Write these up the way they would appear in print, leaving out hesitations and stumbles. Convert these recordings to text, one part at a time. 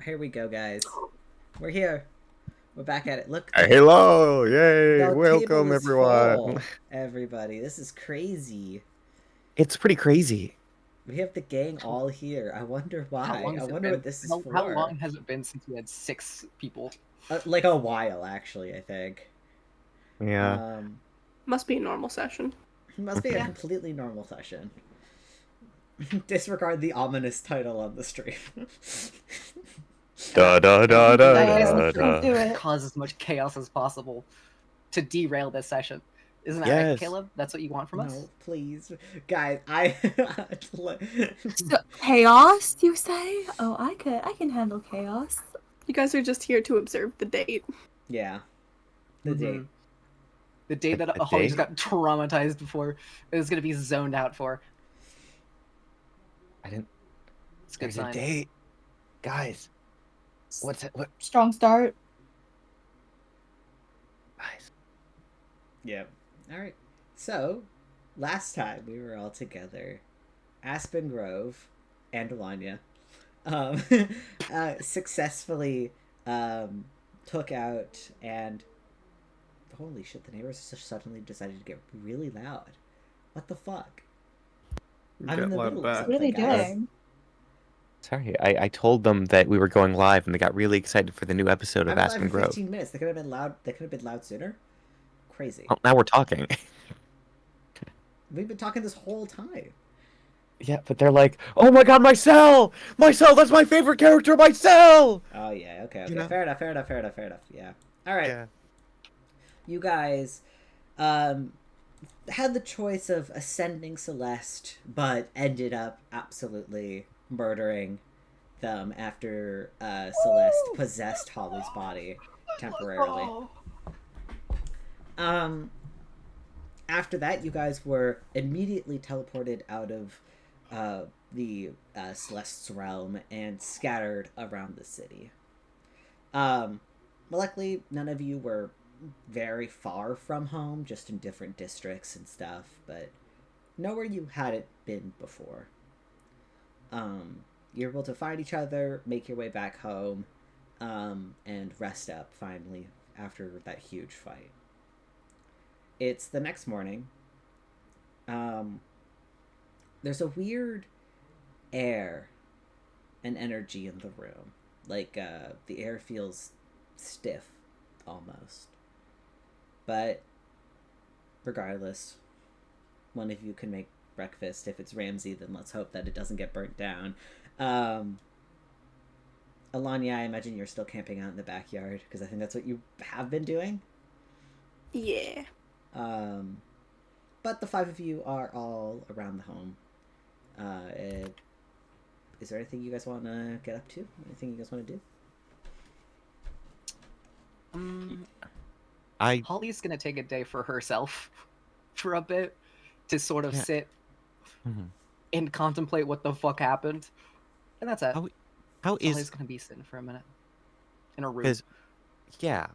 Here we go, guys. We're here. We're back at it. Look, Hello, yay, the table welcome is everyone. full. Everybody, this is crazy. It's pretty crazy. We have the gang all here. I wonder How why. long I has it wonder what been? this is How for. long has it been since we had 6 people? Like a while, actually. I think. Yeah. Um, Must be a normal session. it must be a Yeah. completely normal session. Disregard the ominous title on the stream. Da da da da da Don't da. do it. cause as much chaos as possible to derail this session. Isn't that right, Yes. Caleb? That's what you want from us? No, please, guys. I. So, chaos, you say? Oh, I can handle chaos. You guys are just here to observe the date. Yeah. The Mhm. date. The day that A Holly day? just got traumatized before is gonna be zoned out for. I didn't. It's a good There's a sign. date, guys. What's it? What? Strong start. Guys. Yeah. All right. So, last time we were all together, Aspen Grove and Alanya um, successfully took out and holy shit, the neighbors just suddenly decided to get really loud. What the fuck? I'm in the middle of What are they something, guys. doing? Sorry, I told them that we were going live, and they got really excited for the new episode I've of been live Aspen for Grove. 15 minutes. They could have been loud. They could have been loud sooner. Crazy. Oh, now we're talking. We've been talking this whole time. Yeah, but they're like, "Oh my God, Marcel! Marcel, that's my favorite character, Marcel!" Oh yeah. Okay. You know? Fair enough. Fair enough. Fair enough. Fair enough. Yeah. All right. Yeah. You guys had the choice of ascending Celeste, but ended up absolutely murdering them after Celeste possessed Holly's body temporarily. Um, after that, you guys were immediately teleported out of the Celeste's realm and scattered around the city. Luckily, none of you were very far from home, just in different districts and stuff, but nowhere you hadn't been before. You're able to find each other, make your way back home, and rest up finally after that huge fight. It's the next morning. There's a weird air and energy in the room. Like, the air feels stiff, almost. But, regardless, one of you can make breakfast. If it's Ramsey, then let's hope that it doesn't get burnt down. Alanya, I imagine you're still camping out in the backyard, because I think that's what you have been doing. Yeah. But the five of you are all around the home. Is there anything you guys want to get up to? Anything you guys want to do? Holly's gonna take a day for herself for a bit to sort of sit and contemplate what the fuck happened, and that's it. How is? Holly's gonna be sitting for a minute in her room. Because, yeah,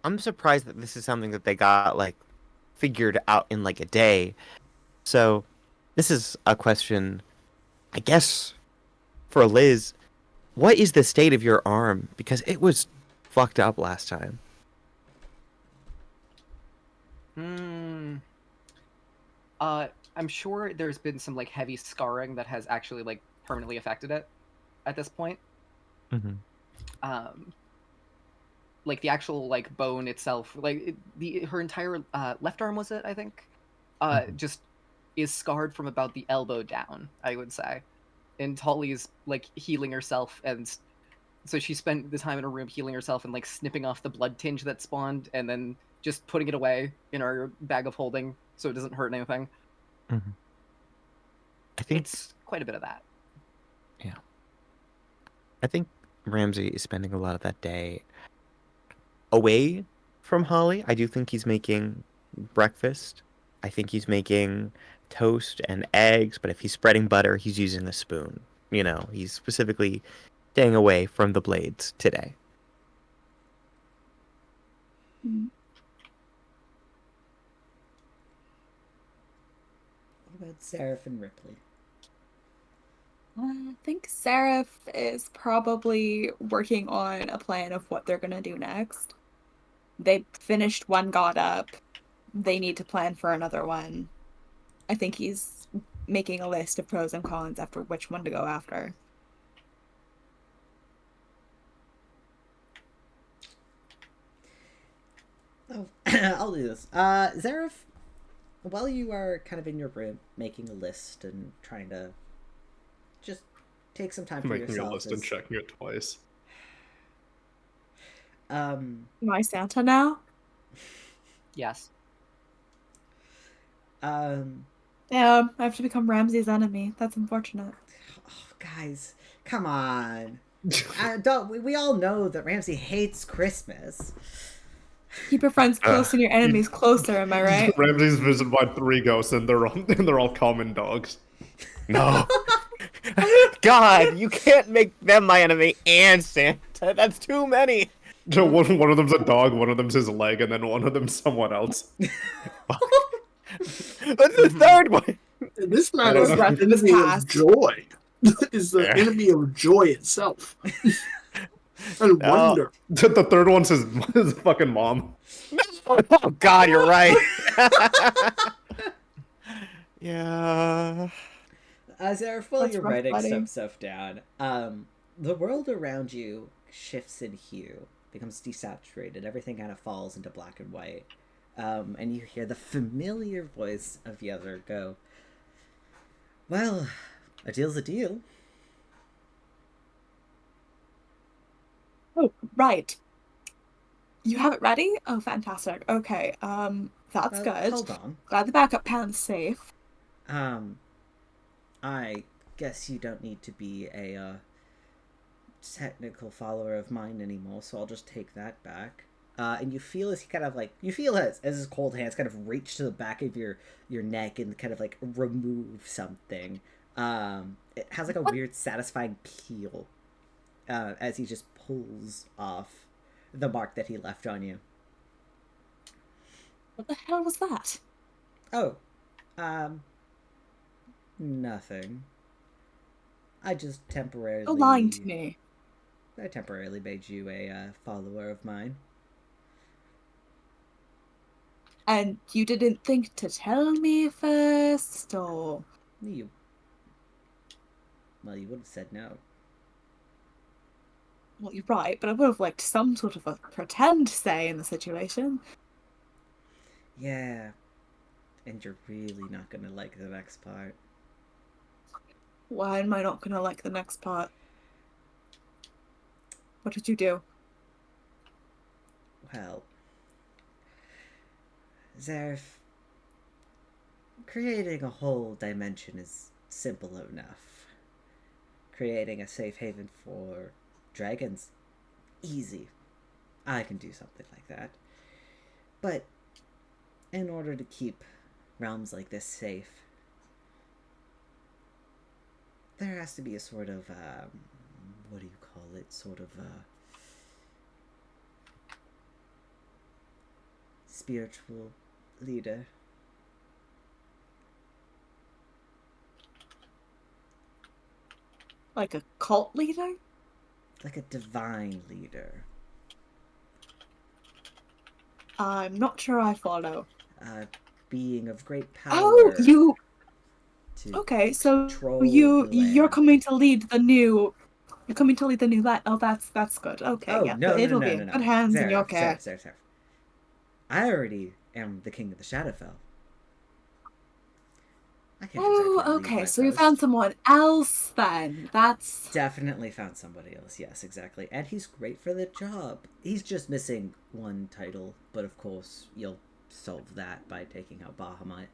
I'm surprised that this is something that they got like figured out in like a day. So, this is a question, I guess, for Liz. What is the state of your arm? Because it was fucked up last time. I'm sure there's been some like heavy scarring that has actually like permanently affected it at this point. Like the actual like bone itself, like her entire left arm, was it? I think, just is scarred from about the elbow down, I would say. And Holly's like healing herself, and so she spent the time in her room healing herself and like snipping off the blood tinge that spawned, and then just putting it away in her bag of holding so it doesn't hurt anything. I think It's quite a bit of that. Yeah. I think Ramsey is spending a lot of that day away from Holly. I do think he's making breakfast. I think he's making toast and eggs, but if he's spreading butter, he's using a spoon. You know, he's specifically staying away from the blades today. What about Seraph and Ripley? I think Seraph is probably working on a plan of what they're gonna do next. They finished one god up. They need to plan for another one. I think he's making a list of pros and cons after which one to go after. Oh, I'll do this. Zareth, while you are kind of in your room making a list and trying to just take some time for Making yourself. a list and checking it twice. Am I Santa now? Yes. Damn, I have to become Ramsey's enemy. That's unfortunate. Oh, guys, come on. We all know that Ramsey hates Christmas. Keep your friends close and your enemies closer, am I right? Ramsey's visited by 3 ghosts and they're all common dogs. No. God, you can't make them my enemy and Santa. That's too many. So one of them's a dog, one of them's his leg, and then one of them's someone else. What's the third one? This man I is don't the know. enemy Past. of joy. Is the enemy of joy itself. And wonder. The third one's his fucking mom. Oh God, you're right. Yeah. Zareth, while That's you're rough, writing buddy. some stuff down, the world around you shifts in hue, becomes desaturated. Everything kind of falls into black and white. And you hear the familiar voice of the other go, "Well, a deal's a deal." Oh, right. You have it ready? Oh, fantastic. Okay, that's good. Hold on. Glad the backup plan's safe. I guess you don't need to be a technical follower of mine anymore, so I'll just take that back. And you feel as he kind of like, you feel as his cold hands kind of reach to the back of your neck and kind of like remove something. It has like a weird satisfying peel as he just pulls off the mark that he left on you. What the hell was that? Oh, nothing. I just temporarily... You're lying to me. I temporarily made you a follower of mine. And you didn't think to tell me first, or... You would have said no. Well, you're right, but I would have liked some sort of a pretend say in the situation. Yeah. And you're really not gonna like the next part. Why am I not gonna like the next part? What did you do? Well, Zareth, creating a whole dimension is simple enough. Creating a safe haven for dragons, easy. I can do something like that. But in order to keep realms like this safe, there has to be a sort of, what do you call it? Sort of, spiritual leader. Like a cult leader? Like a divine leader. I'm not sure I follow. A being of great power. Oh, you... to Okay, so control you're the land. coming to lead the new... You're coming to lead the new land. Oh, that's good. Okay, Oh, yeah. no, But no, it'll no, be no, in no. good hands in your Zareth, care. Zareth. I already am the king of the Shadowfell. I can't Oh, exactly leave okay, my so you post. found someone else then. That's... Definitely found somebody else, yes, exactly. And he's great for the job. He's just missing one title, but of course you'll solve that by taking out Bahamut.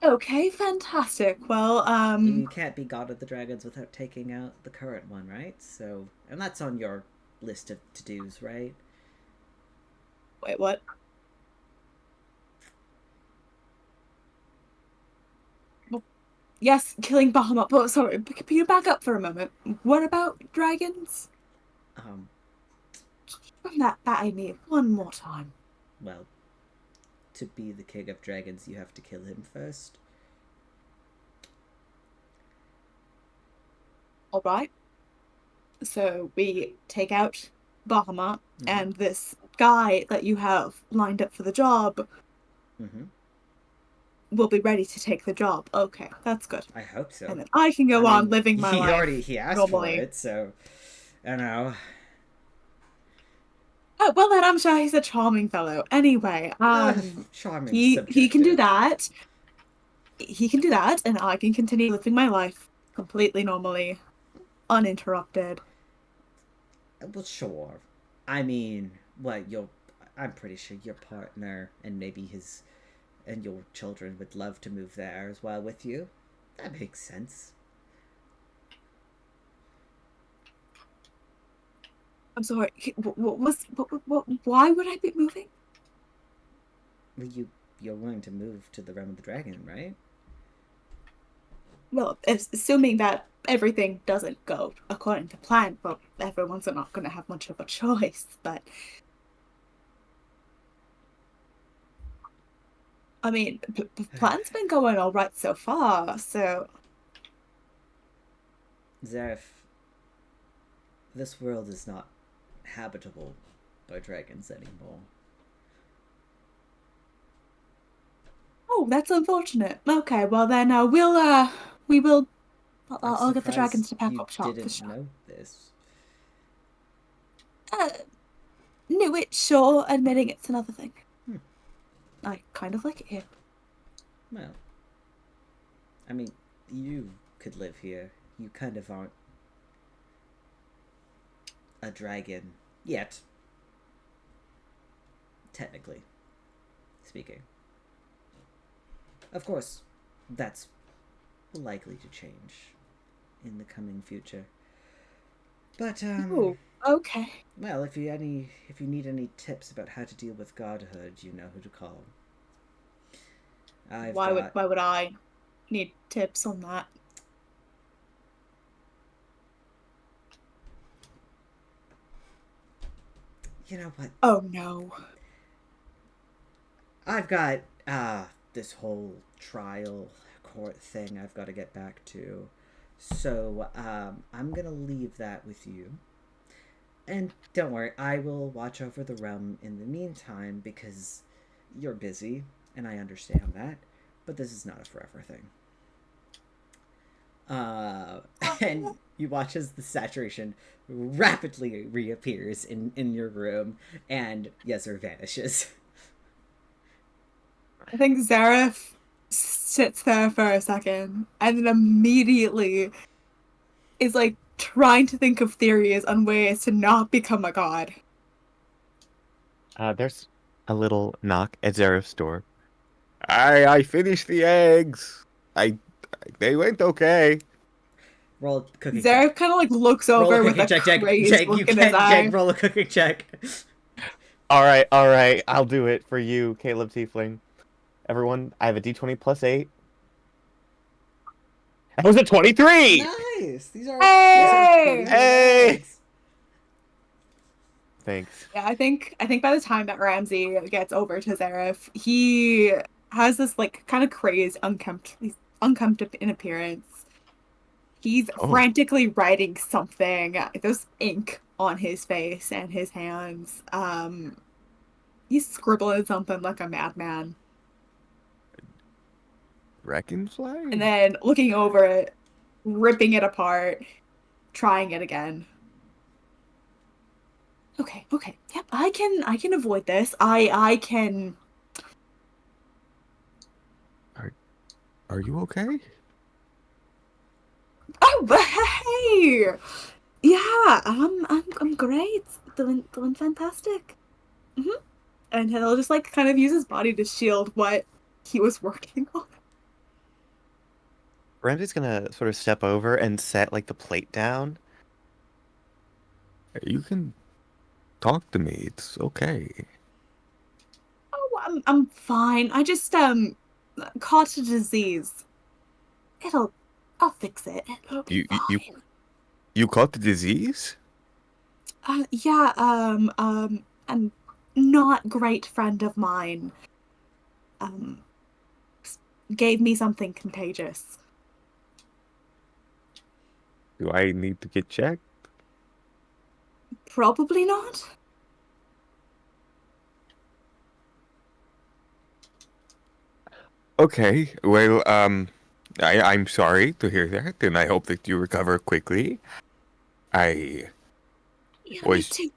Okay, fantastic. Well, You can't be God of the Dragons without taking out the current one, right? So, and that's on your list of to-dos, right? wait, what? Well, yes, killing Bahamut, but sorry, can you back up for a moment? What about dragons? Run that by me one more time. Well, to be the king of dragons, you have to kill him first. All right. So we take out Bahamut and this guy that you have lined up for the job Mm-hmm. will be ready to take the job. Okay, that's good. I hope so. And then I can go on living my life He asked normally. for it, so I don't know. Oh, well then I'm sure he's a charming fellow. Anyway, Charming. he can do that. He can do that, and I can continue living my life completely normally, uninterrupted. Well, sure. I mean, I'm pretty sure your partner and maybe and your children would love to move there as well with you. That makes sense. I'm sorry. Why would I be moving? Well, you're willing to move to the realm of the dragon, right? Well, assuming that everything doesn't go according to plan, well, everyone's not going to have much of a choice, but... I mean, plan's been going all right so far, so... Zareth, this world is not habitable by dragons anymore. Oh, that's unfortunate. Okay, well then, I'll get the dragons to pack up shop for sure. Know this. Knew it, sure. Admitting it's another thing. I kind of like it here. Well, I mean, you could live here. You kind of aren't a dragon yet. Technically speaking. Of course, that's likely to change in the coming future. But Ooh, okay. well, if you need any tips about how to deal with godhood, you know who to call. Why would I need tips on that? You know what? Oh no. I've got this whole trial court thing I've got to get back to. So I'm gonna leave that with you. And don't worry, I will watch over the realm in the meantime because you're busy, and I understand that. But this is not a forever thing. And you watch as the saturation rapidly reappears in your room, and Yezer vanishes. I think Zareth sits there for a second and then immediately is like trying to think of theories on ways to not become a god. There's a little knock at Zareth's door. I finished the eggs. They went okay. Roll a cooking Zareth check. kind of like looks over with a crazed look in his eye. Roll a cooking check. All right. I'll do it for you, Caleb Tiefling. Everyone, I have a D20 plus 8. That was a 23! Nice! These are Hey! Hey! Thanks. Yeah, I think by the time that Ramsey gets over to Zareth, he has this like kind of crazed, unkempt in appearance. He's frantically writing something. There's ink on his face and his hands. He's scribbling something like a madman. Dragonfly? And then looking over it, ripping it apart, trying it again. Okay. Yep, I can avoid this. I can. Are you okay? Oh, hey! Yeah, I'm great. Doing fantastic. And he'll just like kind of use his body to shield what he was working on. Ramsey's gonna sort of step over and set like the plate down. You can talk to me. It's okay. Oh, I'm fine. I just caught a disease. I'll fix it. It'll be fine. You caught the disease? Yeah, a not great friend of mine gave me something contagious. Do I need to get checked? Probably not. Okay, well, I'm sorry to hear that, and I hope that you recover quickly. I Yeah, me was too.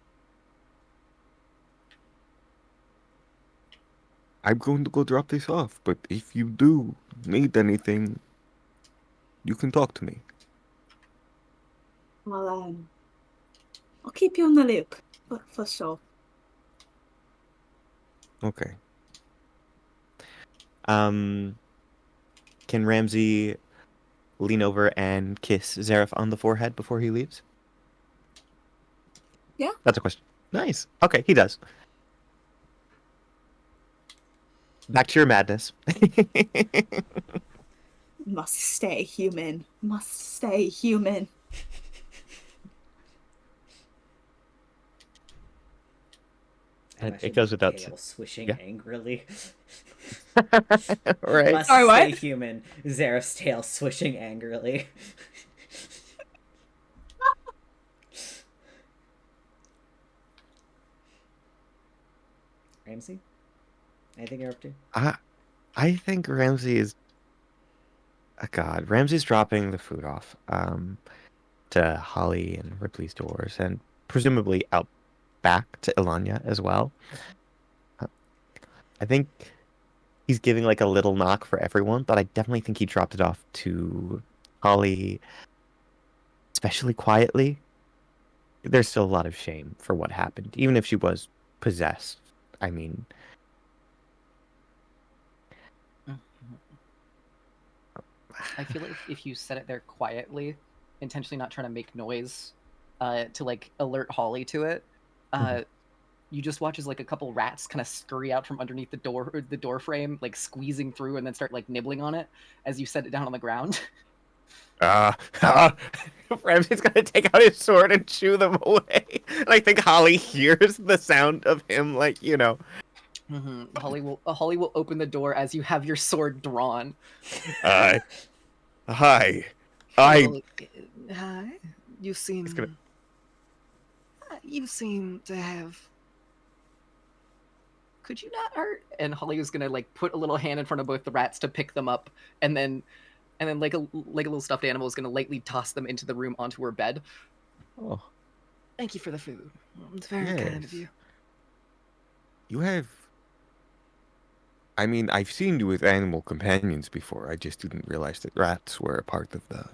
I'm going to go drop this off, but if you do need anything, you can talk to me. Well, I'll keep you in the loop, for sure. Okay. Um, can Ramsey lean over and kiss Zareth on the forehead before he leaves? Yeah. That's a question. Nice. Okay, he does. Back to your madness. Must stay human. Must stay human. I And it imagine goes without tail swishing yeah. angrily. Right. Must Sorry, stay what? human. Zareth's tail swishing angrily. Ramsey? Anything you're up to? I think Ramsey is God. Ramsey's dropping the food off to Holly and Ripley's doors, and presumably out back to Ilanya as well. I think he's giving like a little knock for everyone, but I definitely think he dropped it off to Holly, especially quietly. There's still a lot of shame for what happened, even if she was possessed. I mean, I feel like if you set it there quietly, intentionally not trying to make noise, to like alert Holly to it, you just watch as like a couple rats kind of scurry out from underneath the door frame, like squeezing through, and then start like nibbling on it as you set it down on the ground. uh, Ramsey's gonna take out his sword and shoo them away. And I think Holly hears the sound of him, like, Holly will open the door as you have your sword drawn. uh, hi. Hello, hi. You He's gonna. seem you seem to have. Could you not hurt? And Holly was gonna like put a little hand in front of both the rats to pick them up, and then like a little stuffed animal is gonna lightly toss them into the room onto her bed. Oh, Thank you for the food. It's very kind of yes. you. You have. I mean, I've seen you with animal companions before. I just didn't realize that rats were a part of the.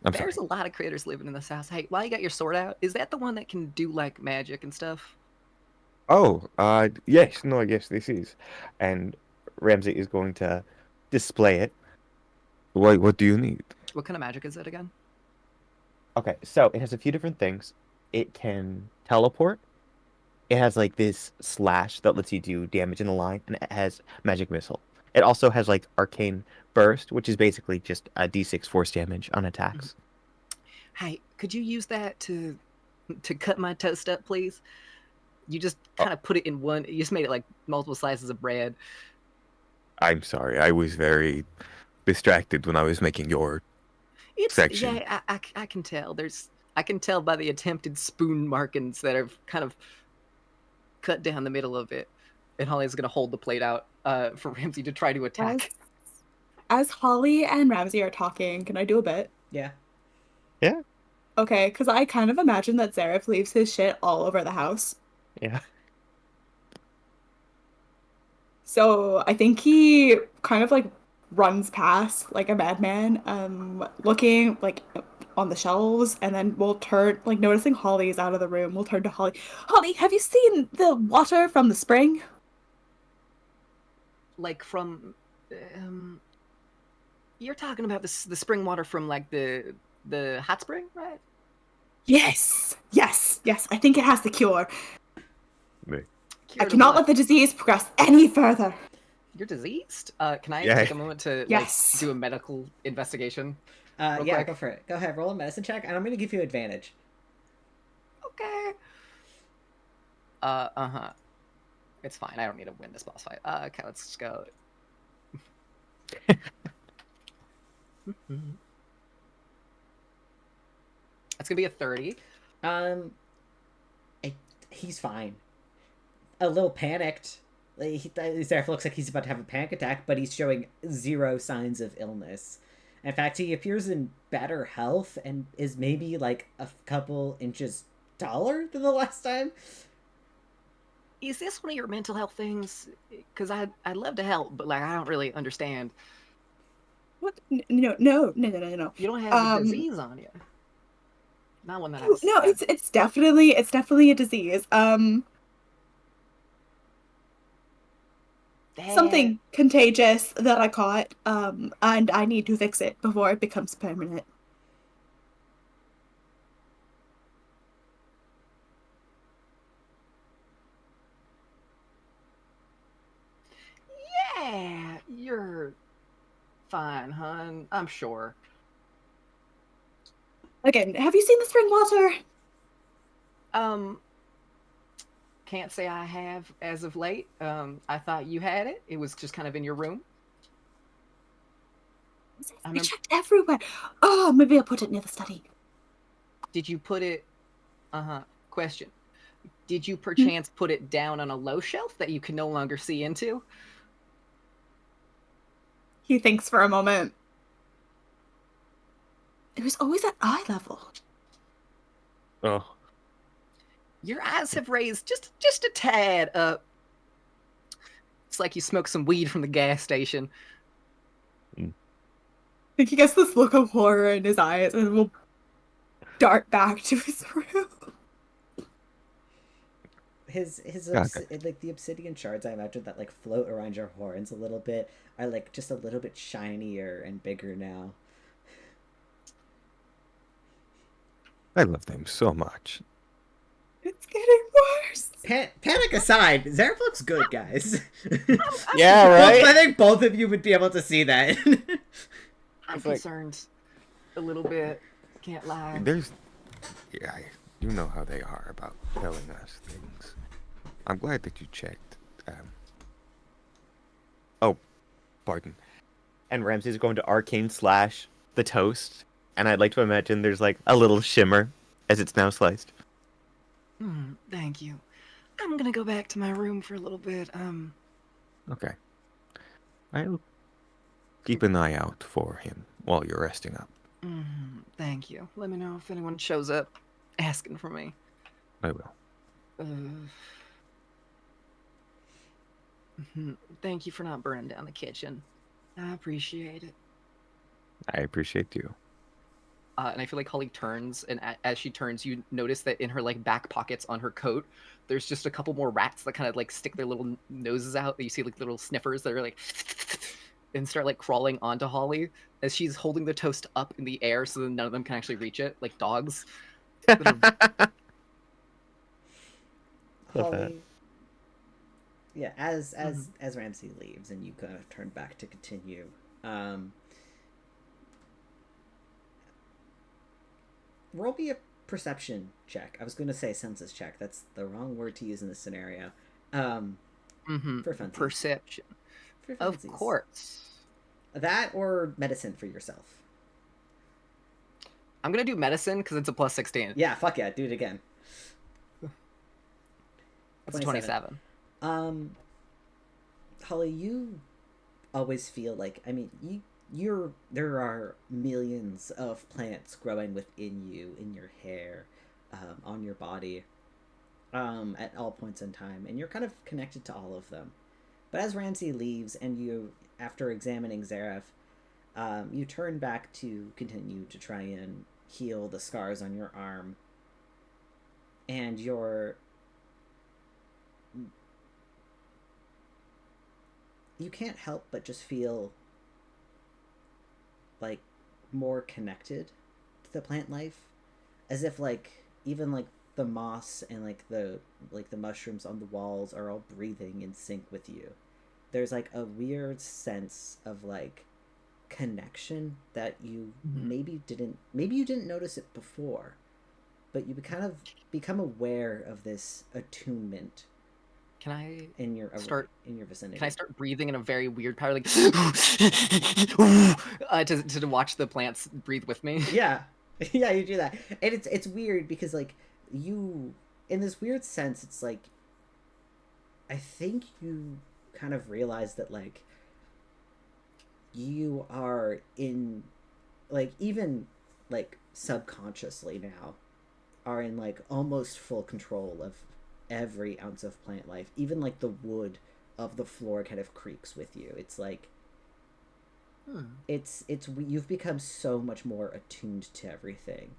I'm There's sorry. a lot of critters living in this house. Hey, while you got your sword out, is that the one that can do like magic and stuff? Oh, yes. No, yes, this is. And Ramsey is going to display it. What do you need? What kind of magic is it again? Okay, so it has a few different things. It can teleport. It has like this slash that lets you do damage in a line, and it has magic missile. It also has like arcane burst, which is basically just a d6 force damage on attacks. Hey, could you use that to cut my toast up, please? You just Oh, kind of put it in one. You just made it like multiple slices of bread. I'm sorry. I was very distracted when I was making your section. Yeah, I can tell. I can tell by the attempted spoon markings that have kind of cut down the middle of it. And Holly's gonna hold the plate out for Ramsey to try to attack. As Holly and Ramsey are talking, can I do a bit? Yeah. Yeah. Okay, because I kind of imagine that Zareth leaves his shit all over the house. Yeah. So I think he kind of like runs past like a madman, looking like on the shelves, and then we'll turn, like noticing Holly's out of the room. We'll turn to Holly. Holly, have you seen the water from the spring? Like from, you're talking about the spring water from like the hot spring, right? Yes, yes, yes. I think it has the cure. I Cured of cannot what? let the disease progress any further. You're diseased. Can I Yeah. take a moment to Yes. like do a medical investigation? Real Yeah, quick? go for it. Go ahead, roll a medicine check, and I'm going to give you advantage. Okay. Uh-huh. It's fine. I don't need to win this boss fight. Okay, let's just go. That's gonna be a 30. Um, he's fine. A little panicked. Zephyr looks like he's about to have a panic attack, but he's showing zero signs of illness. In fact, he appears in better health and is maybe like a couple inches taller than the last time. Is this one of your mental health things? Because I'd love to help, but like I don't really understand. What? No. You don't have a disease on you. Not one that I've No, it's definitely a disease. Something contagious that I caught. And I need to fix it before it becomes permanent. Yeah, you're fine, hon. I'm sure. Again, have you seen the spring water? Can't say I have as of late. I thought you had it. It was just kind of in your room. I checked everywhere. Oh, maybe I'll put it near the study. Did you put it? Question. Did you perchance put it down on a low shelf that you can no longer see into? He thinks for a moment. It was always at eye level. Oh. Your eyes have raised just a tad up. It's like you smoked some weed from the gas station. I think he gets this look of horror in his eyes and will dart back to his room. His like the obsidian shards, I imagine, that like float around your horns a little bit are like just a little bit shinier and bigger now. I love them so much. It's getting worse. Panic aside, Zareth looks good, guys. Yeah, right? I think both of you would be able to see that. I'm concerned a little bit. Can't lie. Yeah, you know how they are about telling us things. I'm glad that you checked. Oh, pardon. And Ramsey's going to arcane slash the toast, and I'd like to imagine there's like a little shimmer as it's now sliced. Thank you. I'm gonna go back to my room for a little bit. Okay. I'll keep an eye out for him while you're resting up. Thank you. Let me know if anyone shows up asking for me. I will. Thank you for not burning down the kitchen. I appreciate it. I appreciate you. And I feel like Holly turns, and as she turns, you notice that in her like back pockets on her coat, there's just a couple more rats that kind of like stick their little noses out. You see like little sniffers that are like, and start like crawling onto Holly as she's holding the toast up in the air, so that none of them can actually reach it, like dogs. Holly. Yeah, as Ramsey leaves and you kind of turn back to continue. Roll me a perception check. I was going to say census check. That's the wrong word to use in this scenario. For funsies. Perception. For funsies. Of course. That or medicine for yourself. I'm gonna do medicine because it's a plus 16. Yeah, fuck yeah, do it again. That's 27. Holly, you always feel like, I mean, there are millions of plants growing within you, in your hair, on your body, at all points in time, and you're kind of connected to all of them. But as Ramsey leaves, and you, after examining Zareth, you turn back to continue to try and heal the scars on your arm, and you can't help but just feel like more connected to the plant life, as if like even like the moss and like the mushrooms on the walls are all breathing in sync with you. There's like a weird sense of like connection that you maybe you didn't notice it before, but you kind of become aware of this attunement. Can I in your vicinity? Can I start breathing in a very weird pattern, like to watch the plants breathe with me? Yeah. Yeah, you do that, and it's weird because like you, in this weird sense, it's like I think you kind of realize that like you are in like even like subconsciously now are in like almost full control of every ounce of plant life. Even like the wood of the floor kind of creaks with you. It's like it's you've become so much more attuned to everything,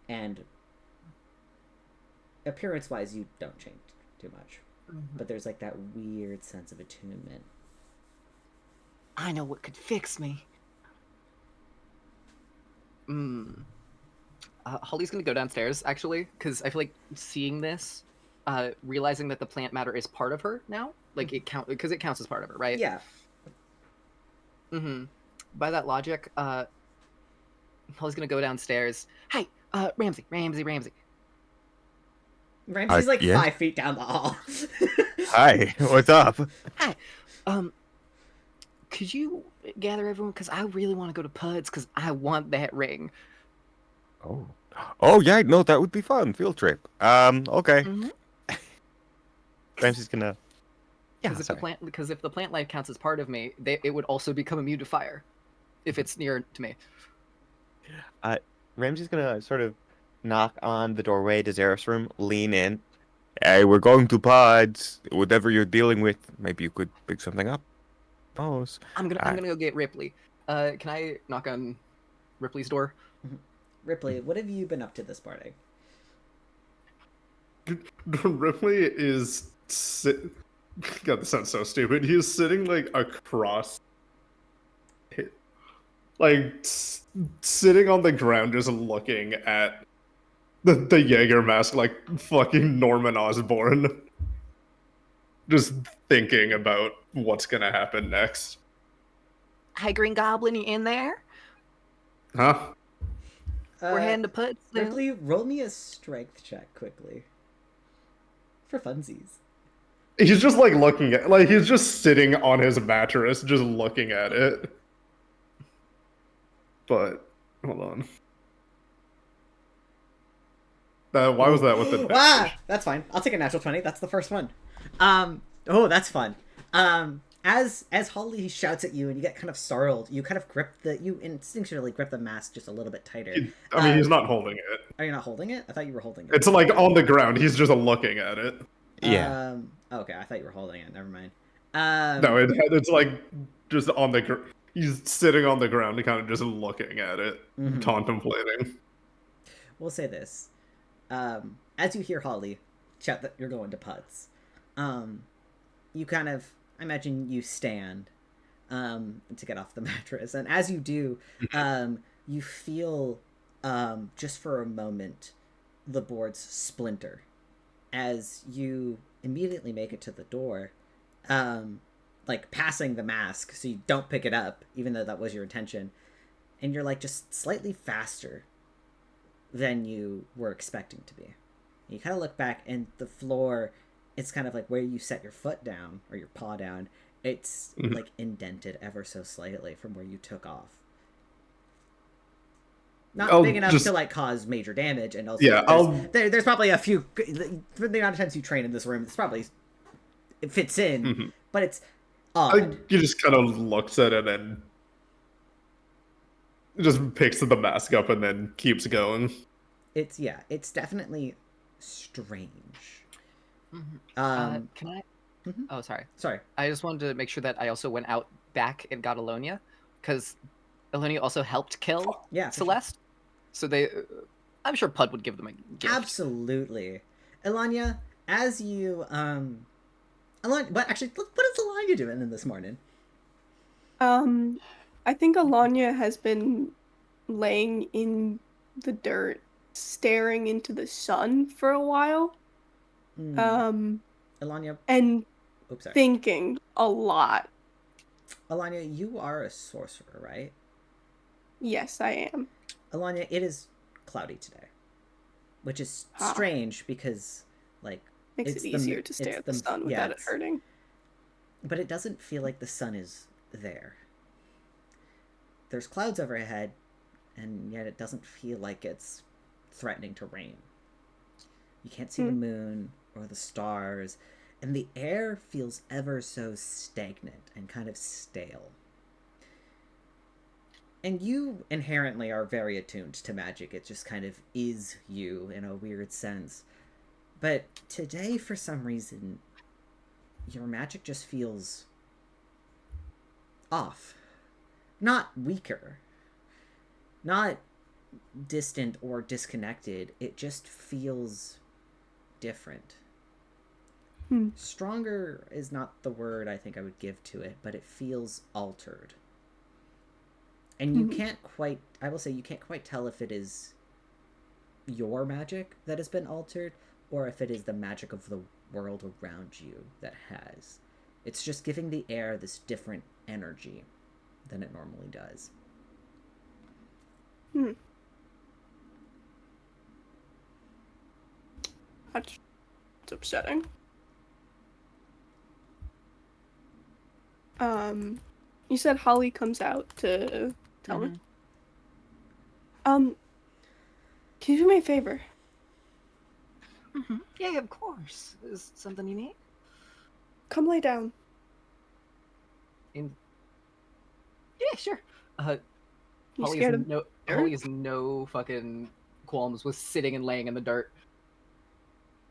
and appearance wise you don't change too much, but there's like that weird sense of attunement. I know what could fix me. Holly's gonna go downstairs actually, because I feel like seeing this, realizing that the plant matter is part of her now, like it counts as part of her, right? Yeah. By that logic, Holly's gonna go downstairs. Hey, Ramsey. Ramsey's like yes? 5 feet down the hall. Hi, what's up? Hi, could you gather everyone? Because I really want to go to Pud's because I want that ring. Oh yeah, no, that would be fun. Field trip. Okay. Ramsey's gonna. Yeah, Because if the plant life counts as part of me, it would also become immune to fire, if it's near to me. Ramsey's gonna sort of knock on the doorway to Xeris' room, lean in. Hey, we're going to pods. Whatever you're dealing with, maybe you could pick something up. Boss. I'm gonna go get Ripley. Can I knock on Ripley's door? Ripley, what have you been up to this morning? Ripley is God, this sounds so stupid. He's sitting like across, like sitting on the ground, just looking at the Jaeger mask, like fucking Norman Osborn, just thinking about what's gonna happen next. Hi, Green Goblin, you in there? Huh? We're heading to Pud's soon. Ripley, roll me a strength check quickly. For funsies. He's just like looking at, like he's just sitting on his mattress, just looking at it. But hold on. Why was that with the That's fine. I'll take a natural 20. That's the first one. That's fun. As Holly shouts at you and you get kind of startled, you kind of you instinctually grip the mask just a little bit tighter. I mean, he's not holding it. Are you not holding it? I thought you were holding it. It's like on the ground. He's just looking at it. Yeah. Okay, I thought you were holding it. Never mind. No, it's like just on the. He's sitting on the ground, kind of just looking at it, contemplating. We'll say this: as you hear Holly shout that you're going to Putz, you kind of, I imagine you stand to get off the mattress, and as you do, you feel just for a moment the boards splinter as you immediately make it to the door, like passing the mask so you don't pick it up, even though that was your intention, and you're like just slightly faster than you were expecting to be. You kind of look back and the floor, it's kind of like where you set your foot down or your paw down, it's like indented ever so slightly from where you took off. Not big enough to like cause major damage, and also there's probably a few, for the amount of times you train in this room, it fits in, but it's odd. You just kind of looks at it and just picks the mask up and then keeps going. It's definitely strange. Can I? Oh, sorry. I just wanted to make sure that I also went out back and got Alonia, because Alonia also helped kill Celeste. Sure. So I'm sure Pud would give them a gift. Absolutely. Elanya, as you, what does Elanya doing in this morning? I think Alanya has been laying in the dirt, staring into the sun for a while. Elanya, and thinking a lot. Elanya, you are a sorcerer, right? Yes, I am. Elanya, it is cloudy today, which is strange because, like, makes it easier to stare at the sun without it hurting. But it doesn't feel like the sun is there. There's clouds overhead, and yet it doesn't feel like it's threatening to rain. You can't see the moon or the stars, and the air feels ever so stagnant and kind of stale. And you inherently are very attuned to magic. It just kind of is you in a weird sense. But today, for some reason, your magic just feels off. Not weaker, not distant or disconnected. It just feels different. Stronger is not the word I think I would give to it, but it feels altered. And you can't quite, I will say, you can't quite tell if it is your magic that has been altered or if it is the magic of the world around you that has. It's just giving the air this different energy than it normally does. That's upsetting. You said Holly comes out to tell me. Can you do me a favor? Yeah, of course. Is something you need? Come lay down. Yeah, sure. You scared of Holly has no fucking qualms with sitting and laying in the dirt.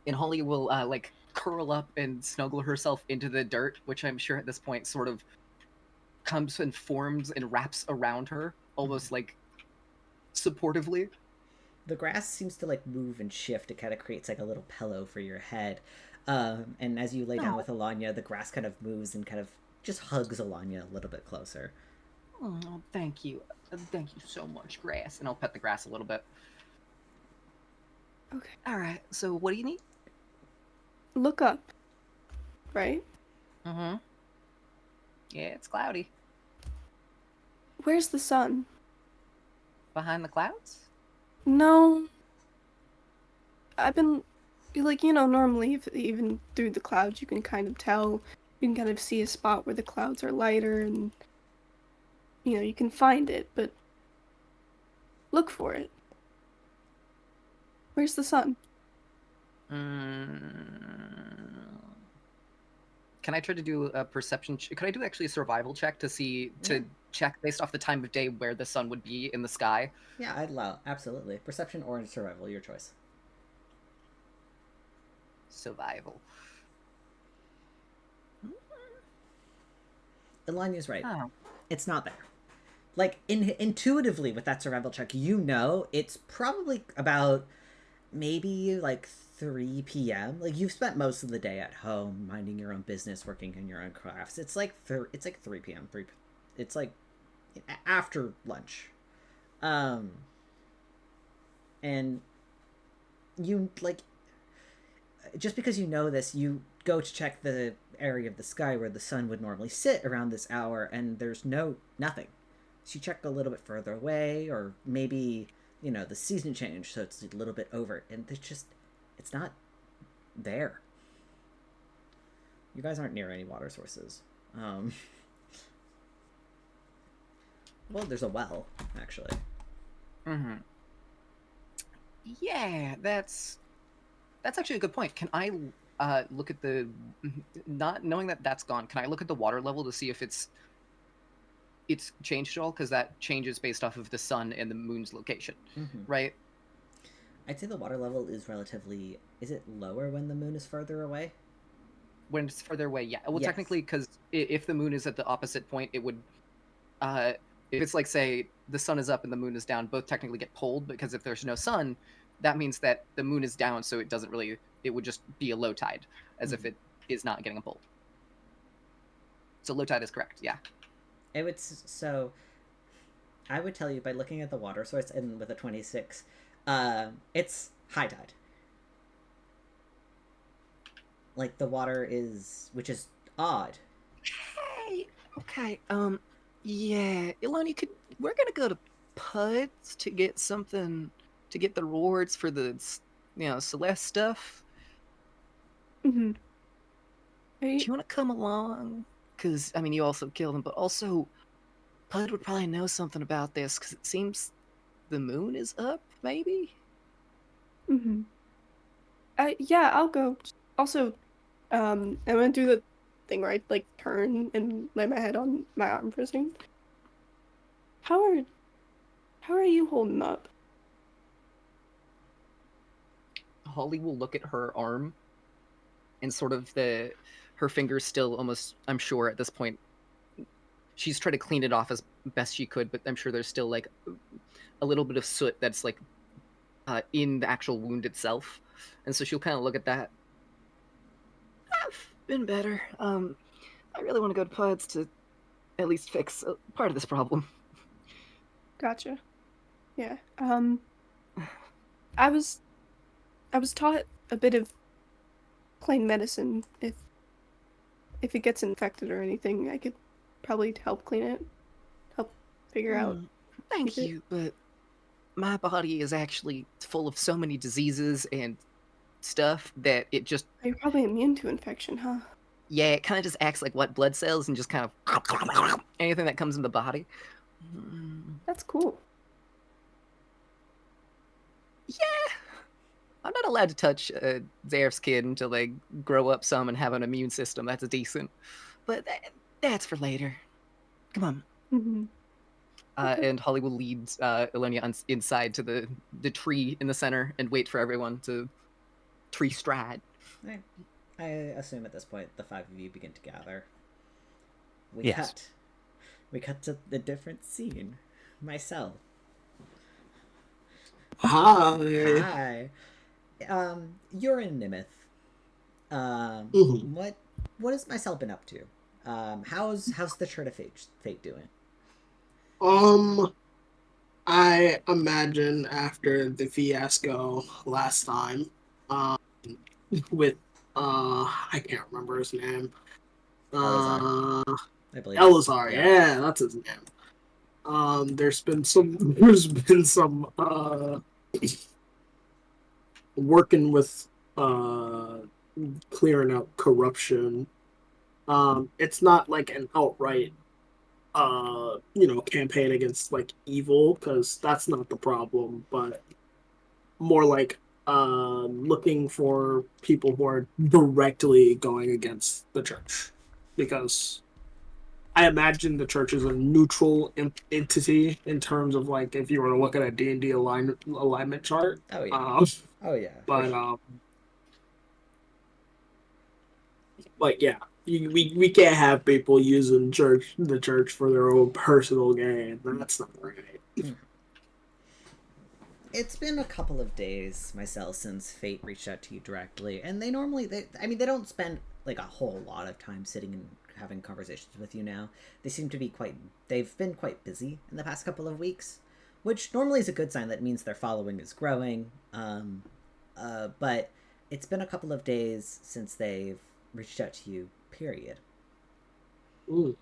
And Holly will like curl up and snuggle herself into the dirt, which I'm sure at this point sort of comes and forms and wraps around her, almost like supportively. The grass seems to like move and shift. It kind of creates like a little pillow for your head. And as you lay down with Alanya, the grass kind of moves and kind of just hugs Alanya a little bit closer. Oh, thank you. Thank you so much, grass. And I'll pet the grass a little bit. Okay. All right. So what do you need? Look up. Right? Yeah, it's cloudy. Where's the sun? Behind the clouds? No. I've been, like, normally, if, even through the clouds, you can kind of tell. You can kind of see a spot where the clouds are lighter, and, you can find it, but look for it. Where's the sun? Can I try to do a perception? Could I do actually a survival check to check based off the time of day where the sun would be in the sky? Yeah, I'd allow. Absolutely. Perception or survival, your choice. Survival. Elanya's right. Oh. It's not there. Like, intuitively with that survival check, it's probably about maybe like 3 p.m. Like, you've spent most of the day at home minding your own business, working on your own crafts. It's like 3 p.m. It's like after lunch. And you, like, just because you know this, you go to check the area of the sky where the sun would normally sit around this hour, and there's nothing. So you check a little bit further away, or maybe, the season changed, so it's a little bit over, and it's not there. You guys aren't near any water sources. Well, there's a well, actually. Yeah, that's actually a good point. Can I look at the, not knowing that that's gone, can I look at the water level to see if it's changed at all? Because that changes based off of the sun and the moon's location, right? I'd say the water level is relatively... Is it lower when the moon is further away? When it's further away, yeah. Well, Yes. technically, because if the moon is at the opposite point, it would... if it's like, say, the sun is up and the moon is down, both technically get pulled, because if there's no sun, that means that the moon is down, so it doesn't really... It would just be a low tide, as if it is not getting a pull. So low tide is correct, yeah. So I would tell you by looking at the water source and with a 26, it's high tide. Like, the water is, which is odd. Hey, okay, yeah, Ilani, we're gonna go to Puds to get something, to get the rewards for the, Celeste stuff. Mm-hmm. Do you want to come along? Because, you also killed him, but also, Pud would probably know something about this, because it seems the moon is up, maybe? Mm-hmm. Yeah, I'll go. Also, I'm gonna do the thing where I like turn and lay my head on my arm for a second. How are you holding up? Holly will look at her arm and sort of her fingers still almost, I'm sure at this point, she's tried to clean it off as best she could, but I'm sure there's still like a little bit of soot that's like in the actual wound itself. And so she'll kind of look at that. I've been better. I really want to go to Puds to at least fix part of this problem. Gotcha. Yeah. I was taught a bit of plain medicine. If it gets infected or anything, I could probably help clean it. Help figure out. Thank you, but my body is actually full of so many diseases and stuff that it just, You're probably immune to infection, huh? yeah, it kind of just acts like what blood cells and just kind of anything that comes in the body. That's cool. Yeah, I'm not allowed to touch Zaref's kid until they grow up some and have an immune system that's decent. But that's for later. Come on. Mm-hmm. Okay. And Holly will lead Elonia inside to the tree in the center and wait for everyone to tree stride. I assume at this point the five of you begin to gather. We Yes. cut to the different scene. Myself. Hi. Hi. You're in Nimith. Mhm. What has myself been up to? How's the Chart of Fate doing? I imagine after the fiasco last time, with I can't remember his name. Elazar, Uh, I believe. Elazar, Yeah. yeah, that's his name. There's been some working with uh clearing out corruption. It's not like an outright campaign against like evil, because that's not the problem, but more like looking for people who are directly going against the church, because I imagine the church is a neutral entity in terms of like if you were to look at a D&D alignment chart. Oh yeah. Um, Oh yeah. but yeah, we can't have people using the church for their own personal gain. That's not right. It's been a couple of days myself since Fate reached out to you directly, and they normally they don't spend like a whole lot of time sitting and having conversations with you now. They've been quite busy in the past couple of weeks, which normally is a good sign. That means their following is growing. But it's been a couple of days since they've reached out to you, period. Ooh.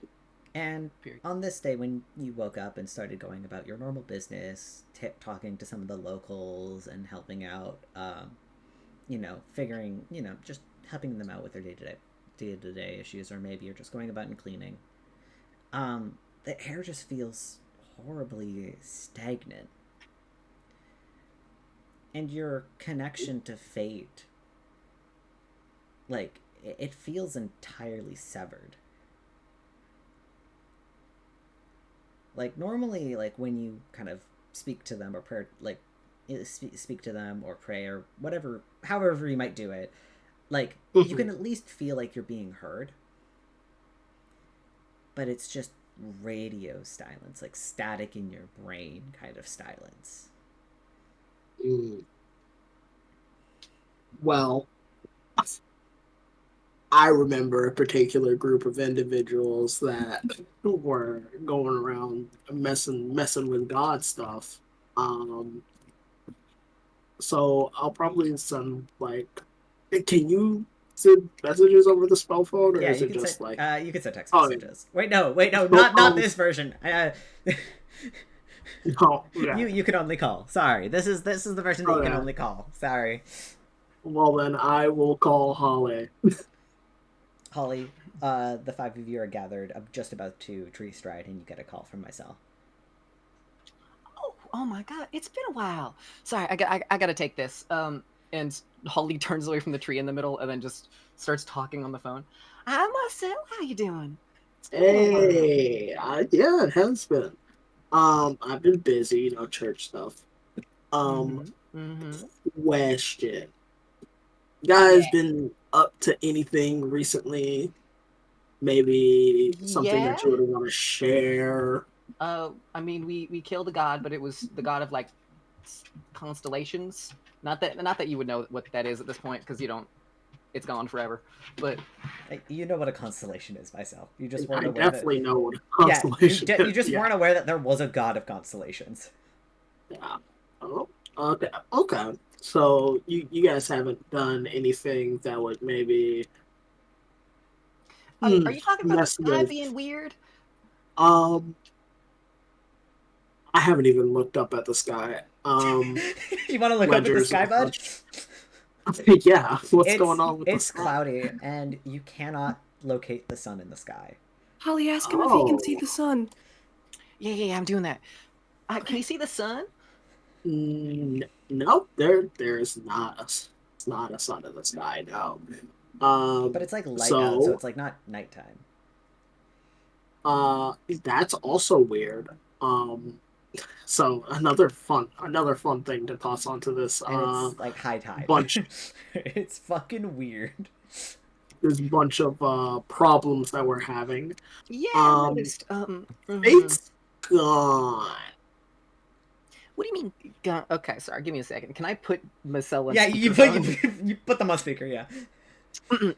And on this day, when you woke up and started going about your normal business, talking to some of the locals and helping out, figuring, just helping them out with their day-to-day issues, or maybe you're just going about and cleaning, the air just feels horribly stagnant. And your connection to fate, like, it feels entirely severed. Like, normally, like, when you kind of speak to them or pray, like, speak to them or pray or whatever, however you might do it, like, you can at least feel like you're being heard. But it's just radio silence, like static in your brain kind of silence. Well, I remember a particular group of individuals that were going around messing with God stuff. So I'll probably send like, can you send messages over the spell phone, or Yeah, is you it can just send. like? You can send text Oh, messages. Wait, no, not this version. no, yeah. You can only call. Sorry, this is the version that you can only call. Sorry. Well, then I will call Holly. Holly, the five of you are gathered, just about to tree stride, and you get a call from myself. Oh, oh my god, it's been a while. Sorry, I gotta take this. And Holly turns away from the tree in the middle and then just starts talking on the phone. Hi, Marcel. How you doing? It's been a little while. Hey, yeah, it has been. I've been busy, church stuff. Mm-hmm. Question. Guys Yeah. been up to anything recently? Maybe something Yeah. that you would want to share? I mean, we killed a god, but it was the god of like constellations. Not that you would know what that is at this point because you don't. It's gone forever. But You know what a constellation is, myself. You just weren't I aware that. definitely know what a Yeah, constellation you is. just Yeah. weren't aware that there was a god of constellations. Yeah. Oh, okay. Okay. So you guys haven't done anything that would maybe are you talking about the mess sky with being weird? um I haven't even looked up at the sky. You want to look up at the Ledgers sky, and bud? such. Yeah, what's going on with the It's sky? cloudy, and you cannot locate the sun in the sky. Holly, ask him if he can see Oh. the sun. Yeah, I'm doing that. Can you see the sun? Nope, there's it's not a sun in the sky, no. But it's like light out, so So it's like not nighttime. that's also weird. So another fun thing to toss onto this And it's like high tide. bunch It's fucking weird. this bunch of problems that we're having. Yeah, I Um, noticed. Fate's gone. What do you mean? Okay, sorry. Give me a second. Can I put Marcel on Yeah, speakerphone? you put them on speaker, yeah.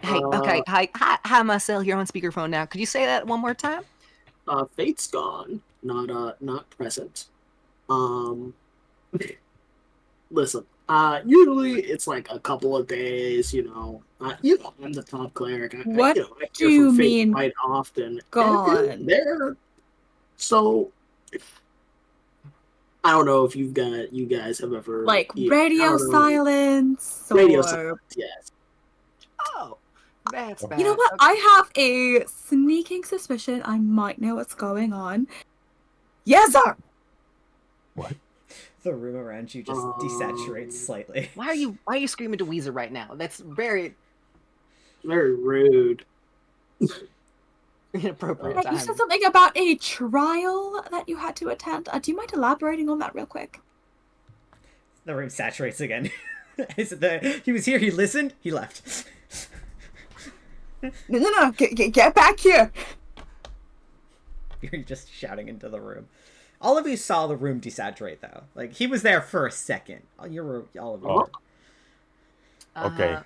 Hey, okay. Hi, Marcel. You're on speakerphone now. Could you say that one more time? Fate's gone, not present. Um, listen. Usually it's like a couple of days. I'm the top cleric. What I do hear you from Fate mean quite often? gone? There. So I don't know if you guys have ever Like I radio don't know. silence Radio or silence, yes. Oh, that's bad. you know what? Okay. I have a sneaking suspicion I might know what's going on. Yes, sir. The room around you just desaturates slightly. Why are you screaming to Weezer right now? That's very Very rude. inappropriate You time. said something about a trial that you had to attend. Do you mind elaborating on that real quick? The room saturates again. He was here, he listened, he left. No. Get back here. You're just shouting into the room. All of you saw the room desaturate, though. Like, he was there for a second. All of you were. Okay.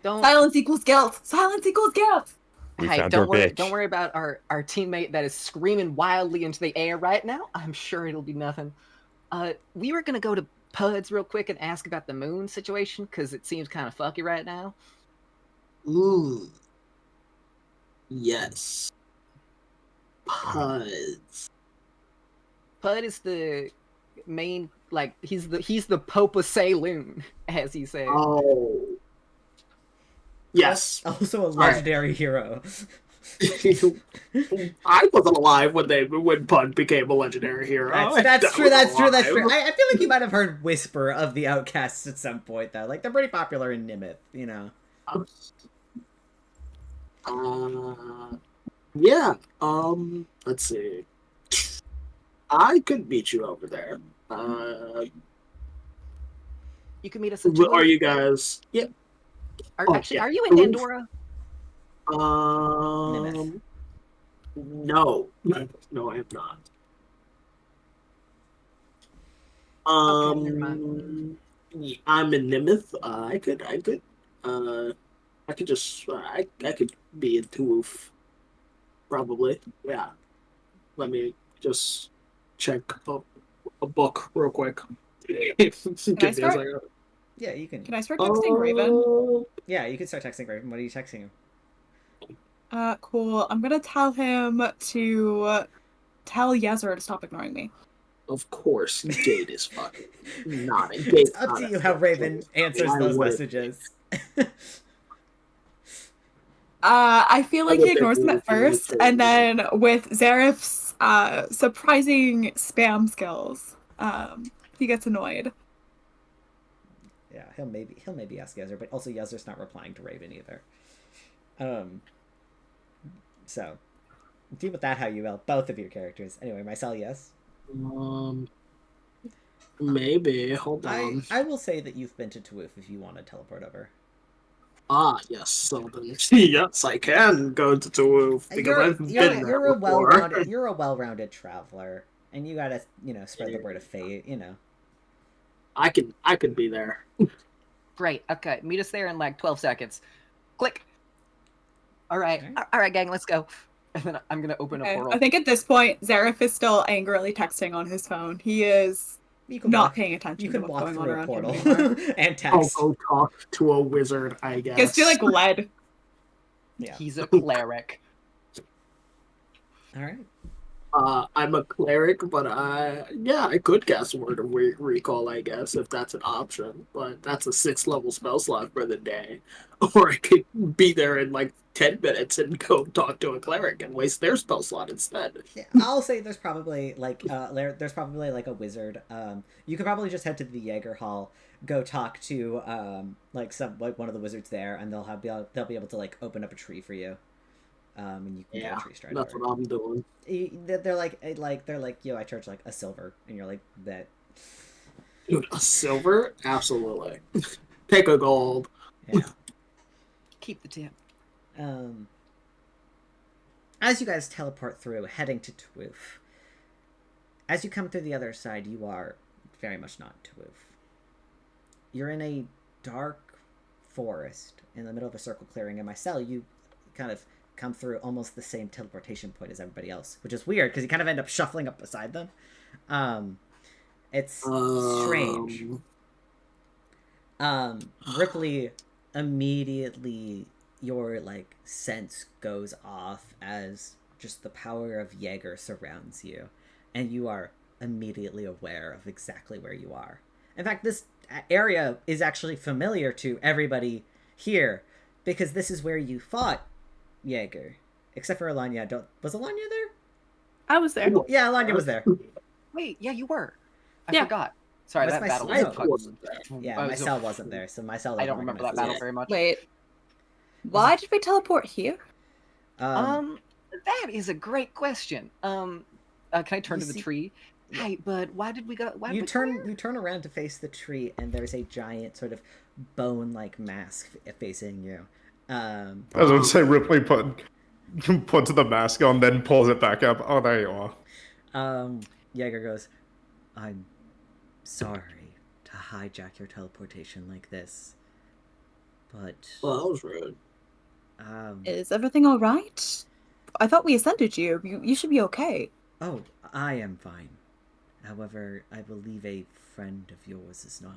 Don't Silence equals guilt. Silence equals guilt. We Hey, found don't our worry. bitch. Don't worry about our teammate that is screaming wildly into the air right now. I'm sure it'll be nothing. We were gonna go to Puds real quick and ask about the moon situation because it seems kind of fucky right now. Yes. Puds. Pud is the main, like he's the Pope of Saloon, as he said. Oh. Yes. Also a legendary hero. I wasn't alive when Pud became a legendary hero. That's true. I feel like you might have heard whisper of the Outcasts at some point, though. Like, they're pretty popular in Nimith, you know. Yeah. Let's see. I could meet you over there. You can meet us at Are you guys? Yeah. Are you in Andorra? Nimith. No, I am not. Okay, never mind. I'm in Nimith. I could just, I could be in Tuuf. Probably, yeah. Let me just check a book real quick. Give me a second. Yeah, you can. Can I start texting Raven? Yeah, you can start texting Raven. What are you texting him? Cool. I'm gonna tell him to tell Yezer to stop ignoring me. Of course, Gate is fucking not. It's up to you how Raven answers those messages. I feel like he ignores them at first, and then with Zareth's surprising spam skills, He gets annoyed. Yeah, he'll maybe ask Yezer, but also Yezer's not replying to Raven either. So deal with that how you will. Both of your characters. Anyway, Mycel, yes. Maybe. Hold on. I will say that you've been to Twoof if you want to teleport over. Ah, yes. So then, yes, I can go to Toulouse because I've been there You're a before. well-rounded traveler, and you gotta spread the word of fate. I can be there. Great. Okay, meet us there in like 12 seconds. Click. All right, gang, let's go. And then I'm gonna open a portal. I think at this point, Zareth is still angrily texting on his phone. He is not paying attention to what's going on around him anymore. And text. I'll go talk to a wizard, I guess. Gets to like lead. Yeah. He's a cleric. All right. I'm a cleric, but I could cast Word of Recall, I guess, if that's an option. But that's a 6th level spell slot for the day. Or I could be there in like 10 minutes and go talk to a cleric and waste their spell slot instead. Yeah, I'll say there's probably like a wizard. You could probably just head to the Jaeger Hall, go talk to one of the wizards there, and they'll be able to like open up a tree for you. And you can get a tree stride. That's what I'm doing. They're like, yo, I charge like a silver, and you're like, that. Dude, a silver? Absolutely. Take a gold. Yeah. Keep the tip. As you guys teleport through, heading to Twoof, as you come through the other side, you are very much not Twoof. You're in a dark forest in the middle of a circle clearing, and Mycel, you kind of come through almost the same teleportation point as everybody else, which is weird because you kind of end up shuffling up beside them. It's strange. Ripley, immediately your like sense goes off as just the power of Jaeger surrounds you, and you are immediately aware of exactly where you are. In fact, this area is actually familiar to everybody here because this is where you fought Jaeger, except for Alanya. Was Alanya there? I was there. Yeah, Alanya was there. Wait, yeah, you were. I Yeah. forgot. Sorry, that battle was wasn't there. Yeah, Mycel wasn't there, so Mycel. I don't remember that battle very much. Wait. Why did we teleport here? That is a great question. Can I turn to the see- tree? Hey, bud, why did we go? Why did You we turn go here? you turn around to face the tree, and there's a giant sort of bone-like mask facing you. I was going to say Ripley puts the mask on, then pulls it back up. Oh, there you are. Jaeger goes, "I'm sorry to hijack your teleportation like this, but Well, that was rude. Is everything all right? I thought we ascended you. You should be okay. oh, I am fine. However, I believe a friend of yours is not."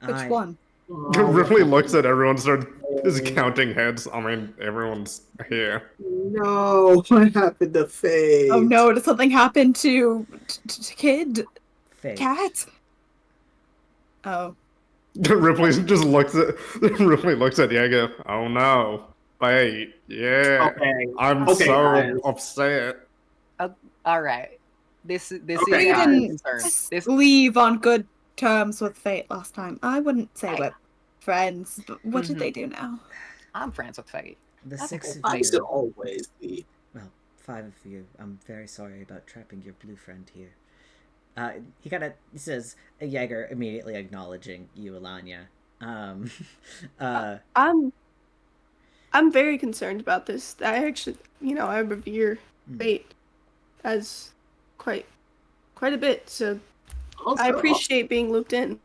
Which one? Ripley looks at everyone, is counting heads. I mean, everyone's here. No, what happened to Faye? Oh no, did something happen to kid? Fate. Cat? Oh. Ripley looks at Jaeger. Oh no. Wait, yeah. Okay. I'm Okay, so guys. upset. All right. This Okay, is We guys. our didn't concern. This leave on good terms with Fate last time. I wouldn't say Hey. we're friends, but what did Mhm. they do now? I'm friends with Fate. The That's six okay. of I should you. always be. Well, 5 of you. I'm very sorry about trapping your blue friend here. He says, Jaeger immediately acknowledging you, Alanya. I'm very concerned about this. I actually, I revere Fate as quite a bit, so I appreciate being looped in.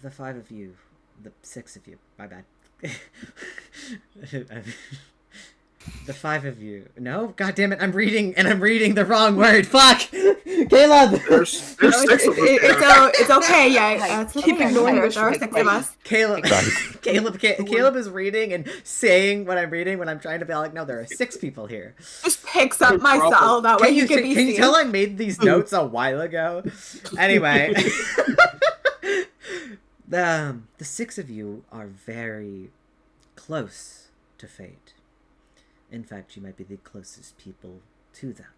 The 5 of you, the 6 of you, my bad. The 5 of you. No, god damn it! I'm reading the wrong word. Fuck, Caleb. There's 6 of us. It's okay, yeah. Keep ignoring There are 6 of us. Caleb. Nice. Caleb is reading and saying what I'm reading when I'm trying to be like, no, there are 6 people here. Just picks up my cell, that way he can be Can you seen. tell I made these notes a while ago? Anyway. The 6 of you are very close to Fate. In fact, you might be the closest people to them.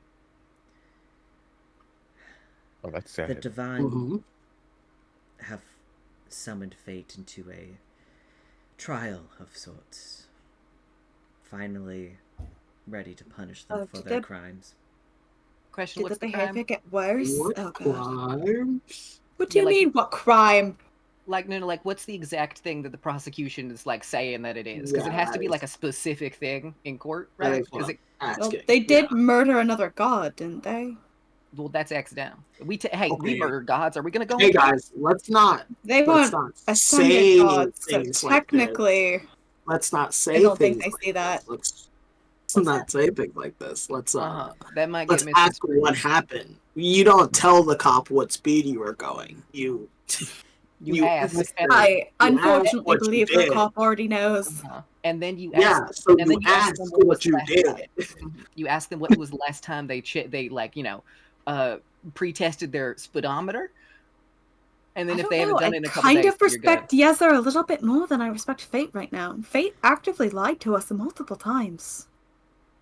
Oh, that's The sad. divine Mm-hmm. have summoned fate into a trial of sorts. Finally ready to punish them Oh, for did their they- crimes. Question: Did What's the the behavior crime? get worse? What Oh god. crimes? What do Yeah, you like- mean? What crime? Like no, like what's the exact thing that the prosecution is like saying that it is? Because it has to be like a specific thing in court, That right? is what Is I'm it? Well, asking. they did Yeah. murder another god, didn't they? Well, that's X down. Hey, we Okay. murdered gods. Are we gonna go? Hey guys, let's not They let's weren't not ascended say gods, so things like this. technically, Let's not I say don't think things they like see that. this. Let's What's not say things like this. Let's That might let's get ask misconstrued. what happened. You don't tell the cop what speed you were going. You You ask, ask and, them- I you ask unfortunately what you believe the did. cop already knows. and then you Yeah, ask. so And then you you ask ask them what was what you last did. time. You ask them what was the last time they like pre-tested their speedometer, and then I if don't they haven't know. done I it in a couple kind days, of then you're good. respect Yezer a little bit more than I respect Fate right now. Fate actively lied to us multiple times.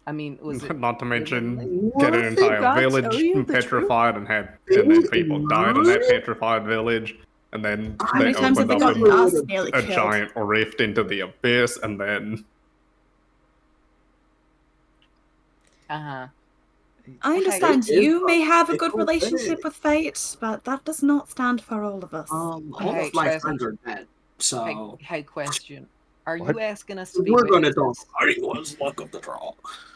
I mean, was it Not to mention What? get an Did entire God tell village you the petrified and then people died in that What? petrified village, and then How they many times have opened they up gotten us nearly a killed? giant rift into the abyss, and then uh-huh. I Okay. understand Fate is you may have a a good fickle relationship thing. with Fate, but that does not stand for all of us. All Hey, of my guys, friends are dead, so Hey, question. Are What? you asking us to be we're gonna witnesses? talk about was luck of the draw.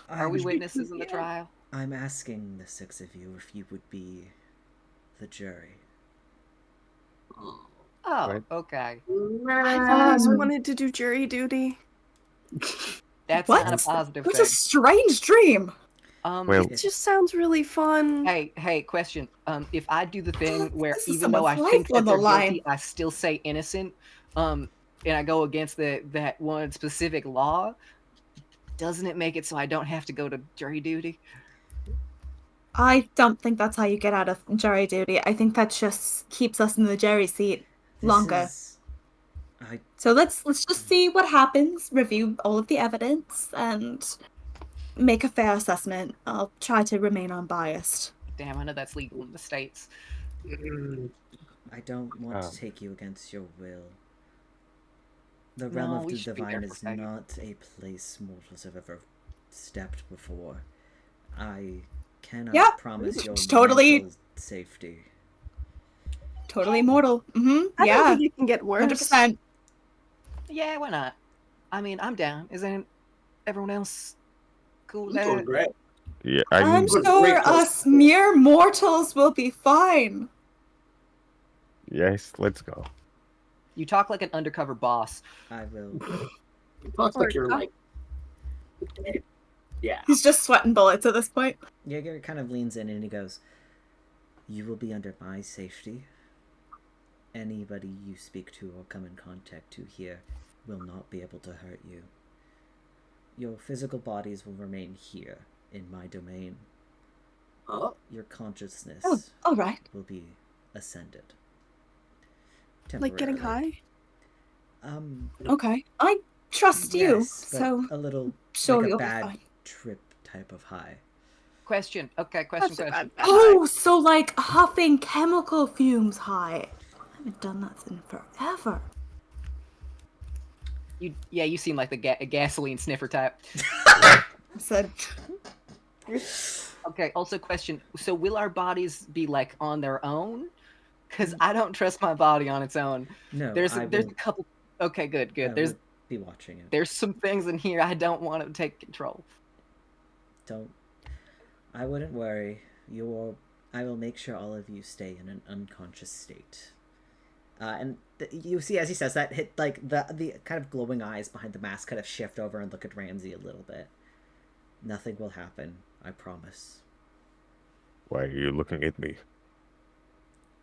Are we I'm- witnesses in the trial? I'm asking the six of you if you would be the jury. Oh, What? okay. I've always wanted to do jury duty. That's What? not a positive That's thing. a strange dream. Well- It just sounds really fun. Hey, question. If I do the thing where This is even though I someone's think life on that they're the line. guilty, I still say innocent, and I go against that one specific law, doesn't it make it so I don't have to go to jury duty? I don't think that's how you get out of jury duty. I think that just keeps us in the jury seat longer. So let's just see what happens, review all of the evidence, and make a fair assessment. I'll try to remain unbiased. Damn, I know that's legal in the States. I don't want to take you against your will. The realm No, of we the should be divine there for is Fate. not a place mortals have ever stepped before. I cannot Yep, promise your totally- mental safety. Totally mortal. I don't Yeah. think it can get worse. 100%. Yeah, why not? I mean, I'm down. Isn't everyone else cool with You're doing that? great. Yeah, I'm What a sure great place. us mere mortals will be fine. yes, let's go. You talk like an undercover boss. I will. It talks like you're like, yeah. He's just sweating bullets at this point. Jaeger kind of leans in and he goes, "You will be under my safety. Anybody you speak to or come in contact to here will not be able to hurt you. Your physical bodies will remain here in my domain. Oh, Your consciousness Oh, all right. will be ascended. Like getting Temporarily. high? Okay. I trust you, Yes, but so a little sure like a you'll be bad fine. trip type of high. Question. Okay, That's question. a bad Oh, so like huffing chemical fumes high. I haven't done that in forever. You seem like the gasoline sniffer type. I said, Okay. Also, question. So, will our bodies be like on their own? Because I don't trust my body on its own. No, There's I a will, couple. Okay, good. I There's would be watching it. there's some things in here I don't want to take control. Don't. I wouldn't worry. I will make sure all of you stay in an unconscious state. And you see, as he says that, hit like the kind of glowing eyes behind the mask kind of shift over and look at Ramsey a little bit. Nothing will happen. I promise. Why are you looking at me?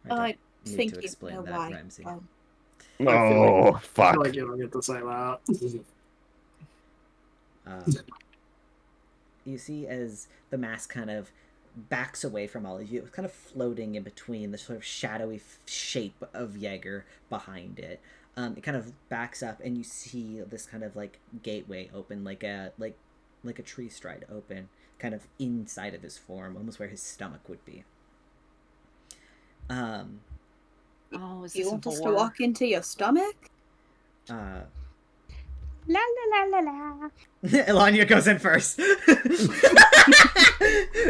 I don't I need think to you explain know that, why. Ramsey. I No, feel fuck. like you don't get to say that. You see, as the mask kind of backs away from all of you, it's kind of floating in between the sort of shadowy shape of Jaeger behind it. It kind of backs up, and you see this kind of like gateway open, like a tree stride open, kind of inside of his form, almost where his stomach would be. Um, Oh, is Do you this want us to Vor? walk into your stomach? uh, La la la la la. Elanya goes in first.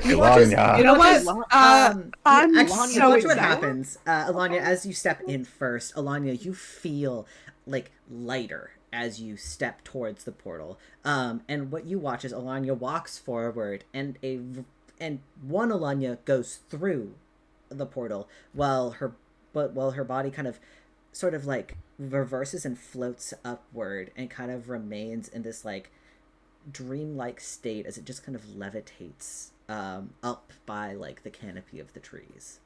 Elanya. You know what? I'm you so watch what excited. happens. Alanya, as you step in first, Alanya, you feel like lighter as you step towards the portal. And what you watch is Alanya walks forward, and one Alanya goes through the portal while her body kind of sort of like reverses and floats upward and kind of remains in this like dreamlike state as it just kind of levitates up by like the canopy of the trees.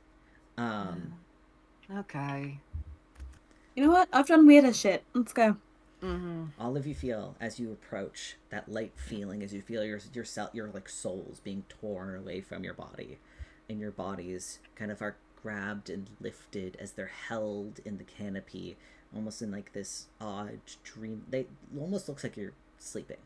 Okay. You know what? I've done weirder shit. Let's go. All of you feel as you approach that light feeling, as you feel your like souls being torn away from your body, and your bodies kind of are grabbed and lifted as they're held in the canopy, almost in like this odd dream. They almost looks like you're sleeping.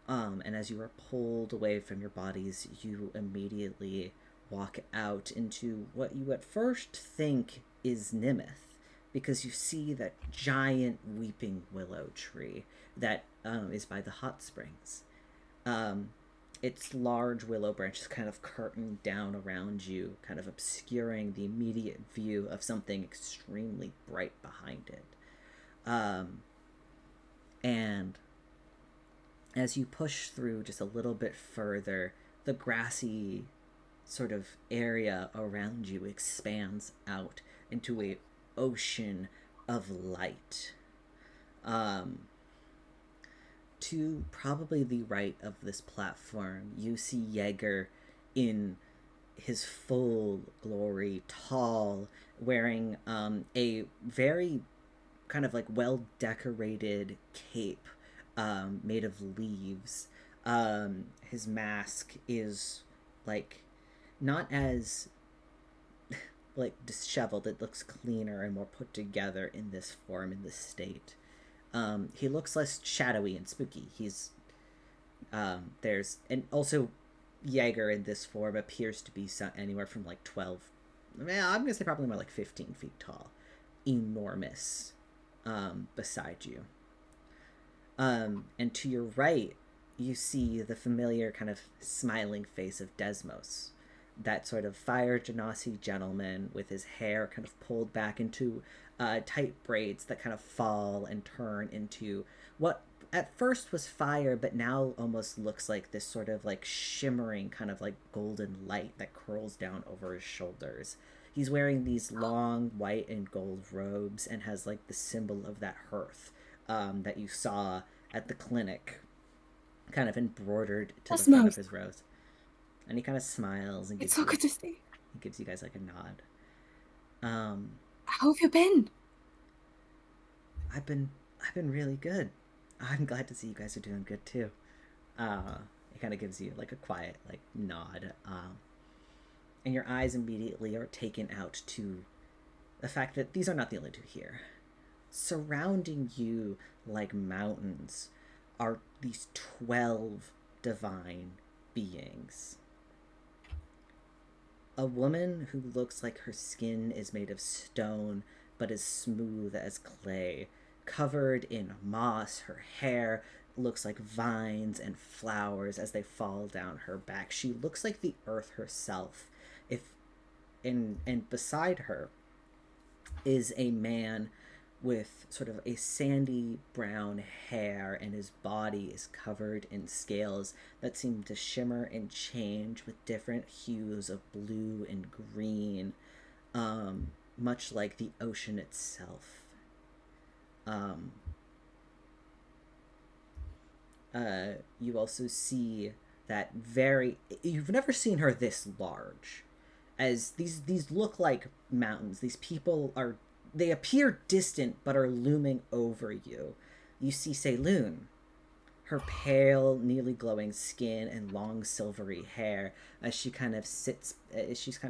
And as you are pulled away from your bodies, you immediately walk out into what you at first think is Nimith, because you see that giant weeping willow tree that is by the hot springs. Its large willow branches kind of curtain down around you, kind of obscuring the immediate view of something extremely bright behind it. And as you push through just a little bit further, the grassy sort of area around you expands out into a ocean of light. To probably the right of this platform, you see Jaeger in his full glory, tall, wearing a very kind of like well decorated cape made of leaves. His mask is like not as like disheveled. It looks cleaner and more put together in this form, in this state. He looks less shadowy and spooky. He's there's and also Jaeger in this form appears to be anywhere from like 12. I'm gonna say probably more like 15 feet tall, enormous. Beside you. And to your right, you see the familiar kind of smiling face of Desmos, that sort of fire genasi gentleman with his hair kind of pulled back into tight braids that kind of fall and turn into what at first was fire, but now almost looks like this sort of like shimmering kind of like golden light that curls down over his shoulders. He's wearing these long white and gold robes and has like the symbol of that hearth that you saw at the clinic kind of embroidered to the front of his rose. And he kind of smiles and It's so good to see. He gives you guys like a nod. How have you been? I've been really good. I'm glad to see you guys are doing good too. It kind of gives you like a quiet like nod. And your eyes immediately are taken out to the fact that these are not the only two here. Surrounding you like mountains are these 12 divine beings. A woman who looks like her skin is made of stone but is smooth as clay, covered in moss. Her hair looks like vines and flowers as they fall down her back. She looks like the earth herself. And beside her is a man with sort of a sandy brown hair, and his body is covered in scales that seem to shimmer and change with different hues of blue and green, much like the ocean itself. You also see that you've never seen her this large, as these look like mountains. These people they appear distant but are looming over you. You see Seiloon, her pale, nearly glowing skin and long silvery hair, as she's kind of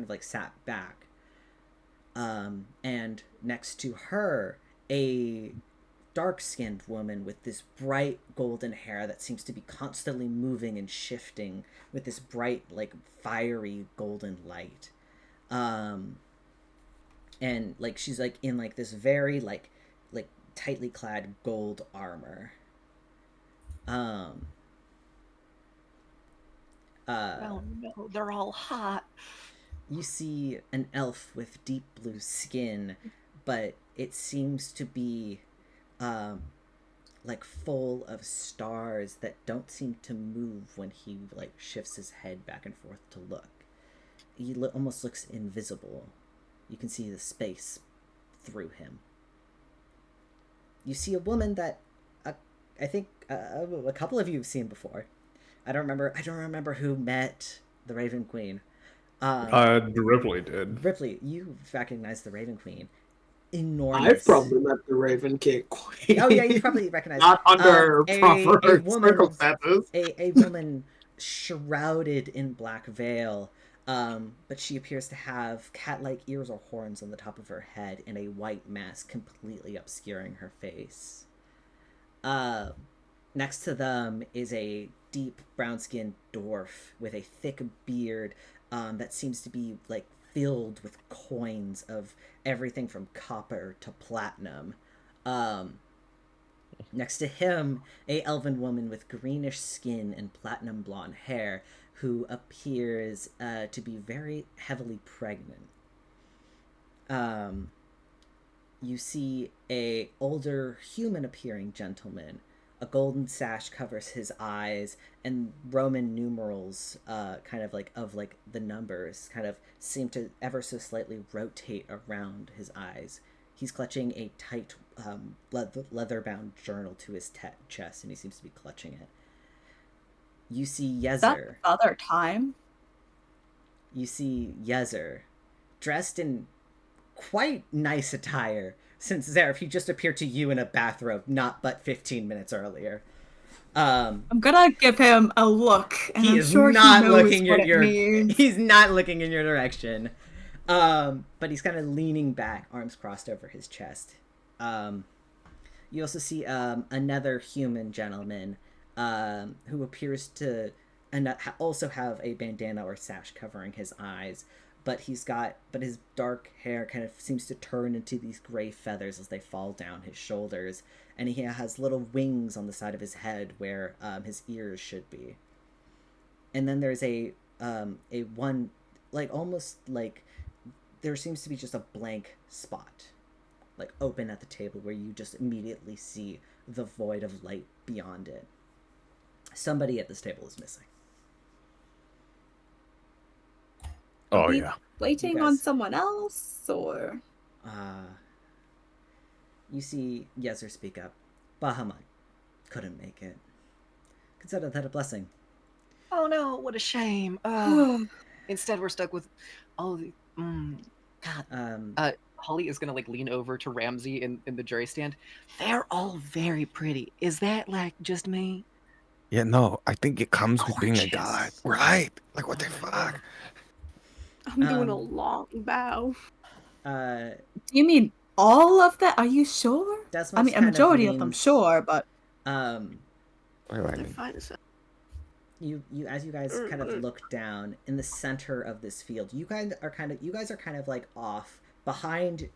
like sat back. And next to her, a dark-skinned woman with this bright golden hair that seems to be constantly moving and shifting with this bright, like, fiery golden light. And like she's like in like this very like tightly clad gold armor. Oh no, they're all hot. You see an elf with deep blue skin, but it seems to be like full of stars that don't seem to move when he like shifts his head back and forth to look. He almost looks invisible. You can see the space through him. You see a woman that I think a couple of you have seen before. I don't remember who met the Raven Queen. Ripley did. Ripley, you recognize the Raven Queen. I've Enormous. probably met the Raven King Queen. Oh yeah, you probably recognize. Not under a proper woman, circumstances. a woman shrouded in black veil, but she appears to have cat-like ears or horns on the top of her head and a white mask completely obscuring her face. Next to them is a deep brown-skinned dwarf with a thick beard that seems to be like filled with coins of everything from copper to platinum. Next to him, a elven woman with greenish skin and platinum blonde hair who appears to be very heavily pregnant. You see a older human-appearing gentleman. A golden sash covers his eyes, and Roman numerals, kind of like of like the numbers, kind of seem to ever so slightly rotate around his eyes. He's clutching a tight leather-bound journal to his chest, and he seems to be clutching it. You see Is that Yezer. other time? You see Yezer, dressed in quite nice attire, since Zareth, he just appeared to you in a bathrobe not but 15 minutes earlier. I'm gonna give him a look, and He I'm is sure not he knows looking what at it your. means. He's not looking in your direction. But he's kind of leaning back, arms crossed over his chest. You also see another human gentleman who appears to also have a bandana or sash covering his eyes, but his dark hair kind of seems to turn into these gray feathers as they fall down his shoulders, and he has little wings on the side of his head where his ears should be. And then there's a one, like almost like there seems to be just a blank spot, like open at the table, where you just immediately see the void of light beyond it. Somebody at this table is missing. Oh, Are we yeah. waiting You on guys- someone else, or You see Yezer speak up. Bahamut couldn't make it. Consider that a blessing. Oh no, what a shame. Instead, we're stuck with all the. God. Holly is gonna like lean over to Ramsey in the jury stand. They're all very pretty. Is that like just me? Yeah, no, I think it comes with being a god, Gorgeous. right? Like, what the fuck? I'm doing a long bow. Uh, do you mean all of that? Are you sure? Desmos I mean, a kind of majority of them, leans- sure, but Why do I They're mean? fine as hell. you as you guys kind of look down in the center of this field, you guys are kind of like off behind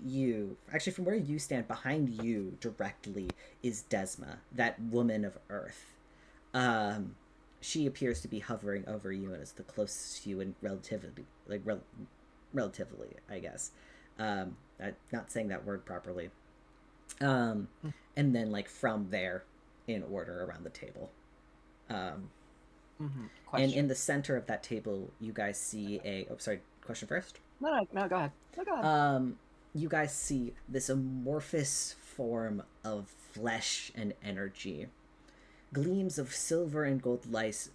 you. Actually, from where you stand, behind you directly is Desma, that woman of Earth. She appears to be hovering over you and is the closest to you in relativity, I guess. I'm not saying that word properly. And then like from there, in order around the table. And in the center of that table, you guys see a. Oh, sorry. Question first. No, go ahead. No, go ahead. You guys see this amorphous form of flesh and energy. Gleams of silver and gold light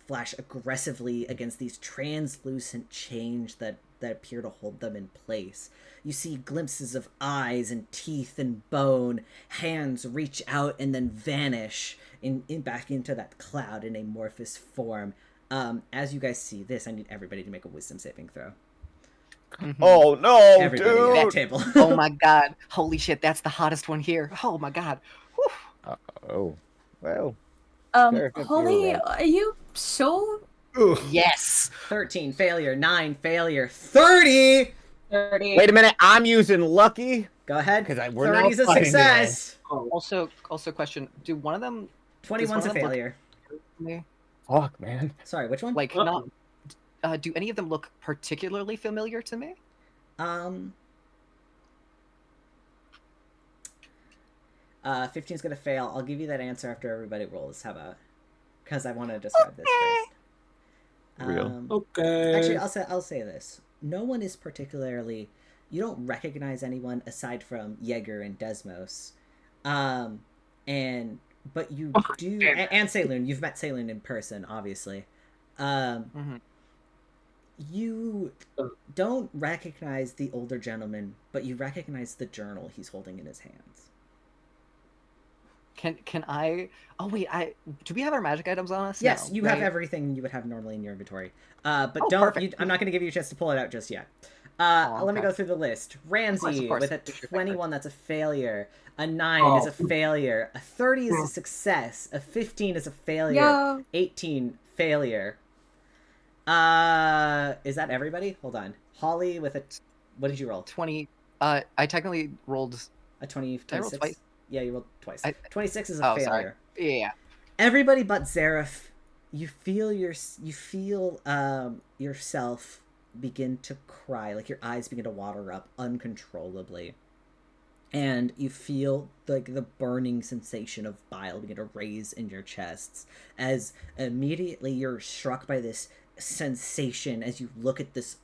flash aggressively against these translucent chains that appear to hold them in place. You see glimpses of eyes and teeth and bone. Hands reach out and then vanish in back into that cloud in amorphous form. As you guys see this, I need everybody to make a wisdom saving throw. Oh no, Everybody at that dude! table. Oh my god. Holy shit, that's the hottest one here. Oh my god. Whew. Oh, well. Fair, good, you're Holly, right. are you sure? Ugh. Yes. 13 failure, 9 failure, 30. 30. Wait a minute, I'm using lucky. Go ahead. 'Cause we're now 30's a fighting success. Oh, Also, question: do one of them 21's a them look- failure. me? Fuck, man. Sorry, which one? Like uh-oh. not? Do any of them look particularly familiar to me? 15's gonna fail. I'll give you that answer after everybody rolls. How about? Because I want to describe this first. Real. Okay. Actually, I'll say this. No one is particularly. You don't recognize anyone aside from Jaeger and Desmos, but you do, and Saloon. You've met Saloon in person, obviously. You don't recognize the older gentleman, but you recognize the journal he's holding in his hands. Can I? Oh wait, do we have our magic items on us? Yes, No, you right? have everything you would have normally in your inventory. But Oh, don't. perfect. I'm not going to give you a chance to pull it out just yet. Oh, Let me okay. go through the list. Ramsey Of course. with a Sure, 21, that's a failure. A 9 is a failure. A 30 is a success. A 15 is a failure. Yo. 18 failure. Is that everybody? Hold on. Holly with a. What did you roll? 20. I technically rolled. A 20. Did I roll 26? twice? Yeah, you rolled twice. I- 26 is a Oh, failure. sorry. Yeah. Everybody but Zareth, you feel yourself begin to cry, like your eyes begin to water up uncontrollably, and you feel like the burning sensation of bile begin to raise in your chests as immediately you're struck by this sensation as you look at this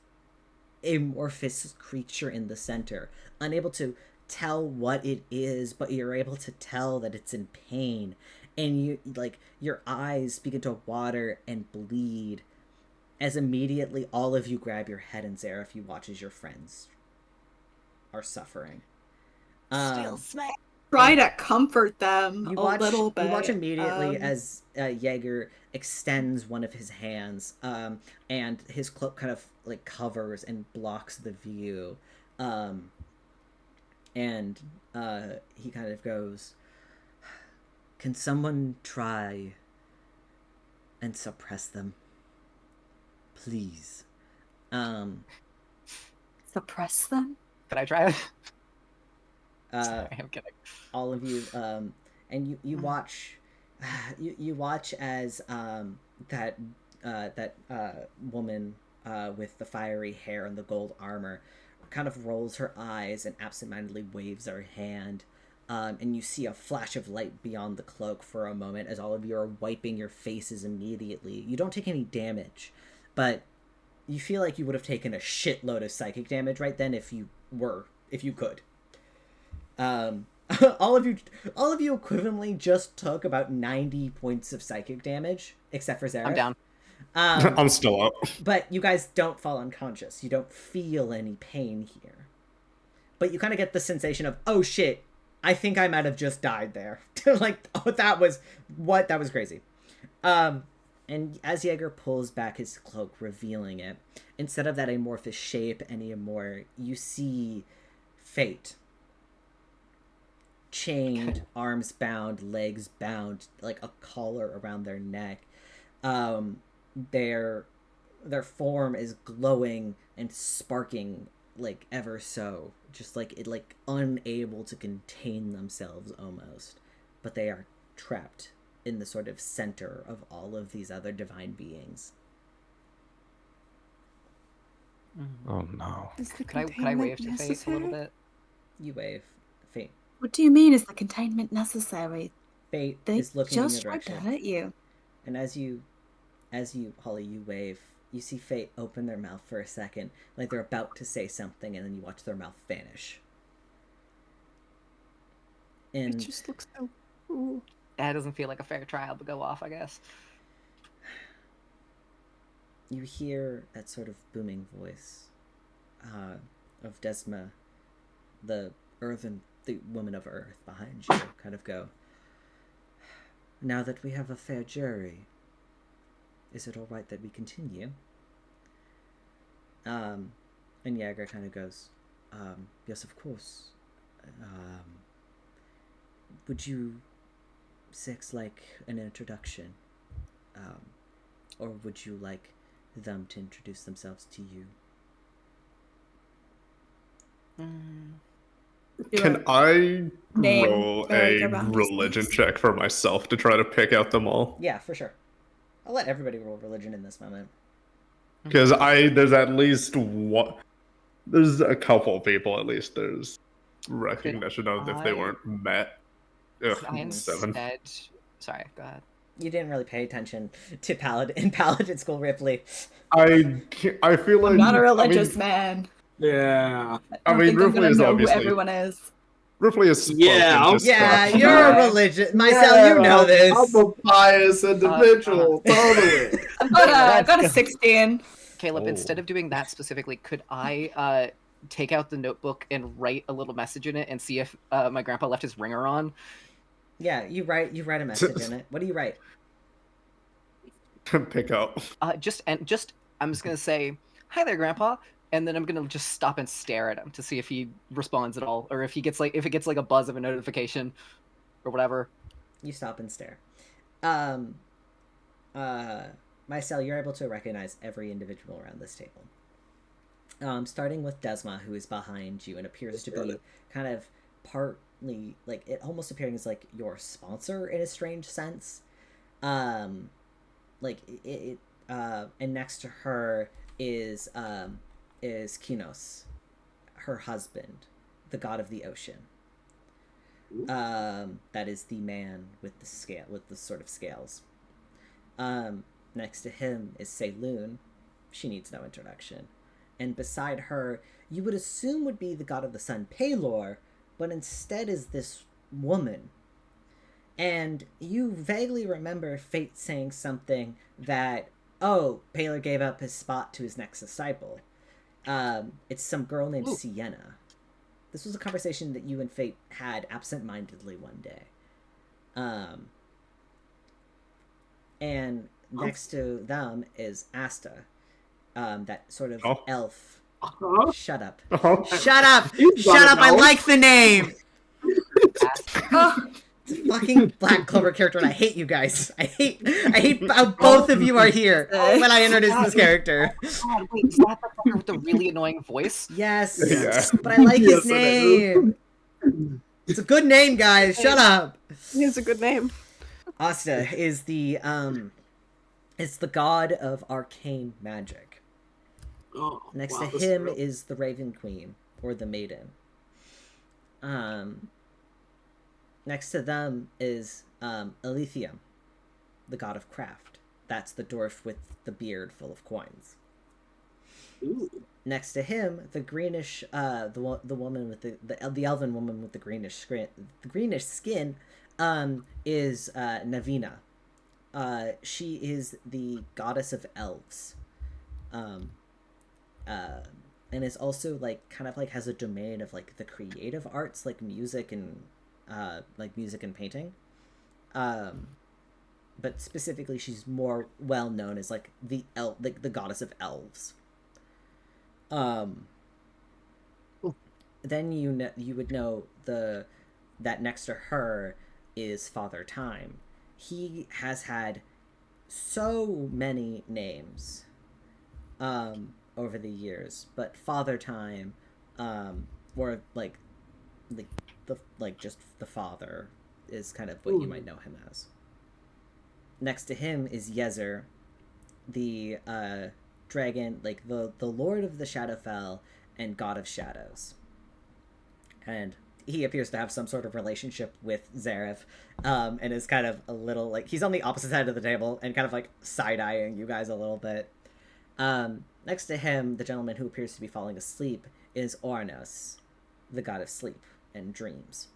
amorphous creature in the center, unable to tell what it is, but you're able to tell that it's in pain, and you like your eyes begin to water and bleed as immediately all of you grab your head, and Zareth, you watch as your friends are suffering. Try to comfort them You a watch, little bit. You watch immediately as Jaeger extends one of his hands, and his cloak kind of like covers and blocks the view, and he kind of goes, "Can someone try and suppress them, please?" Suppress them? Can I try? Sorry, I'm kidding. all of you, and you watch, you watch as that woman with the fiery hair and the gold armor kind of rolls her eyes and absentmindedly waves her hand, and you see a flash of light beyond the cloak for a moment as all of you are wiping your faces immediately. You don't take any damage, but you feel like you would have taken a shitload of psychic damage right then if you could. all of you equivalently just took about 90 points of psychic damage, except for Zareth. I'm down. I'm still up. But you guys don't fall unconscious. You don't feel any pain here. But you kind of get the sensation of, oh shit, I think I might have just died there. Like, oh, that was crazy. And as Jaeger pulls back his cloak, revealing it, instead of that amorphous shape anymore, you see Fate. Chained, arms bound, legs bound, like a collar around their neck. Their form is glowing and sparking like ever so, just like it, like unable to contain themselves almost, but they are trapped in the sort of center of all of these other divine beings. Oh no. Is the Can I containment wave to Fate a little necessary? bit? You wave. Fate. What do you mean is the containment necessary? Fate They is looking in your just tried to direction. hurt you. And as you, Holly, you wave, you see Fate open their mouth for a second, like they're about to say something, and then you watch their mouth vanish. It And just looks so cool. That doesn't feel like a fair trial to go off, I guess. you hear that sort of booming voice of Desma, the woman of Earth behind you, kind of go, "Now that we have a fair jury, is it all right that we continue?" And Jaeger kind of goes, "Yes, of course. Would you six like an introduction?" or would you like them to introduce themselves to you? Can I Name roll bag a around his religion waist. check for myself to try to pick out them all? Yeah, for sure. I'll let everybody roll religion in this moment. Because there's at least one. There's a couple people at least. There's recognition of if they I- weren't met. Could I Ugh, 7. instead? Sorry, go ahead. You didn't really pay attention to Paladin School, Ripley. I feel like I'm not a religious man. Yeah. I don't mean, think I'm Ripley gonna is know who obviously everyone is. Ripley is spoken Yeah, to I'm- Yeah, stuff. you're a religion. Myself, you know this. I'm a pious individual, totally. I got a 16. Caleb, Oh. instead of doing that specifically, could I take out the notebook and write a little message in it and see if my grandpa left his ringer on? Yeah, you write a message in it. What do you write? Pick up. I'm just gonna say, "Hi there, Grandpa," and then I'm gonna just stop and stare at him to see if he responds at all, or if it gets like a buzz of a notification, or whatever. You stop and stare. Mycel, you're able to recognize every individual around this table. Starting with Desma, who is behind you and appears to be kind of partly, like, it almost appearing as, like, your sponsor in a strange sense. And next to her is Kinos, her husband, the god of the ocean. That is the man with the sort of scales. Next to him is Seiloon. She needs no introduction. And beside her, you would assume would be the god of the sun, Pelor, but instead is this woman. And you vaguely remember Fate saying something that, oh, Pelor gave up his spot to his next disciple. It's some girl named Sienna. This was a conversation that you and Fate had absent-mindedly one day. And next to them is Asta, that sort of elf. Shut up. Shut up! Shut up! I like the name! It's a fucking Black Clover character, and I hate you guys. I hate how both of you are here when I introduce this character. God, wait, is that the fucker with the really annoying voice? Yes, Yeah. but I like his Yes, it is. name. It's a good name, guys. Shut up. It's a good name. Asta is the god of arcane magic. Oh, Next wow, to this him real. is the Raven Queen, or the Maiden. Next to them is Aletheum, the god of craft. That's the dwarf with the beard full of coins. Ooh. Next to him, the greenish, the woman with the elven woman with the greenish skin, is Navina. She is the goddess of elves, and is also like kind of like has a domain of like the creative arts, like music and painting. But specifically, she's more well known as like the goddess of elves. Then you would know that next to her is Father Time. He has had so many names over the years, but Father Time, or just the father, is kind of what you might know him as. Next to him is Yezer, the dragon, like the Lord of the Shadowfell and God of Shadows. And he appears to have some sort of relationship with Zareth, and is kind of a little, like, he's on the opposite side of the table and kind of, like, side-eyeing you guys a little bit. Next to him, the gentleman who appears to be falling asleep is Ornos, the god of sleep and dreams.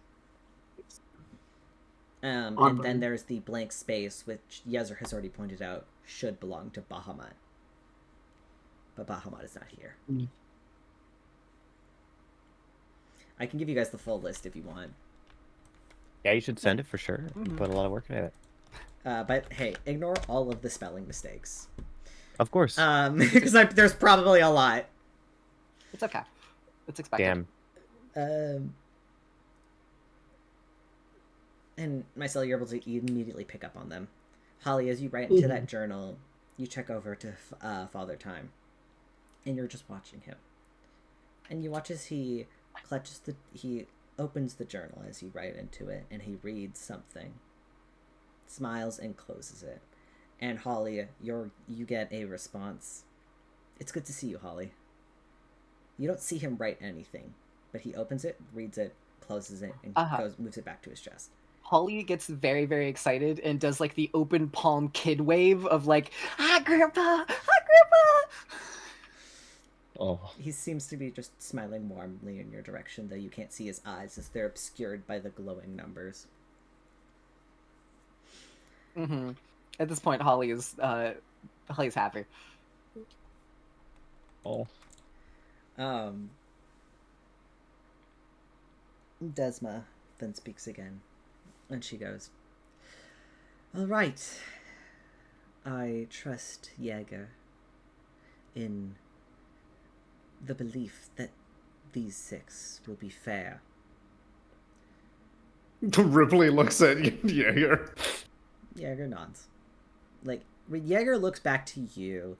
And then there's the blank space, which Yezer has already pointed out should belong to Bahamut. But Bahamut is not here. I can give you guys the full list if you want. Yeah, you should send it for sure. You put a lot of work into it. But hey, ignore all of the spelling mistakes. Of course. Because there's probably a lot. It's okay. It's expected. Damn. And Mycel, you're able to immediately pick up on them. Holly, as you write into that journal, you check over to Father Time, and you're just watching him. And you watch as he he opens the journal as you write into it, and he reads something, smiles, and closes it. And Holly, you get a response. It's good to see you, Holly. You don't see him write anything, but he opens it, reads it, closes it, and moves it back to his chest. Holly gets very, very excited and does like the open palm kid wave of like, "Hi, Grandpa! Hi, Grandpa!" Oh. He seems to be just smiling warmly in your direction, though you can't see his eyes as they're obscured by the glowing numbers. Mm-hmm. At this point, Holly's happy. Oh. Desma then speaks again, and she goes, "All right. I trust Jaeger in the belief that these 6 will be fair." Ripley looks at Jaeger. Jaeger nods. Like, Jaeger looks back to you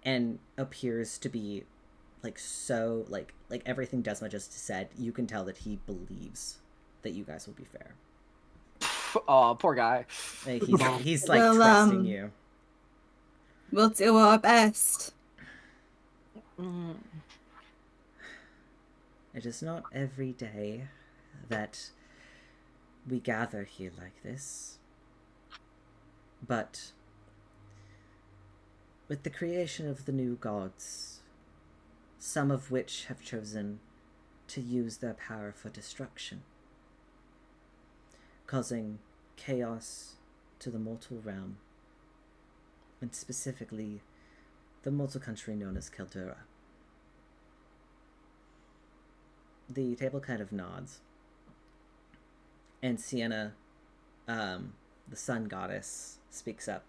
and appears to be like so like everything Desma just said, you can tell that he believes that you guys will be fair. Oh, poor guy. Like, he's like Well, trusting you. We'll do our best. It is not every day that we gather here like this. But with the creation of the new gods, some of which have chosen to use their power for destruction, causing chaos to the mortal realm, and specifically the mortal country known as Kildura. The table kind of nods, and Sienna, the sun goddess, speaks up,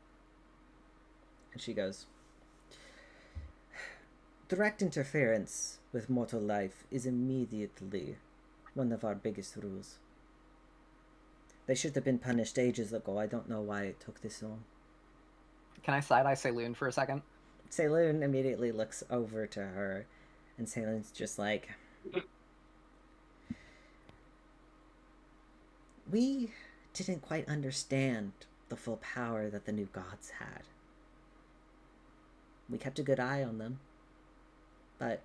and she goes, "Direct interference with mortal life is immediately one of our biggest rules. They should have been punished ages ago. I don't know why it took this long." Can I side-eye Saloon for a second? Saloon immediately looks over to her, and Saloon's just like, "We didn't quite understand the full power that the new gods had. We kept a good eye on them. But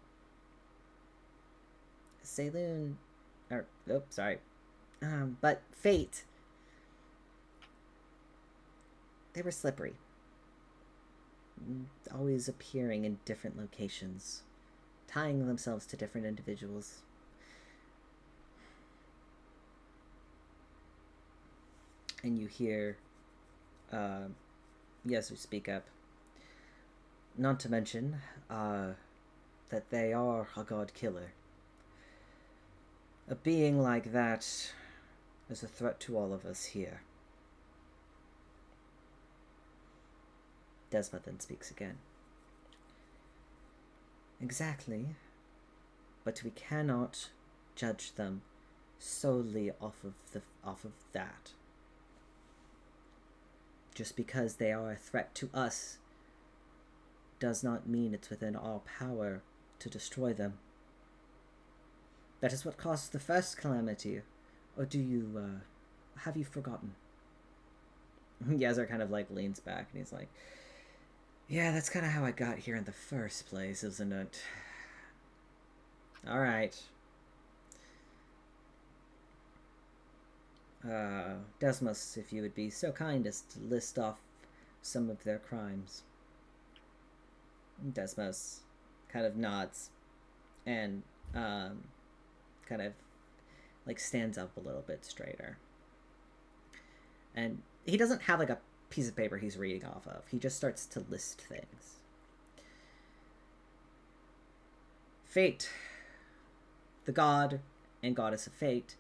Saloon, but Fate, they were slippery. Always appearing in different locations, tying themselves to different individuals. And you hear Yezu speak up. Not to mention, that they are a god killer. A being like that is a threat to all of us here." Desma then speaks again. "Exactly. But we cannot judge them solely off of that. Just because they are a threat to us does not mean it's within our power to destroy them. That is what caused the first calamity. Or do you, have you forgotten?" Yezer kind of like leans back and he's like, "Yeah, that's kind of how I got here in the first place, isn't it? All right. Desmos, if you would be so kind as to list off some of their crimes." Desmos kind of nods and kind of like stands up a little bit straighter. And he doesn't have like a piece of paper he's reading off of. He just starts to list things. Fate, the god and goddess of fate,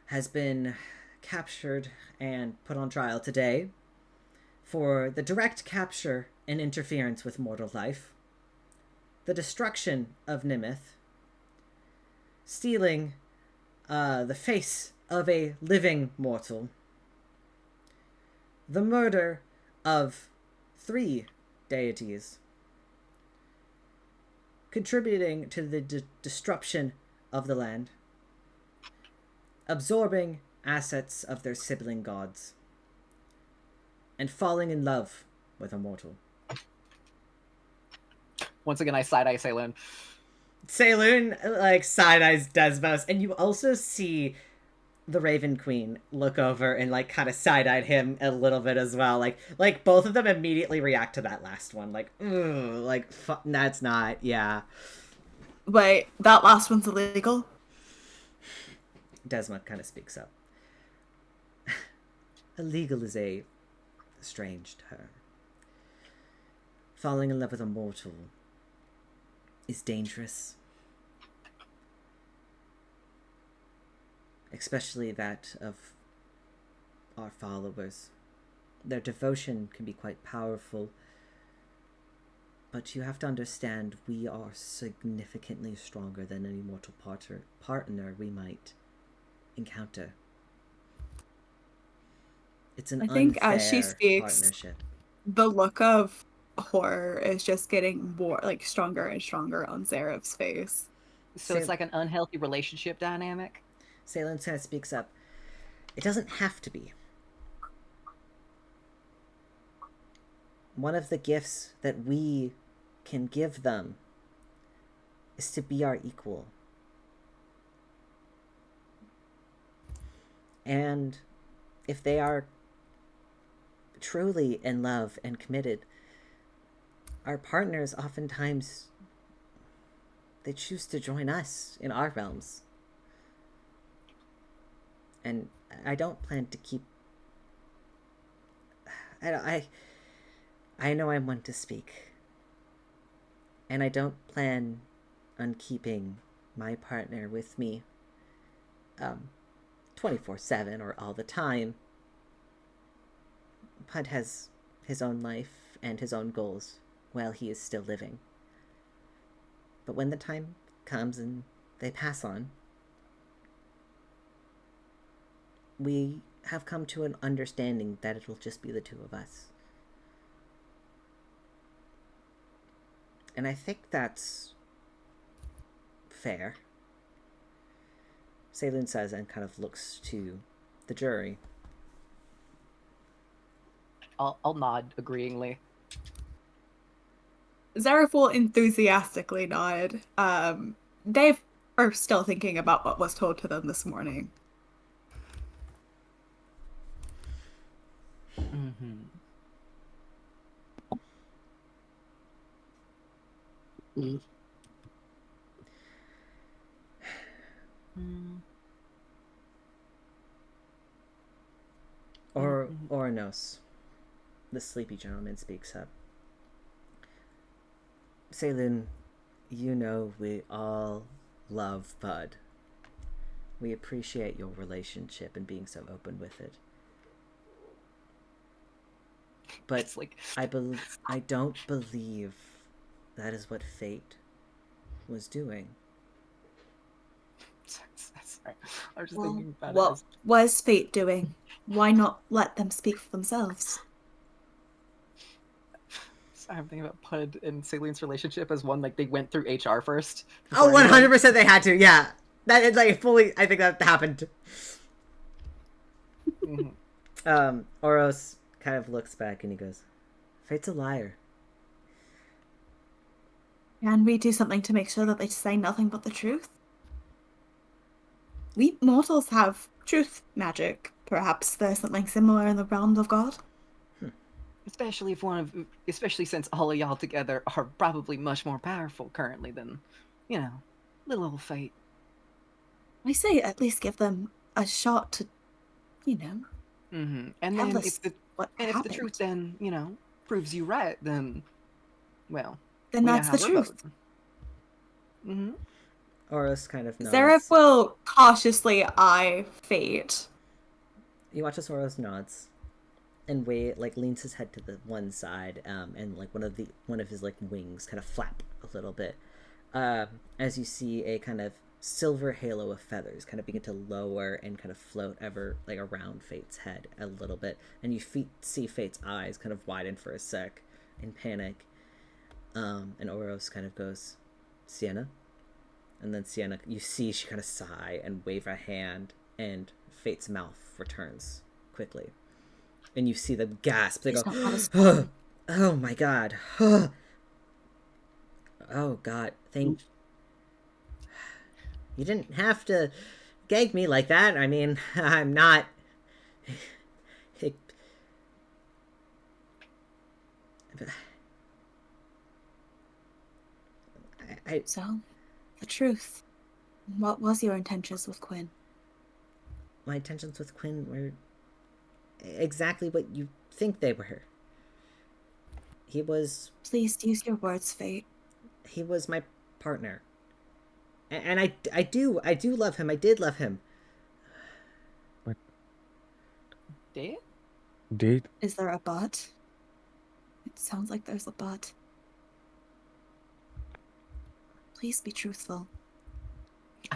has been captured and put on trial today for the direct capture and interference with mortal life, the destruction of Nimith, stealing the face of a living mortal, the murder of 3 deities, contributing to the disruption of the land, absorbing assets of their sibling gods, and falling in love with a mortal. Once again, I side-eye Saloon. Saloon, like, side-eyes Desmos, and you also see the Raven Queen look over and, like, kind of side-eyed him a little bit as well. Like both of them immediately react to that last one. Like, ooh, like, that's not, yeah. Wait, that last one's illegal? Desmond kind of speaks up. Illegal is a strange term. Falling in love with a mortal is dangerous. Especially that of our followers. Their devotion can be quite powerful, but you have to understand we are significantly stronger than any mortal partner we might encounter. It's an I think unfair as she speaks, partnership. the look of horror is just getting more, like, stronger and stronger on Zeref's face. So it's like an unhealthy relationship dynamic? Salem kind of speaks up. It doesn't have to be. One of the gifts that we can give them is to be our equal. And if they are truly in love and committed, our partners oftentimes, they choose to join us in our realms. And I don't plan to keep... I know I'm one to speak. And I don't plan on keeping my partner with me 24/7 or all the time. Pud has his own life and his own goals while he is still living. But when the time comes and they pass on, we have come to an understanding that it will just be the two of us. And I think that's fair. Salen says and kind of looks to the jury. I'll nod agreeingly. Zeref will enthusiastically nod. They are still thinking about what was told to them this morning. Mm-hmm. Mm. Oranos, the sleepy gentleman, speaks up. Salen, you know we all love Bud. We appreciate your relationship and being so open with it. But It's like... I don't believe that is what fate was doing. Sorry. I was just Well, thinking about what it. was fate doing? Why not let them speak for themselves? I'm thinking about Pud and Salen's relationship as one, like, they went through HR first. Oh, 100% they had to, yeah. That is, like, fully, I think that happened. Mm-hmm. Oros kind of looks back and he goes, Fate's a liar. Can we do something to make sure that they say nothing but the truth? We mortals have truth magic. Perhaps there's something similar in the realm of God. Especially since all of y'all together are probably much more powerful currently than, little old fate. I say at least give them a shot to, Mm-hmm. And tell then us if the happened. truth then, proves you right, then, well, Then we know that's how the we're truth. voting. Mm-hmm. Oros kind of nods. Zeref will cautiously eye Fate. You watch as Oros nods. And leans his head to the one side, and like one of his like wings kind of flap a little bit, as you see a kind of silver halo of feathers kind of begin to lower and kind of float ever around Fate's head a little bit, and you see Fate's eyes kind of widen for a sec, in panic. And Oros kind of goes, Sienna? And then Sienna, you see she kind of sigh and wave a hand, and Fate's mouth returns quickly. And you see them gasp. They Please go, don't let us fall. oh my god. Oh god, thank... You didn't have to gag me like that. I mean, I'm not... So, the truth. What was your intentions with Quinn? My intentions with Quinn were exactly what you think they were. He was... Please use your words, Fate. He was my partner. And I do love him. I did love him. What? Did? Did? Is there a but? It sounds like there's a but. Please be truthful.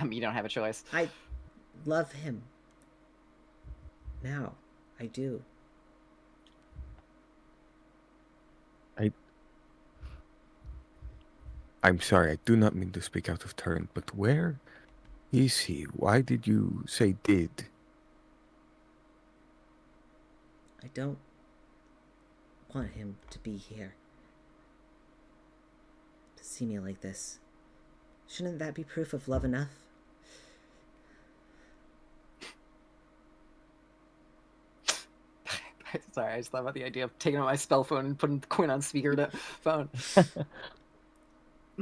You don't have a choice. I love him. Now, I do. I'm sorry, I do not mean to speak out of turn, but where is he? Why did you say did? I don't want him to be here. To see me like this. Shouldn't that be proof of love enough? Sorry, I just thought about the idea of taking out my spell phone and putting Quinn on speaker to phone.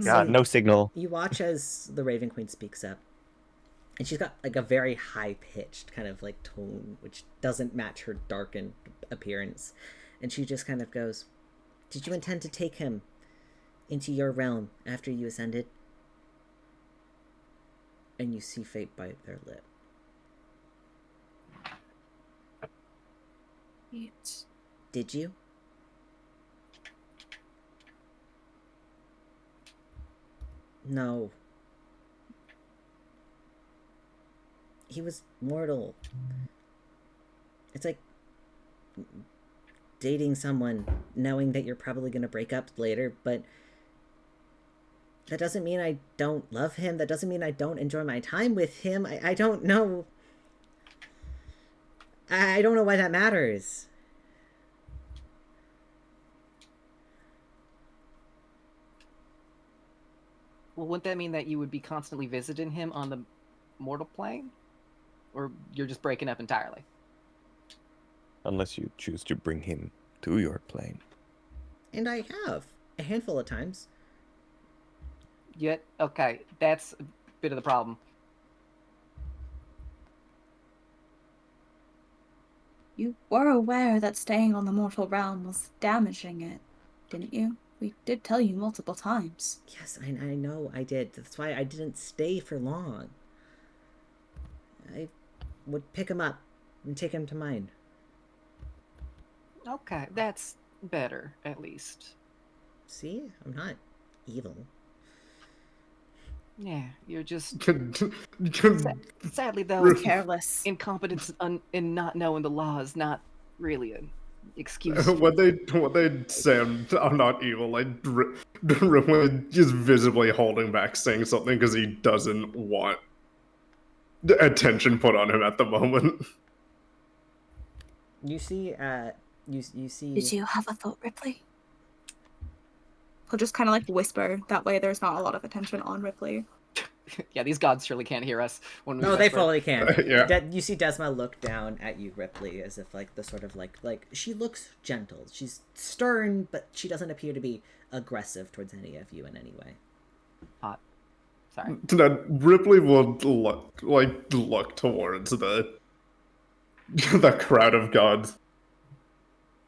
God, no signal. You watch as the Raven Queen speaks up. And she's got like a very high-pitched kind of like tone, which doesn't match her darkened appearance. And she just kind of goes, did you intend to take him into your realm after you ascended? And you see Fate bite their lip. Fate. Did you? No. He was mortal. It's like dating someone knowing that you're probably going to break up later, but that doesn't mean I don't love him. That doesn't mean I don't enjoy my time with him. I don't know. I don't know why that matters. Well, wouldn't that mean that you would be constantly visiting him on the mortal plane? Or you're just breaking up entirely? Unless you choose to bring him to your plane. And I have. A handful of times. Yet, okay, that's a bit of the problem. You were aware that staying on the mortal realm was damaging it, didn't you? We did tell you multiple times. Yes, I know I did. That's why I didn't stay for long. I would pick him up and take him to mine. Okay, that's better, at least. See? I'm not evil. Yeah, you're just... Can Sadly, though, Careless. incompetence in not knowing the law is not really an excuse. when they say I'm not evil, like Ripley is visibly holding back saying something because he doesn't want the attention put on him at the moment. You see, you see... Did you have a thought, Ripley? He'll just kind of like whisper. That way there's not a lot of attention on Ripley. Yeah, these gods surely can't hear us when we No, they whisper. fully can. Yeah. You see Desma look down at you, Ripley, as if like the sort of like she looks gentle. She's stern, but she doesn't appear to be aggressive towards any of you in any way. Hot. Sorry. That Ripley will look towards the crowd of gods.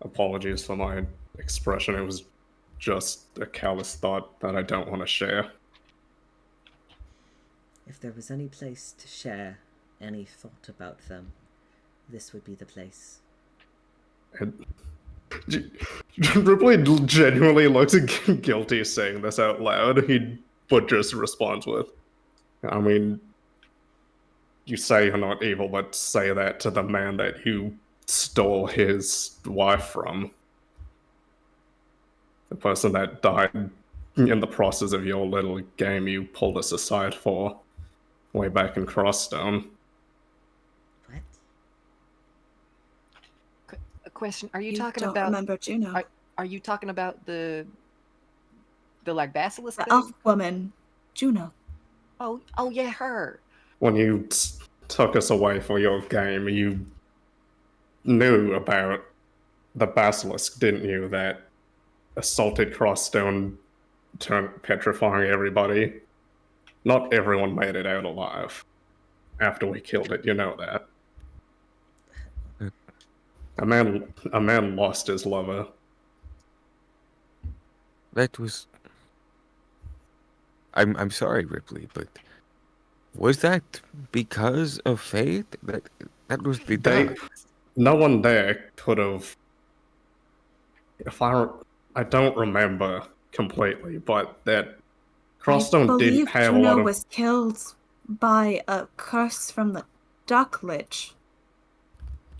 Apologies for my expression. It was just a callous thought that I don't want to share. If there was any place to share any thought about them, this would be the place. And Ripley genuinely looks guilty saying this out loud. But just responds with, I mean, you say you're not evil, but say that to the man that you stole his wife from. The person that died in the process of your little game you pulled us aside for way back in Crosstone. What? A question: Are you You talking don't about? remember Juno. Are you talking about the like basilisk The thing? elf woman, Juno. Oh yeah, her. When you took us away for your game, you knew about the basilisk, didn't you? That assaulted Crosstone, petrifying everybody. Not everyone made it out alive after we killed it. You know that. A man lost his lover. That was. I'm sorry, Ripley, but was that because of fate? That was the dark. No one there could have. If I don't remember completely, but that I Crosstone didn't believe have a Juno lot of. was killed by a curse from the Duck Lich.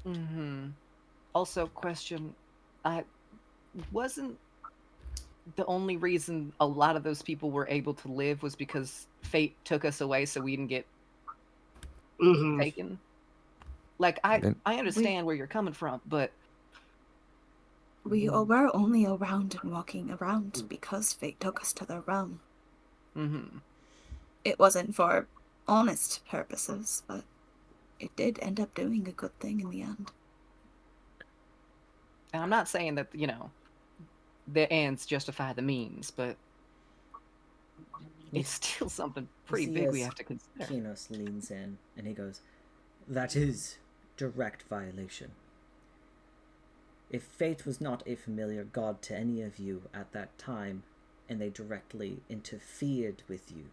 Mm-hmm. Also, question: I wasn't the only reason a lot of those people were able to live was because fate took us away, so we didn't get Mm-hmm. taken. Like Then I understand where you're coming from, but We were only around and walking around because fate took us to their realm. mm-hmm. It wasn't for honest purposes, but it did end up doing a good thing in the end. And I'm not saying that the ends justify the means, but it's still something pretty see big we as have to consider. Kinos leans in and he goes, "That is direct violation. If fate was not a familiar god to any of you at that time, and they directly interfered with you,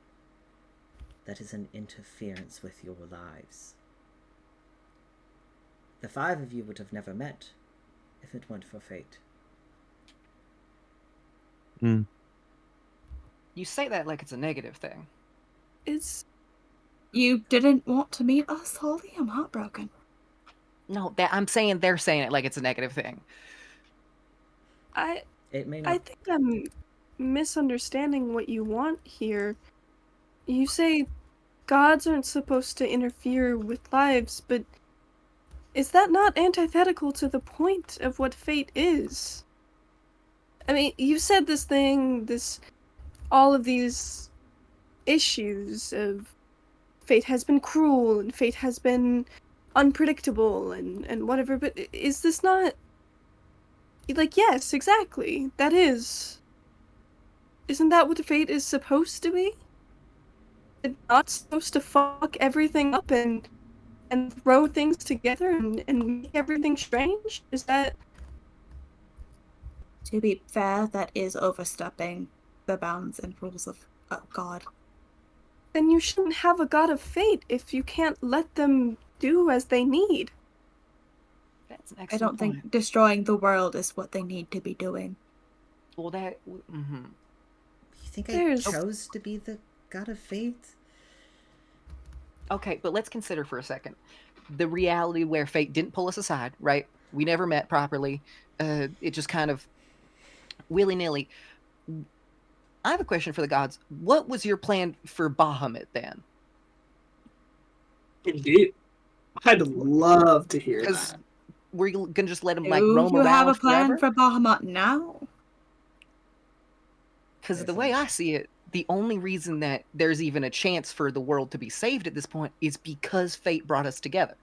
that is an interference with your lives. The 5 of you would have never met if it weren't for fate." Mm. You say that like it's a negative thing. You didn't want to meet us, Holly? I'm heartbroken. No, that I'm saying they're saying it like it's a negative thing. It may I not. think I'm misunderstanding what you want here. You say gods aren't supposed to interfere with lives, but is that not antithetical to the point of what fate is? I mean, you said all of these issues of fate has been cruel and fate has been unpredictable and whatever, but is this not like, yes, exactly. That is. Isn't that what fate is supposed to be? It's not supposed to fuck everything up and throw things together and make everything strange? Is that... To be fair, that is overstepping the bounds and rules of God. Then you shouldn't have a god of fate if you can't let them do as they need. That's an I excellent don't point. think destroying the world is what they need to be doing. Well, that. Mm-hmm. You think There's- I chose to be the god of fate? Okay, but let's consider for a second the reality where fate didn't pull us aside, right? We never met properly. It just kind of willy-nilly. I have a question for the gods. What was your plan for Bahamut then? Indeed. I'd love to hear Because that. were you gonna just let him like Do roam you have around a plan forever? for Bahamut now? Because the way I see it, the only reason that there's even a chance for the world to be saved at this point is because fate brought us together.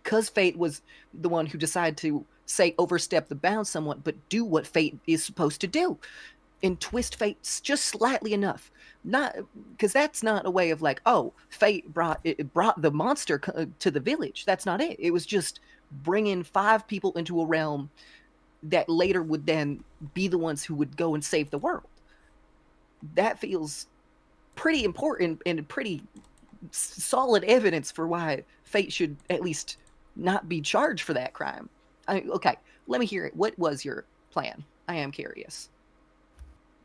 Because fate was the one who decided to say overstep the bounds somewhat, but do what fate is supposed to do and twist fate just slightly enough. Not because that's not a way of like, oh, fate brought the monster to the village. That's not it. It was just bringing 5 people into a realm that later would then be the ones who would go and save the world. That feels pretty important and pretty solid evidence for why fate should at least not be charged for that crime. Okay, let me hear it. What was your plan? I am curious.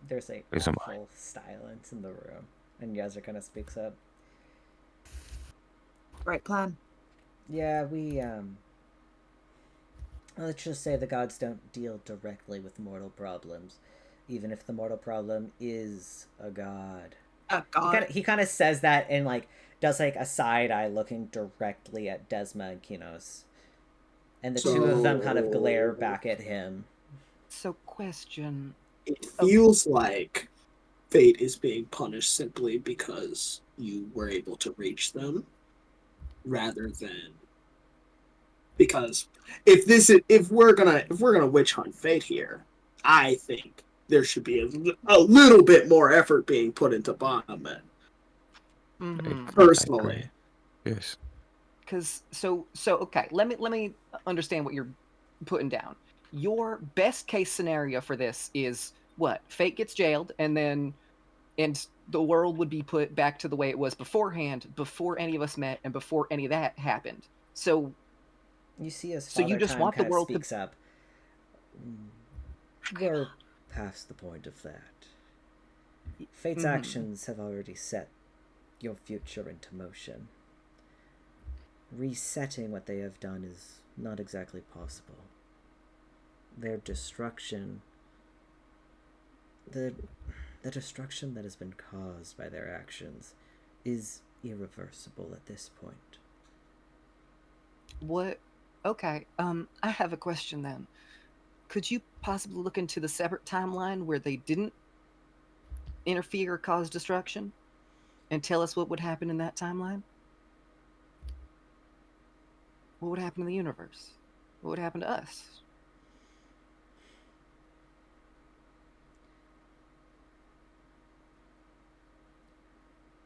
There's a There's a awful silence in the room, and Yazzer kind of speaks up. Right plan. Yeah, let's just say the gods don't deal directly with mortal problems. even if the mortal problem is a god. Oh God. He kind of says that and like does like a side eye looking directly at Desma and Kinos, and the two of them kind of glare back at him. So, question. It feels like fate is being punished simply because you were able to reach them, rather than because if we're gonna witch hunt fate here, I think there should be a little bit more effort being put into Bondman. Mm-hmm. Personally, Yes. Because okay, let me understand what you're putting down. Your best case scenario for this is what? Fate gets jailed, and the world would be put back to the way it was beforehand, before any of us met, and before any of that happened. So You see his So you father just time want the kind of world to- speaks up. We're past the point of that. Fate's actions have already set your future into motion. Resetting what they have done is not exactly possible. Their destruction, the destruction that has been caused by their actions, is irreversible at this point. what? Okay. I have a question then. Could you possibly look into the separate timeline where they didn't interfere or cause destruction, and tell us what would happen in that timeline? What would happen in the universe? What would happen to us?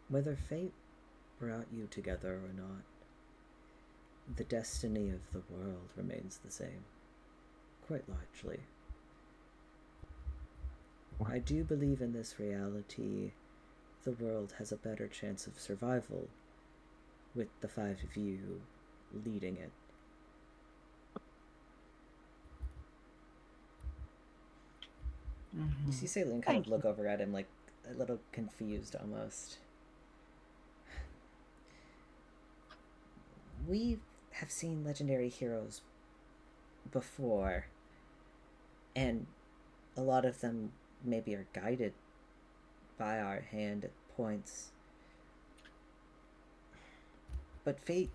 Whether fate brought you together or not, the destiny of the world remains the same, quite largely. I do believe in this reality, the world has a better chance of survival with the five of you leading it. You see Celine kind of look over at him like a little confused almost. We have seen legendary heroes before, and a lot of them maybe are guided by our hand at points. But fate...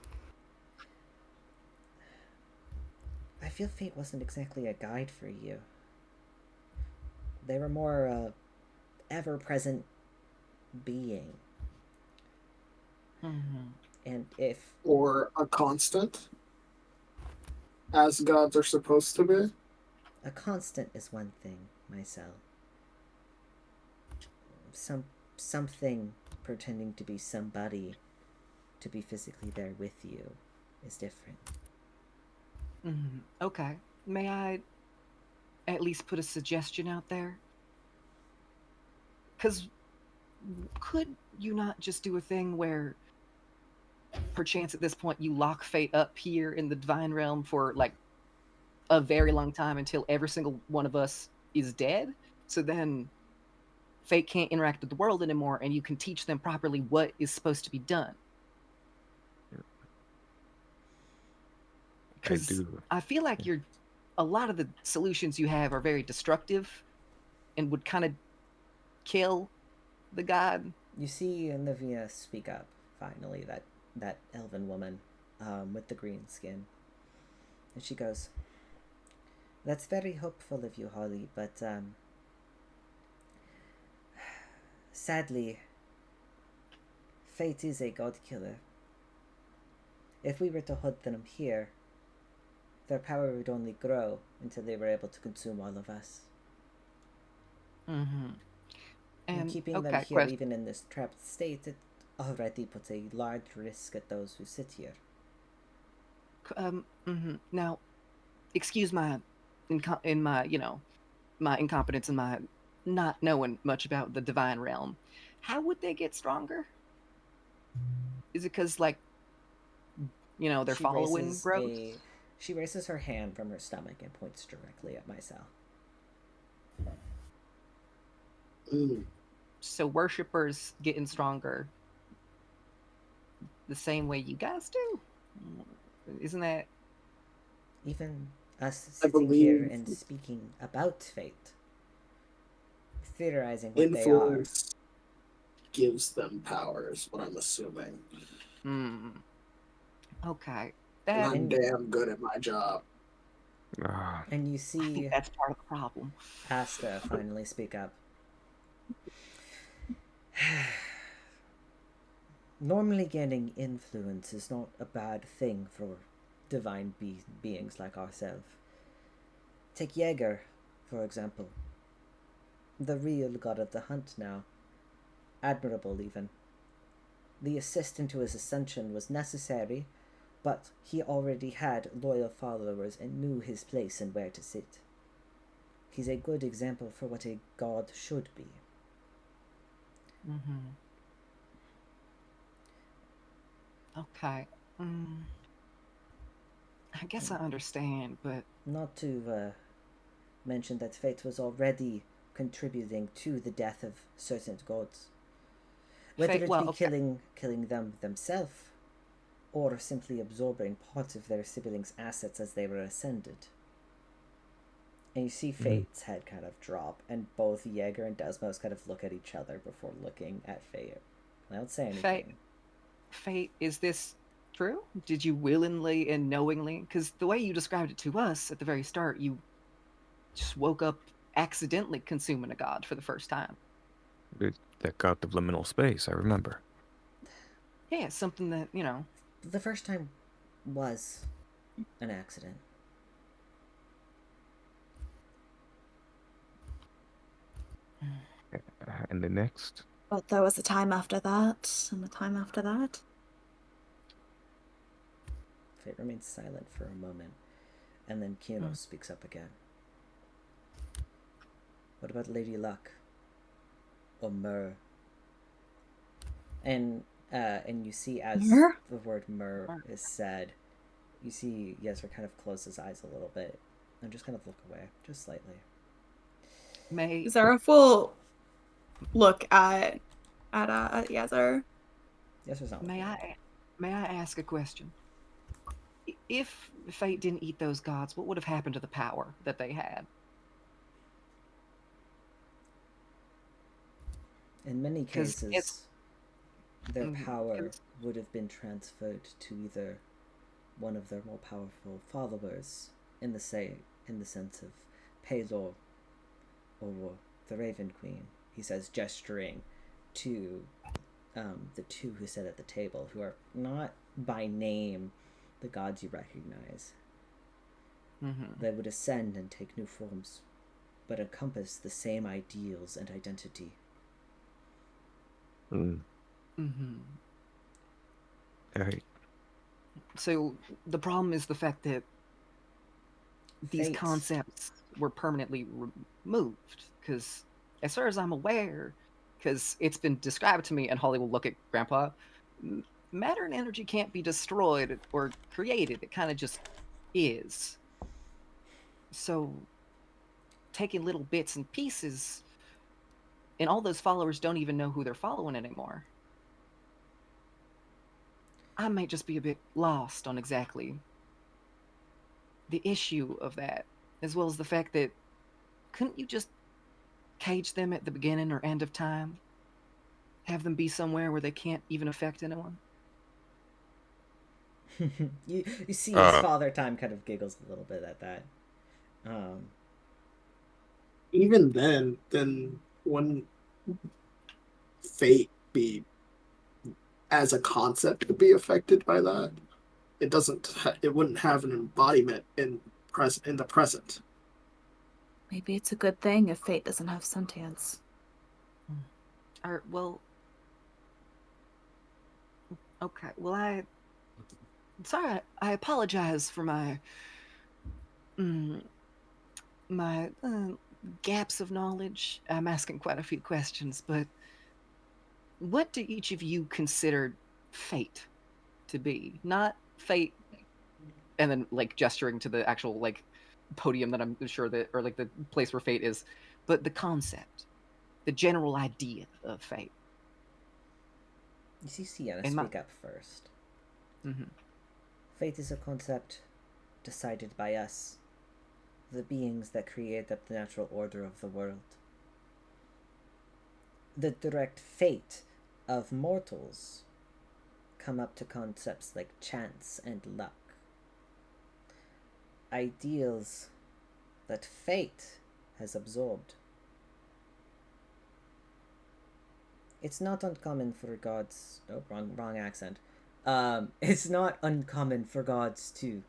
I feel fate wasn't exactly a guide for you. They were more a ever-present being. And if... or a constant, as gods are supposed to be. A constant is one thing, myself. Something pretending to be somebody to be physically there with you is different. Okay. May I at least put a suggestion out there? Because could you not just do a thing where, perchance at this point, you lock fate up here in the divine realm for like a very long time until every single one of us is dead? So then fate can't interact with the world anymore, and you can teach them properly what is supposed to be done. Because I feel like a lot of the solutions you have are very destructive and would kind of kill the god. You see Olivia speak up, finally, that elven woman with the green skin. And she goes, "That's very hopeful of you, Holly, but sadly, fate is a god killer. If we were to hold them here, their power would only grow until they were able to consume all of us. And keeping them here, even in this trapped state, it already puts a large risk at those who sit here." Now, excuse my my incompetence and my not knowing much about the divine realm. How would they get stronger? Is it because they're following growth? She raises her hand from her stomach and points directly at myself. So worshippers getting stronger the same way you guys do? Isn't that... Even us sitting here and speaking about fate, theorizing what they are. Influence gives them power, is what I'm assuming. Okay. And That I'm damn good at my job. Ah, And you I see think that's part of the problem. Asta finally speak up. Normally gaining influence is not a bad thing for divine beings like ourselves. Take Jaeger, for example. The real god of the hunt now. Admirable, even. The assist into his ascension was necessary, but he already had loyal followers and knew his place and where to sit. He's a good example for what a god should be. Okay. I guess I understand, but Not to mention that fate was already contributing to the death of certain gods. Whether Fate- it well, be okay. killing them themselves, or simply absorbing parts of their siblings' assets as they were ascended. And you see Fate's head kind of drop, and both Jaeger and Desmos kind of look at each other before looking at Fate. I don't say anything. Fate, is this true? Did you willingly and knowingly? Because the way you described it to us at the very start, you just woke up accidentally consuming a god for the first time. that got the liminal space, I remember. Yeah, something that, you know. The first time was an accident. And the next? But there was a time after that, and a time after that. Fate remains silent for a moment, and then Kino speaks up again. What about Lady Luck? Or Myrrh? And you see as Myrrh? the word Myrrh is said, you see Yezer kind of close his eyes a little bit and just kind of look away, just slightly. Is there a full look at Yezer? Yezer's not. May I ask a question? If Fate didn't eat those gods, what would have happened to the power that they had? In many 'Cause cases, their Mhm, power 'cause- would have been transferred to either one of their more powerful followers, in the sense of Pelor or the Raven Queen. He says, gesturing to the two who sit at the table, who are not by name the gods you recognize. They would ascend and take new forms, but encompass the same ideals and identity. Alright. So the problem is the fact that these Fate. concepts were permanently removed. Because as far as I'm aware, because it's been described to me, and Holly will look at Grandpa, matter and energy can't be destroyed or created. It kind of just is. So taking little bits and pieces, and all those followers don't even know who they're following anymore. I might just be a bit lost on exactly the issue of that, as well as the fact that couldn't you just cage them at the beginning or end of time? Have them be somewhere where they can't even affect anyone? you see his father time kind of giggles a little bit at that. Even then wouldn't fate be as a concept to be affected by that? It wouldn't have an embodiment in the present. Maybe it's a good thing if fate doesn't have sentience. Or, well, okay. Well, I apologize for my my gaps of knowledge. I'm asking quite a few questions, but what do each of you consider fate to be? Not fate, and then like gesturing to the actual like podium that I'm sure that, or like the place where fate is, but the concept, the general idea of fate. You see Sienna And my- speak up first. Fate is a concept decided by us, the beings that create the natural order of the world. the direct fate of mortals come up to concepts like chance and luck. Ideals that fate has absorbed. It's not uncommon for gods. Oh, wrong accent. It's not uncommon for gods to.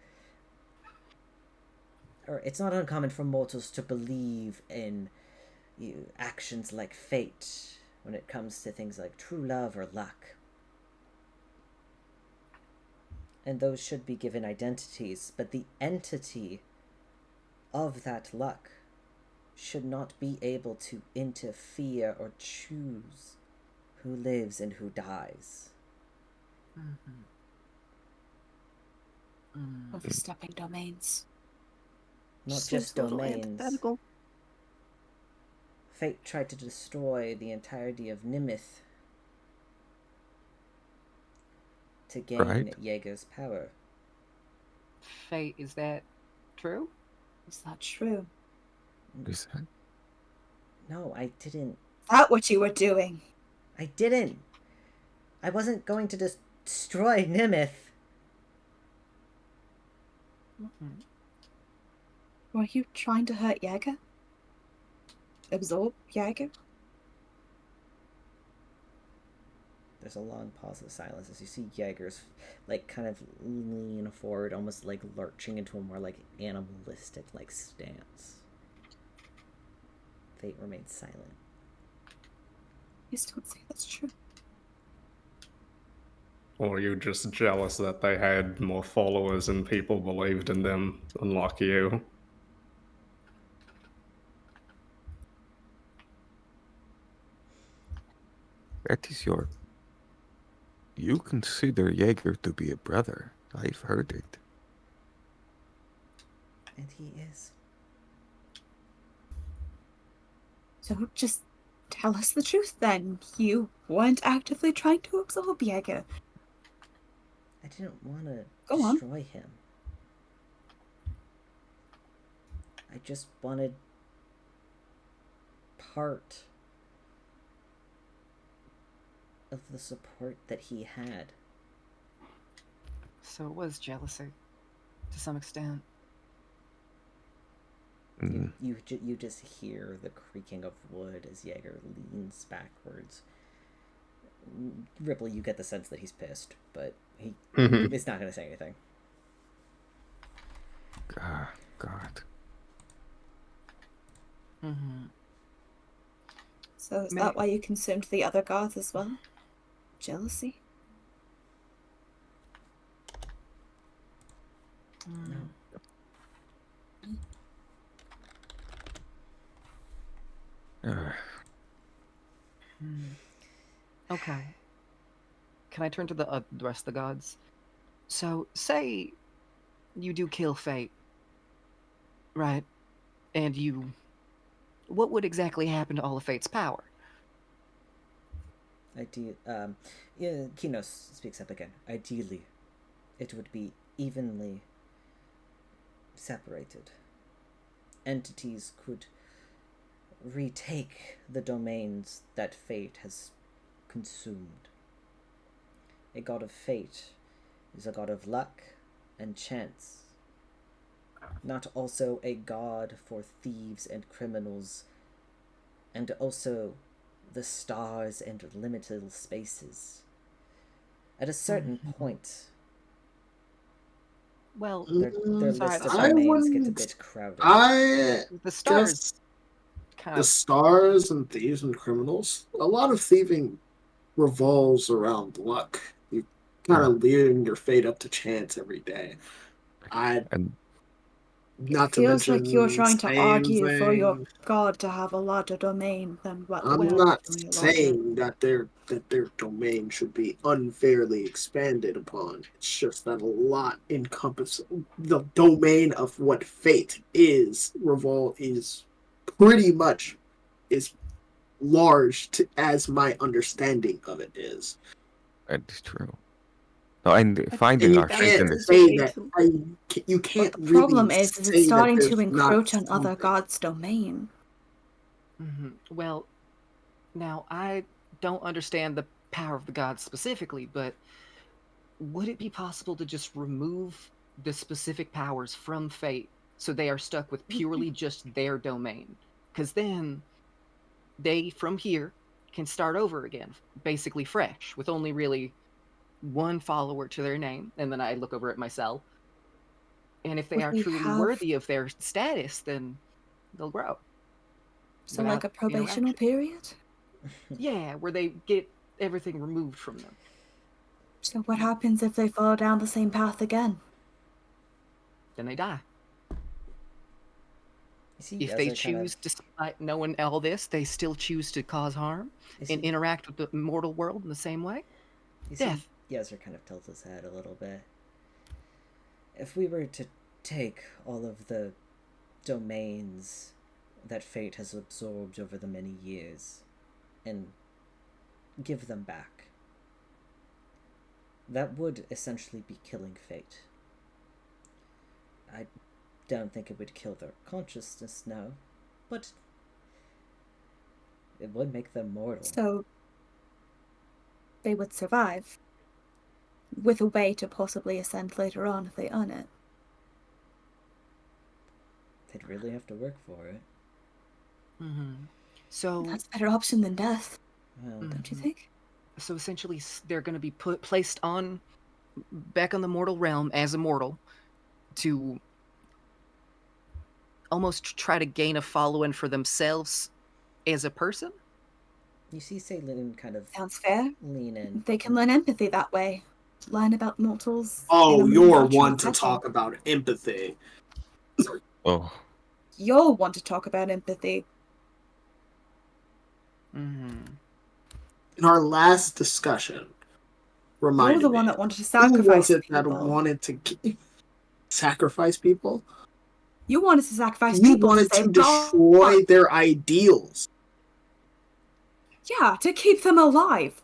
Or it's not uncommon for mortals to believe in actions like fate when it comes to things like true love or luck. And those should be given identities, but the entity of that luck should not be able to interfere or choose who lives and who dies. Overstepping domains. Not Seems just a little domains. antithetical. Fate tried to destroy the entirety of Nimith to gain Right. Jaeger's power. Fate, is that true? Is that true? Is that? No, I didn't. Is that what you were doing? I didn't. I wasn't going to destroy Nimith. Were you trying to hurt Jaeger? Absorb Jaeger? There's a long pause of silence as you see Jaeger's, like, kind of lean forward, almost like lurching into a more, like, animalistic, like, stance. Fate remains silent. Please don't say that's true. Or you're just jealous that they had more followers and people believed in them, unlike you. That is your. You consider Jaeger to be a brother. I've heard it. And he is. So just tell us the truth then. You weren't actively trying to absorb Jaeger. I didn't want to Go on. destroy him. I just wanted part of the support that he had. So it was jealousy, to some extent. You just hear the creaking of wood as Jaeger leans backwards. Ripple, you get the sense that he's pissed, but he is not going to say anything. God. So is that why you consumed the other gods as well? Jealousy? No. Okay. Can I turn to the rest of the gods? So, say you do kill Fate, right? And what would exactly happen to all of Fate's power? Kinos speaks up again. Ideally, it would be evenly separated. Entities could retake the domains that fate has consumed. A god of fate is a god of luck and chance, not also a god for thieves and criminals, and also the stars and limited spaces. At a certain point, Well, their sorry, list of I domains gets a wouldn't- bit crowded. the stars Just kind the of. stars and thieves and criminals. A lot of thieving revolves around luck. You kind of leaving your fate up to chance every day. And Not to Feels mention like you're trying to same argue for your thing. god to have a larger domain than what the I'm god not is doing a larger. saying that their domain should be unfairly expanded upon. It's just that a lot encompasses the domain of what fate is. Revolt is pretty much is large as my understanding of it is. that is true. No, and I finding And you our faith in can't this. say that you But can't the problem really is say it's starting that to there's not encroach on other something. gods' domain. Well, Now, I don't understand the power of the gods specifically, but would it be possible to just remove the specific powers from fate so they are stuck with purely just their domain? Because then they, from here, can start over again, basically fresh, with only really one follower to their name. And then I look over at myself. And if they Would are we truly have worthy of their status, then they'll grow. so like a probational period? Yeah, where they get everything removed from them. So what happens if they follow down the same path again? Then they die. See, If they choose, despite knowing all this, they still choose to cause harm and interact with the mortal world in the same way, death. Yezer kind of tilts his head a little bit. If we were to take all of the domains that fate has absorbed over the many years and give them back, that would essentially be killing fate. I don't think it would kill their consciousness, no, but it would make them mortal. So they would survive, with a way to possibly ascend later on if they earn it. They'd really have to work for it. Mm-hmm. So that's a better option than death, well, don't you think? So essentially, they're going to be placed back on the mortal realm as immortal to almost try to gain a following for themselves as a person. You see Saloon kind of sounds fair. Lean in. They can learn empathy that way. Learn about mortals. Oh, you're one to talk about empathy. Oh. You'll want to talk about empathy. Mm-hmm. In our last discussion, reminded You're the me, one that wanted to sacrifice who was it people. that wanted to sacrifice people? You wanted to sacrifice you people. You wanted to destroy their ideals. Yeah, to keep them alive.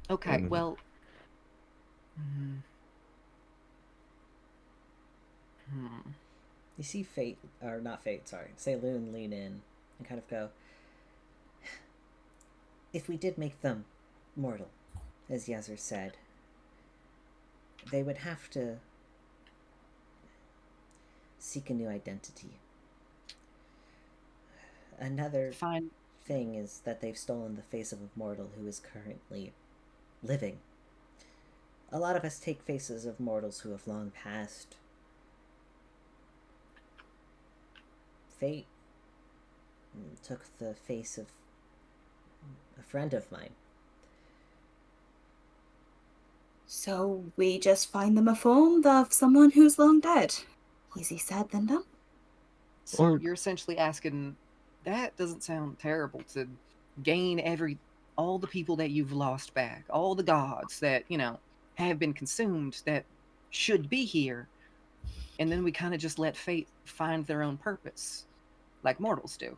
Okay, well... You see Fate, or not Fate, sorry, Saloon lean in and kind of go, if we did make them mortal, as Yezer said, they would have to seek a new identity. Another thing is that they've stolen the face of a mortal who is currently living. A lot of us take faces of mortals who have long passed. Fate took the face of a friend of mine. So we just find them a form of someone who's long dead. Easy said than done. So you're essentially asking, that doesn't sound terrible, to gain all the people that you've lost back, all the gods that, have been consumed that should be here, and then we kind of just let fate find their own purpose, like mortals do.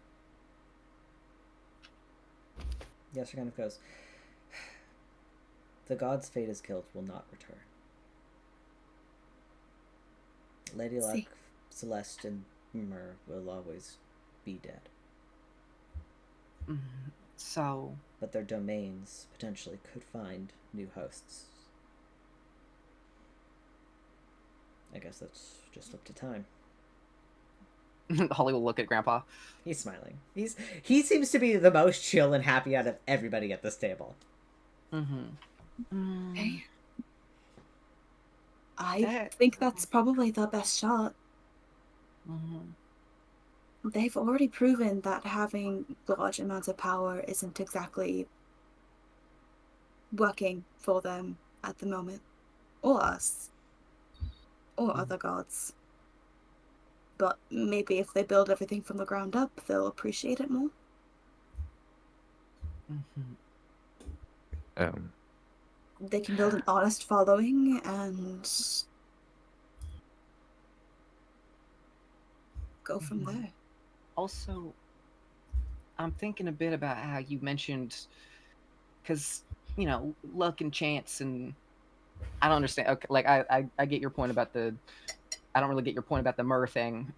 Yes, kind of goes, the gods fate is killed will not return. Lady Luck, Celeste, and Myrrh will always be dead. Mm-hmm. So... But their domains potentially could find new hosts. I guess that's just up to time. Holly will look at Grandpa. He's smiling. He seems to be the most chill and happy out of everybody at this table. Mm-hmm. Okay. I think that's probably the best shot. Mm-hmm. They've already proven that having large amounts of power isn't exactly working for them at the moment. Or us. Or other gods. But maybe if they build everything from the ground up, they'll appreciate it more. Mm-hmm. They can build an honest following and go from there. Also, I'm thinking a bit about how you mentioned, because, luck and chance, and I don't understand. Okay, like, I get your point about I don't really get your point about the Myrrh thing.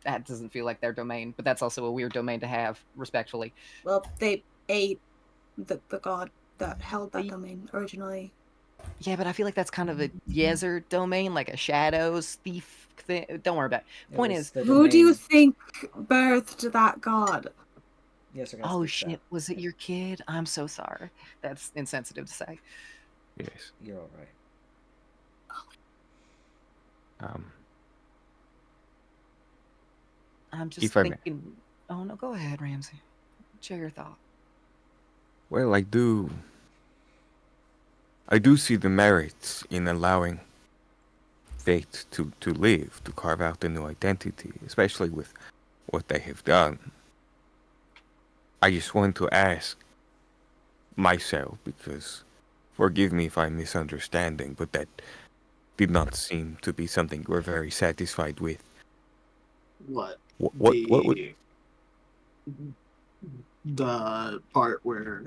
that doesn't feel like their domain, but that's also a weird domain to have, respectfully. Well, they ate the god that held that domain originally. Yeah, but I feel like that's kind of a Yezer domain, like a shadows thief thing. Don't worry about it. Point is, who do you think birthed that god? Yes, oh shit, was it your kid? I'm so sorry. That's insensitive to say. Yes. You're all right. I'm just If I may. thinking. Oh no, go ahead, Ramsey. Share your thought. Well, I do see the merits in allowing fate to live, to carve out a new identity, especially with what they have done. I just want to ask myself, because forgive me if I'm misunderstanding, but that did not seem to be something we're very satisfied with. What? What would... The part where...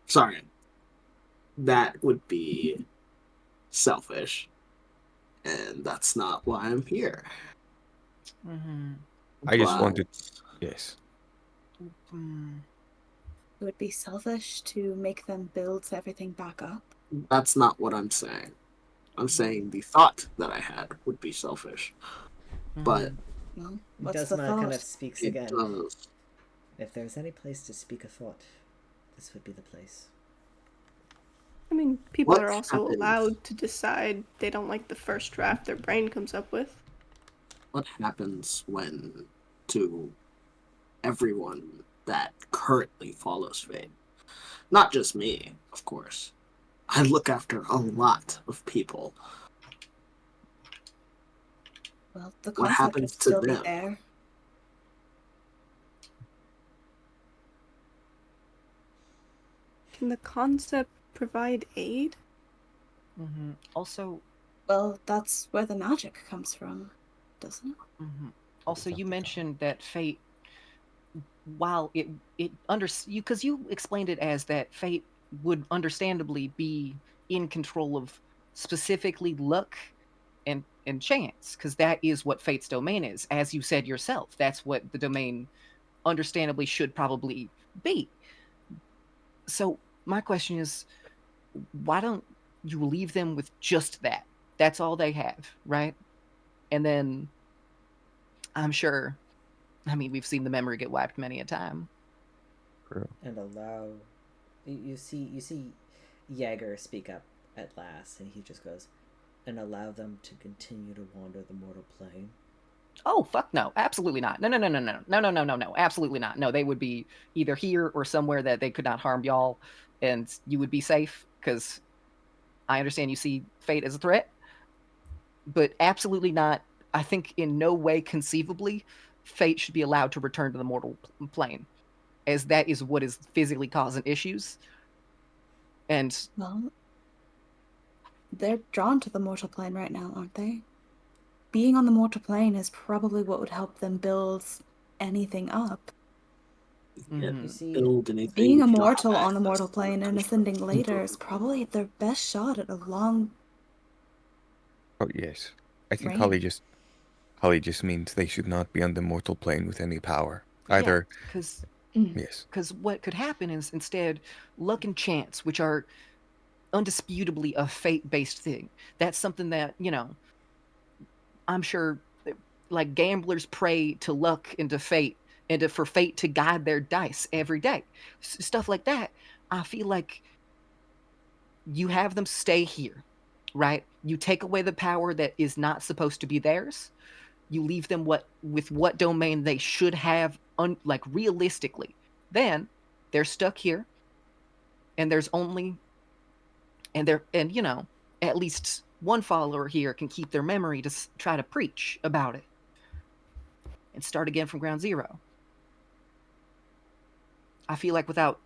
Sorry. That would be selfish. And that's not why I'm here. Mm-hmm. I just But- wanted... Yes. It would be selfish to make them build everything back up. That's not what I'm saying. I'm saying the thought that I had would be selfish. But Well, what's Desma the thought? kind of speaks it again. does. If there's any place to speak a thought, this would be the place. I mean, people What are also happens- allowed to decide they don't like the first draft their brain comes up with. What happens when to everyone that currently follows fate? Not just me, of course. I look after a lot of people. Well, the What concept happens would to still be them? there. Can the concept provide aid? Mm-hmm. Also, well, that's where the magic comes from, doesn't it? Mm-hmm. Also, you mentioned that fate, while it you, because you explained it as that fate would understandably be in control of specifically luck and chance, because that is what fate's domain is. As you said yourself, that's what the domain understandably should probably be. So my question is, why don't you leave them with just that? That's all they have, right? And then I'm sure, I mean, we've seen the memory get wiped many a time. And allow you see Jaeger speak up at last, and he just goes, and allow them to continue to wander the mortal plane. Oh fuck no, absolutely not. No, absolutely not. No, they would be either here or somewhere that they could not harm y'all, and you would be safe. Because I understand you see fate as a threat, but absolutely not. I think in no way conceivably fate should be allowed to return to the mortal plane, as that is what is physically causing issues. And well, they're drawn to the mortal plane right now, aren't they? Being on the mortal plane is probably what would help them build anything up. Mm-hmm. You see, Build anything. Being if you don't immortal have on the mortal access to plane and it. ascending later is probably their best shot at a long Oh, yes. I think reign. Holly just means they should not be on the mortal plane with any power. Yeah, Either... because Yes. what could happen is instead luck and chance, which are undisputably a fate-based thing. That's something that, you know, I'm sure like gamblers pray to luck and to fate and for fate to guide their dice every day. Stuff like that. I feel like you have them stay here, right? You take away the power that is not supposed to be theirs. You leave them with what domain they should have, like realistically. Then they're stuck here, and there's only and you know, at least one follower here can keep their memory to try to preach about it and start again from ground zero. I feel like without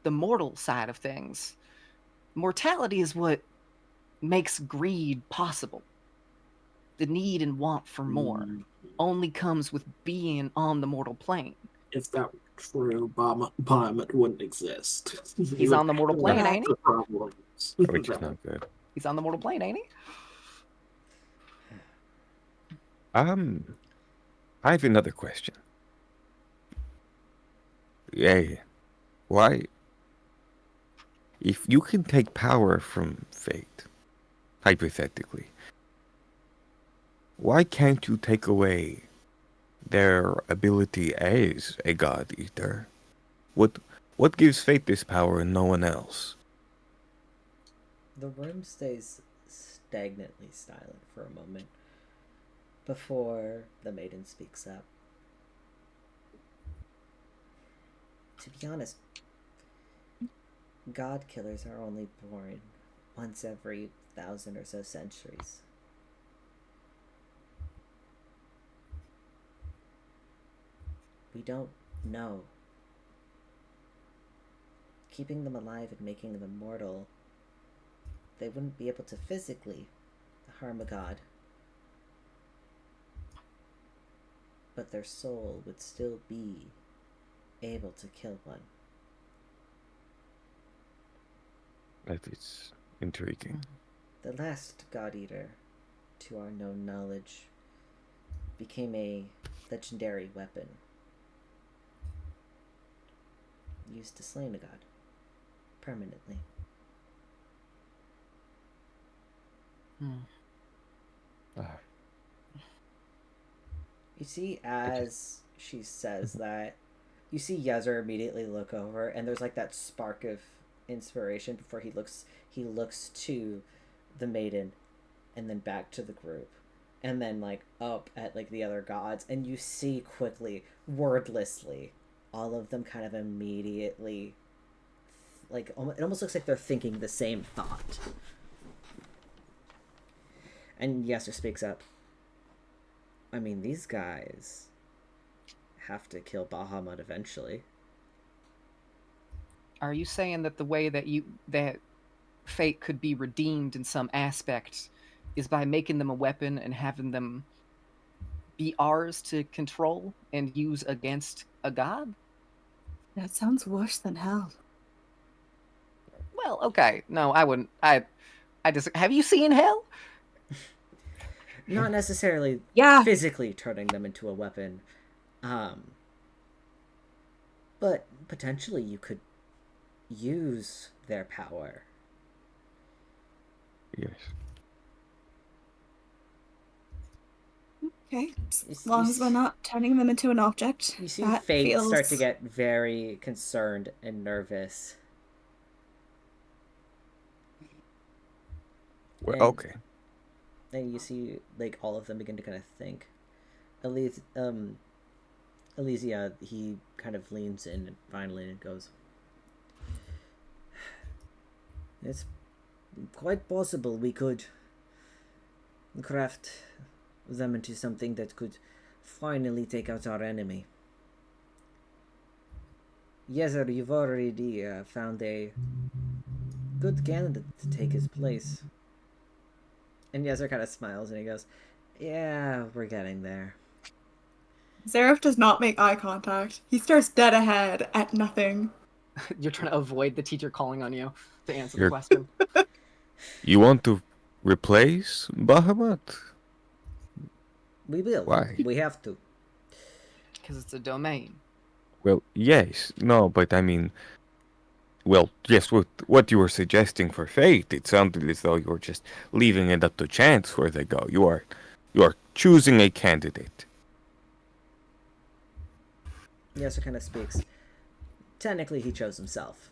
the mortal side of things, mortality is what makes greed possible. The need and want for more only comes with being on the mortal plane. If that were true, Bahamut wouldn't exist. He's on the mortal plane, ain't he? Problems. Which is not good. He's on the mortal plane, ain't he? I have another question. Yeah, why? If you can take power from fate, hypothetically, why can't you take away their ability as a god eater? What what gives fate this power and no one else? The room stays stagnantly silent for a moment before the maiden speaks up. To be honest, god killers are only born once every 1,000 or so centuries. We don't know. Keeping them alive and making them immortal, they wouldn't be able to physically harm a god. But their soul would still be able to kill one. That is intriguing. The last god eater, to our known knowledge, became a legendary weapon used to slay a god permanently. Ah, You see, as she says that, you see Yezer immediately look over, and there's like that spark of inspiration before he looks to the maiden, and then back to the group, and then like up at like the other gods, and you see quickly, wordlessly, all of them kind of immediately, like it almost looks like they're thinking the same thought. And Yezer speaks up. I mean, these guys have to kill Bahamut eventually. Are you saying that the way that fate could be redeemed in some aspect is by making them a weapon and having them be ours to control and use against a god? That sounds worse than hell. Well, okay. No, I wouldn't. I just have you seen hell? Not necessarily Yeah. physically turning them into a weapon, but potentially you could use their power. yes. Okay. As You long as we're not turning them into an object. You see that Fate feels... start to get very concerned and nervous. Well, And- okay. And you see, like, all of them begin to kind of think. Elysia, he kind of leans in finally and goes, "It's quite possible we could craft them into something that could finally take out our enemy. Yezer, you've already found a good candidate to take his place." And Yezer kind of smiles and he goes, "Yeah, we're getting there." Zareth does not make eye contact. He stares dead ahead at nothing. You're trying to avoid the teacher calling on you to answer the You're- question. You want to replace Bahamut? We will. Why? We have to. Because it's a domain. Well, yes. No, but I mean, well, yes, what you were suggesting for fate, it sounded as though you were just leaving it up to chance where they go. You are choosing a candidate. Yezer kind of speaks. Technically, he chose himself.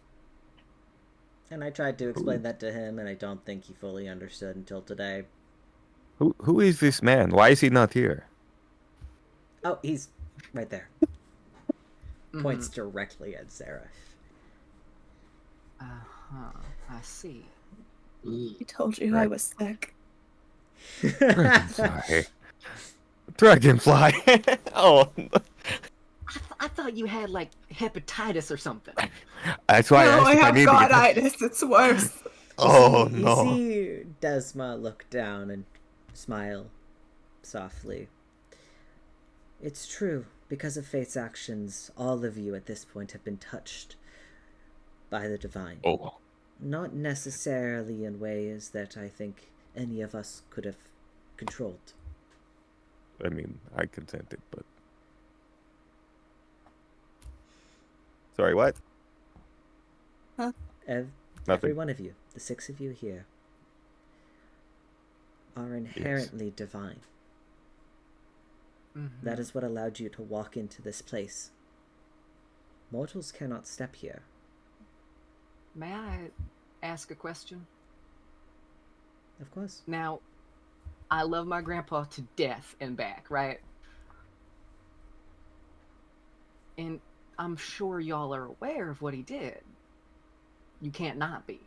And I tried to explain that to him, and I don't think he fully understood until today. Who is this man? Why is he not here? Oh, he's right there. Points directly at Sarah. I see. He told you I Right. was sick. Dragonfly. Dragonfly. Oh, I thought you had like hepatitis or something. that's why No, I asked I if I have need to get. goditis. It's worse. Oh You no. see Desma look down and smile softly. It's true. Because of Fate's actions, all of you at this point have been touched by the divine. Oh. Not necessarily in ways that I think any of us could have controlled. I mean, I consented, but Sorry, what? Every Nothing. one of you, the 6 of you here, are inherently divine. Mm-hmm. That is what allowed you to walk into this place. Mortals cannot step here. May I ask a question? Of course. Now, I love my grandpa to death and back, right? And I'm sure y'all are aware of what he did. You can't not be.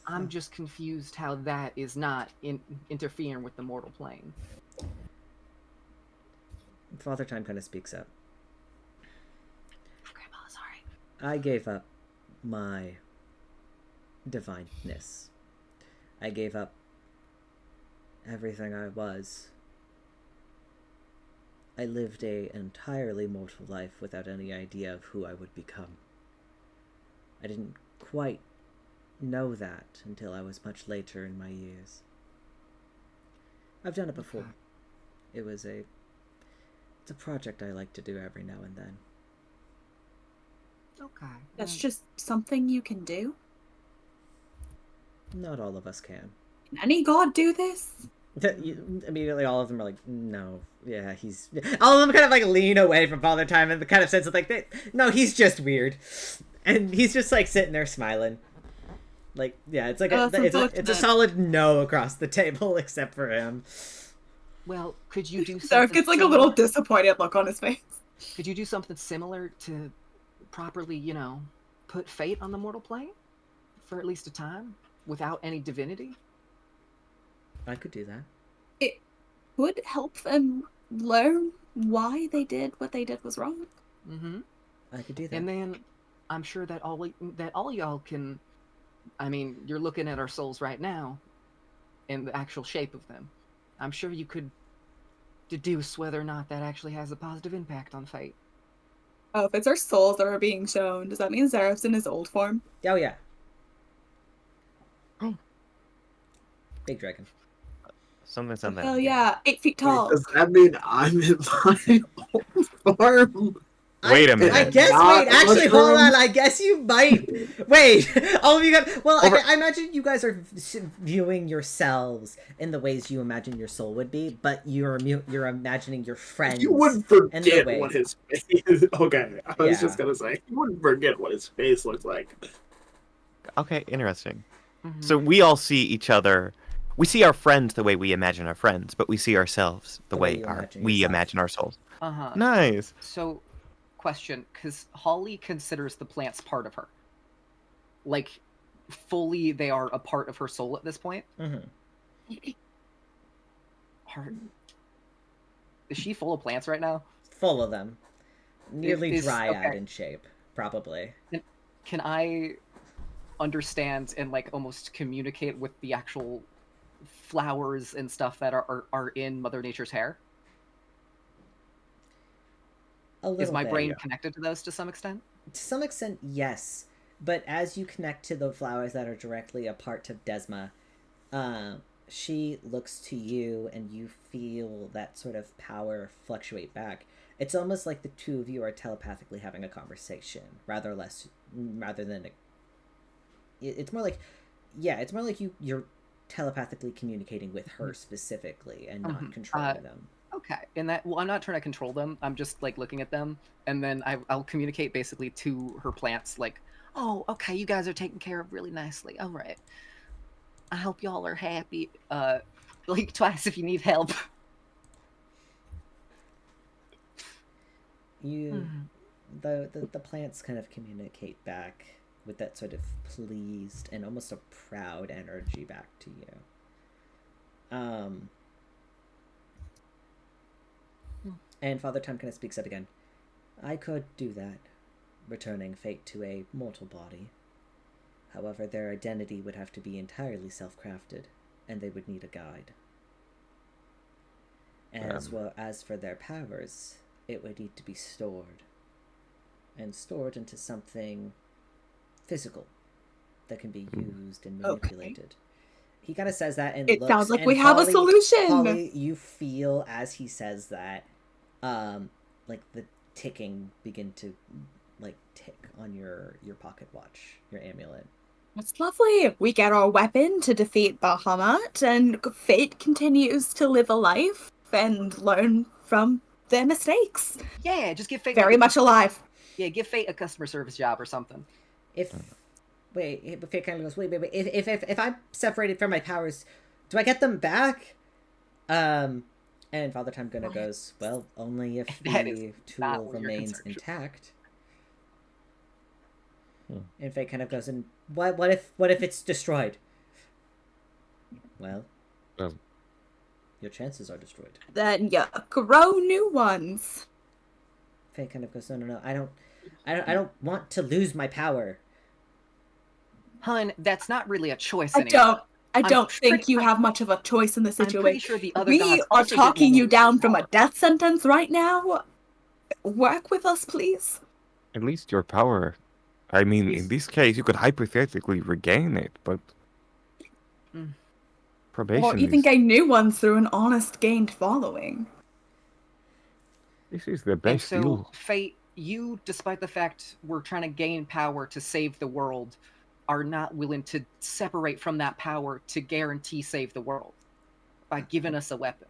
I'm just confused how that is not interfering with the mortal plane. Father Time kind of speaks up. Grandpa, sorry. I gave up my divineness. I gave up everything I was. I lived an entirely mortal life without any idea of who I would become. I didn't quite know that until I was much later in my years. I've done it before. Okay. It's a project I like to do every now and then. Okay. That's just something you can do? Not all of us can. Can any god do this? Immediately all of them are like, no, yeah, he's... All of them kind of like lean away from Father Time in the kind of sense of like, no, he's just weird. And he's just like sitting there smiling. Like, yeah, it's like it's a solid no across the table except for him. Well, could you do something Zareth gets like a little disappointed look on his face. Could you do something similar to properly, put fate on the mortal plane? For at least a time? Without any divinity? I could do that. It would help them learn why they did what they did was wrong. Mm-hmm. I could do that. And then I'm sure that all y'all can... I mean, you're looking at our souls right now and the actual shape of them. I'm sure you could deduce whether or not that actually has a positive impact on fate. Oh, if it's our souls that are being shown, does that mean Zareth's in his old form? Oh, yeah. Big dragon. Something. Oh, yeah. 8 feet tall. Does that mean I'm in my old form? Wait a minute. I guess, wait, actually, hold on. I guess you might. Wait, all of you got. Well, I imagine you guys are viewing yourselves in the ways you imagine your soul would be, but you're imagining your friends. You wouldn't forget what his face. Okay, I was just gonna say you wouldn't forget what his face looks like. Okay, interesting. Mm-hmm. So we all see each other. We see our friends the way we imagine our friends, but we see ourselves the way we imagine our souls. Uh-huh. Nice. So, question, because Holly considers the plants part of her. Like, fully they are a part of her soul at this point. Mm-hmm. Is she full of plants right now? Full of them. Nearly dryad in shape, probably. Can I understand and like almost communicate with the actual flowers and stuff that are in Mother Nature's hair? Is my brain connected to those to some extent? To some extent, yes. But as you connect to the flowers that are directly a part of Desma, she looks to you and you feel that sort of power fluctuate back. It's almost like the two of you are telepathically having a conversation, rather than it's more like, it's more like you're telepathically communicating with her specifically and not controlling them. Okay, and that, well, I'm not trying to control them. I'm just like looking at them, and then I'll communicate basically to her plants, like, oh, okay, you guys are taken care of really nicely. All right, I hope y'all are happy. Blink twice if you need help. The plants kind of communicate back with that sort of pleased and almost a proud energy back to you. And Father Time kind of speaks up again. I could do that, returning fate to a mortal body. However, their identity would have to be entirely self-crafted, and they would need a guide. As well as for their powers, it would need to be stored. And stored into something physical that can be used and manipulated. Okay. He kind of says that and it looks, sounds like we have a solution. Holly, you feel as he says that, like the ticking begin to like tick on your pocket watch, your amulet. It's lovely. We get our weapon to defeat Bahamut, and Fate continues to live a life and learn from their mistakes. Yeah, just give Fate Very like much alive. Yeah, give Fate a customer service job or something. If Fate kind of goes, wait. If I'm separated from my powers, do I get them back? And Father Time Gonna goes, well, only if That is the not tool what your remains concern should be. intact. And Fate kind of goes, and what if it's destroyed? Well, your chances are destroyed. Then you grow new ones. Fate kind of goes, no, I don't want to lose my power. Hun, that's not really a choice anymore. I don't think you have much of a choice in this I'm pretty situation. sure the other We gods are also didn't talking want to you lose down their from a power. death sentence right now. Work with us, please. At least your power. I mean, Is- in this case, you could hypothetically regain it, but Mm. probation Or even is. gain new ones through an honest gained following. This is the And best so, deal. Fate, you, despite the fact we're trying to gain power to save the world, are not willing to separate from that power to guarantee save the world by giving us a weapon.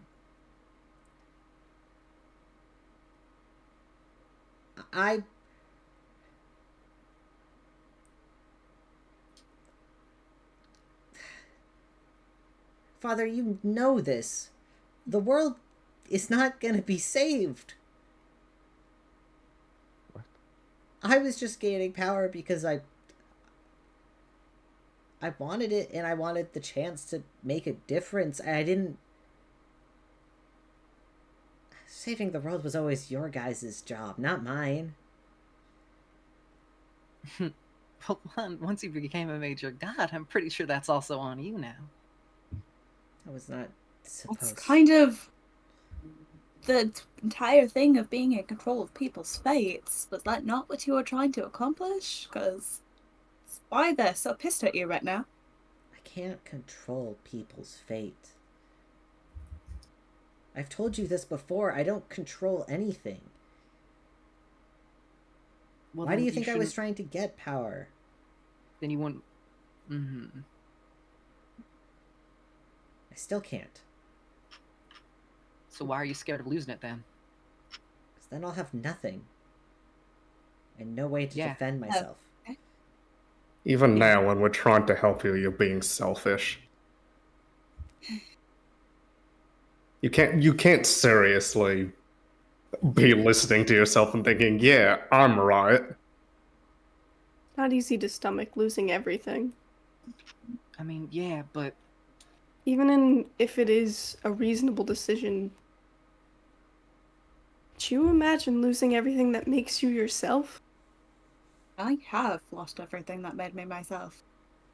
I Father, you know this. The world is not gonna be saved. What? I was just gaining power because I wanted it, and I wanted the chance to make a difference. I didn't. Saving the world was always your guys' job, not mine. But once you became a major god, I'm pretty sure that's also on you now. I was not supposed. It's kind of the entire thing of being in control of people's fates. Was that not what you were trying to accomplish? Because it's why they're so pissed at you right now. I can't control people's fate. I've told you this before. I don't control anything. Well, Why do then you think I was shouldn't- trying to get power? Then you wouldn't. Mm-hmm. I still can't. So why are you scared of losing it then? Because then I'll have nothing. And no way to Yeah. defend myself. Even now, when we're trying to help you, you're being selfish. You can't seriously be listening to yourself and thinking, yeah, I'm right. Not easy to stomach losing everything. I mean, yeah, but Even if it is a reasonable decision, do you imagine losing everything that makes you yourself? I have lost everything that made me myself.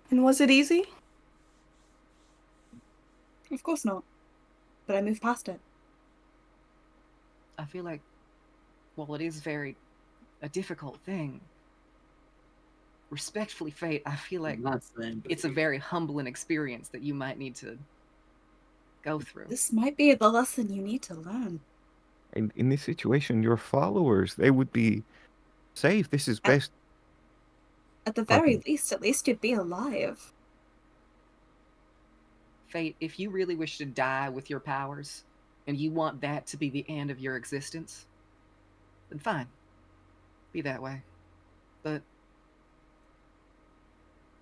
And was it easy? Of course not. But I moved past it. I feel like, well, it is a difficult thing. Respectfully, Fate, I feel like it's a very humbling experience that you might need to go through. This might be the lesson you need to learn. And in this situation, your followers, they would be safe. This is best. At the very Pardon. least, at least you'd be alive. Fate, if you really wish to die with your powers, and you want that to be the end of your existence, then fine. Be that way. But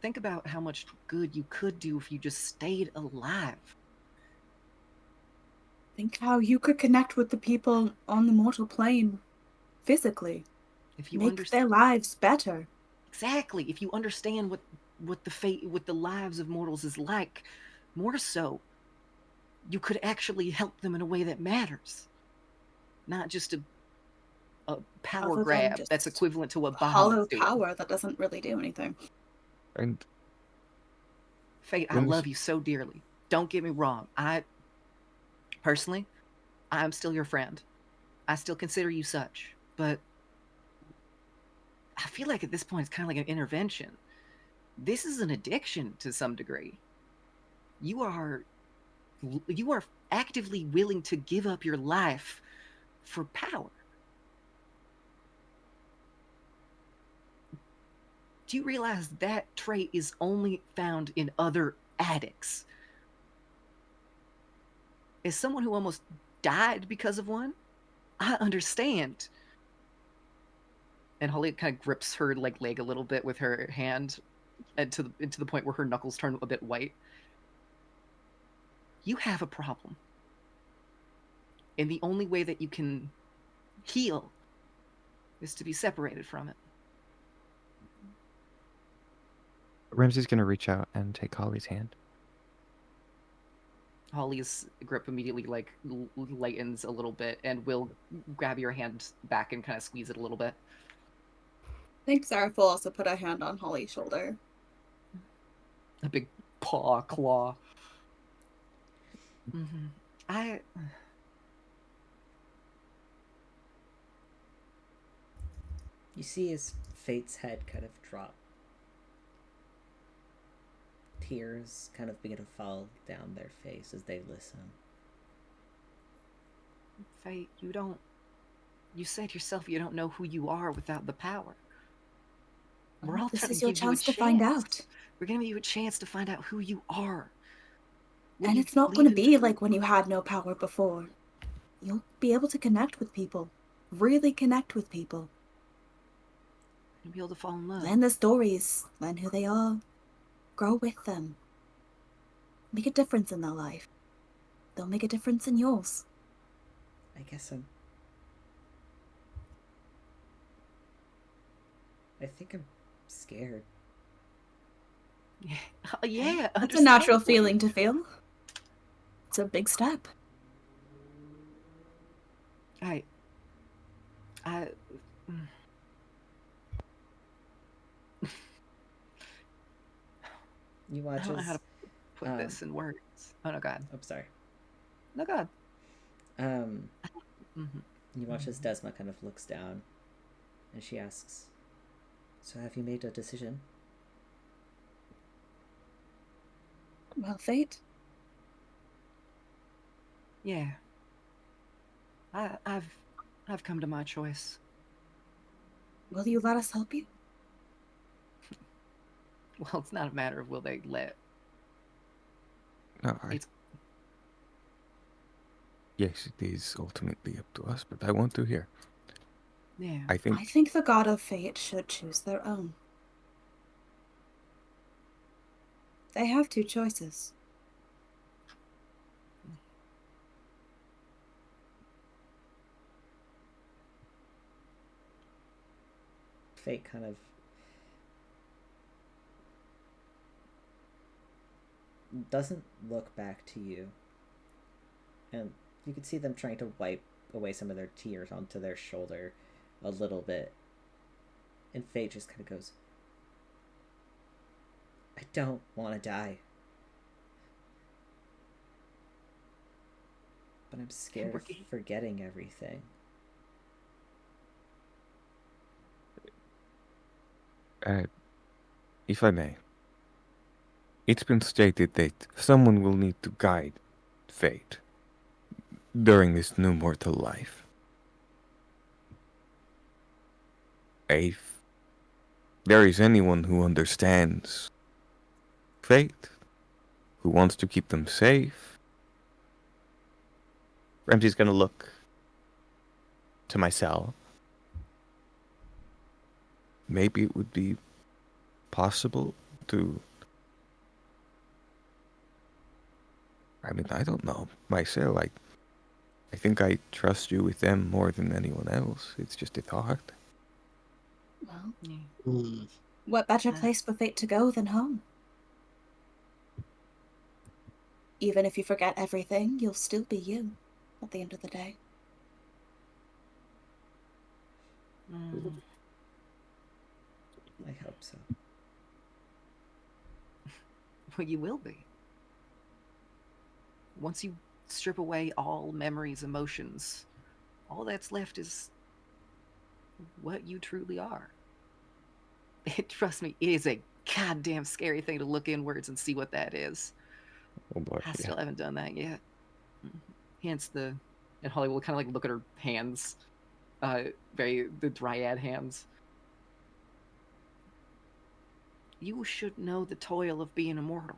think about how much good you could do if you just stayed alive. Think how you could connect with the people on the mortal plane physically. If you Make understand their lives better. exactly, if you understand what the lives of mortals is like, more so, you could actually help them in a way that matters, not just a power Other than grab just that's equivalent to a Hollow Bahamut doing. power that doesn't really do anything. And Fate, I when we love you so dearly. Don't get me wrong. Personally, I'm still your friend. I still consider you such. But I feel like at this point it's kind of like an intervention. This is an addiction to some degree. You are actively willing to give up your life for power. Do you realize that trait is only found in other addicts? As someone who almost died because of one, I understand. And Holly kind of grips her leg a little bit with her hand, and to the point where her knuckles turn a bit white. You have a problem, and the only way that you can heal is to be separated from it. Ramsey's gonna reach out and take Holly's hand. Holly's grip immediately lightens a little bit, and will grab your hand back and kind of squeeze it a little bit. I think Zareth will also put a hand on Holly's shoulder. A big claw. Mm-hmm. You see his Fate's head kind of drop. Tears kind of begin to fall down their face as they listen. Fate, you said yourself you don't know who you are without the power. We're all This trying is to your give you a chance to find out. We're giving you a chance to find out who you are. Will And you it's not lead going to it be through? like when you had no power before. You'll be able to connect with people. Really connect with people. You'll be able to fall in love. Learn their stories. Learn who they are. Grow with them. Make a difference in their life. They'll make a difference in yours. I guess I think I'm scared. Yeah, That's a natural understandably. feeling to feel. It's a big step. I You watch I don't know how as to put this in words. Oh no, God. I'm sorry. No, God. You watch as Desma kind of looks down and she asks, "So have you made a decision?" Well, Fate. Yeah. I've come to my choice. Will you let us help you? Well, it's not a matter of will they let. No, It's yes, it is ultimately up to us, but I want to hear. yeah. I think I think the god of fate should choose their own. They have two choices. Fate kind of doesn't look back to you. And you can see them trying to wipe away some of their tears onto their shoulder a little bit. And Fate just kind of goes, "I don't want to die. But I'm scared of forgetting everything." if I may, it's been stated that someone will need to guide Fate during this new mortal life. If there is anyone who understands Fate, who wants to keep them safe, Ramsey's gonna look to my cell. maybe it would be possible to. I mean, I don't know. Myself, I think I trust you with them more than anyone else. It's just a thought. Well, Yeah. what better place for fate to go than home? Even if you forget everything, you'll still be you at the end of the day. I hope so. Well, you will be. Once you strip away all memories, emotions, all that's left is what you truly are. Trust me, it is a goddamn scary thing to look inwards and see what that is. Oh boy, I yeah. still haven't done that yet. Hence the, and Holly will kind of look at her hands, the dryad hands. you should know the toil of being immortal.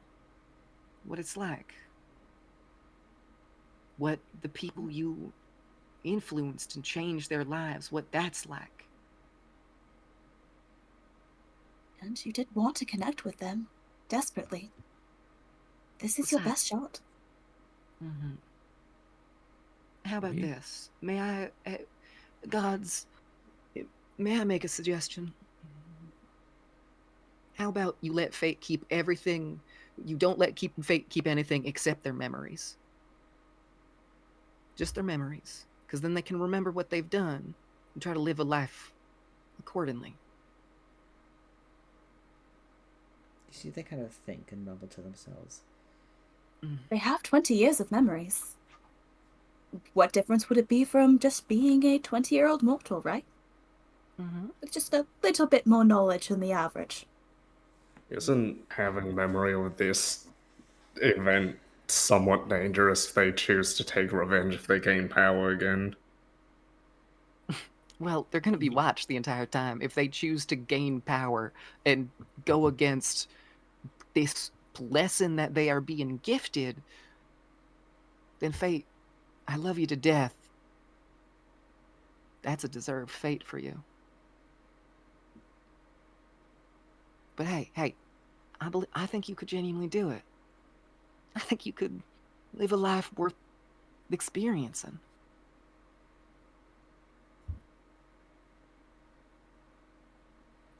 What it's like. What the people you influenced and changed their lives, what that's like. And you did want to connect with them, desperately. This is your best shot. Mm-hmm. How about Yeah. this? May I, gods, may I make a suggestion? How about you let fate keep everything? You don't let fate keep anything except their memories. Just their memories. Because then they can remember what they've done and try to live a life accordingly. You see, they kind of think and mumble to themselves. They have 20 years of memories. What difference would it be from just being a 20-year-old mortal, right? Mm-hmm. With just a little bit more knowledge than the average. Isn't having memory of this event somewhat dangerous if they choose to take revenge if they gain power again? Well, they're going to be watched the entire time. If they choose to gain power and go against this lesson that they are being gifted, then fate, I love you to death. That's a deserved fate for you. But hey, I think you could genuinely do it. I think you could live a life worth experiencing.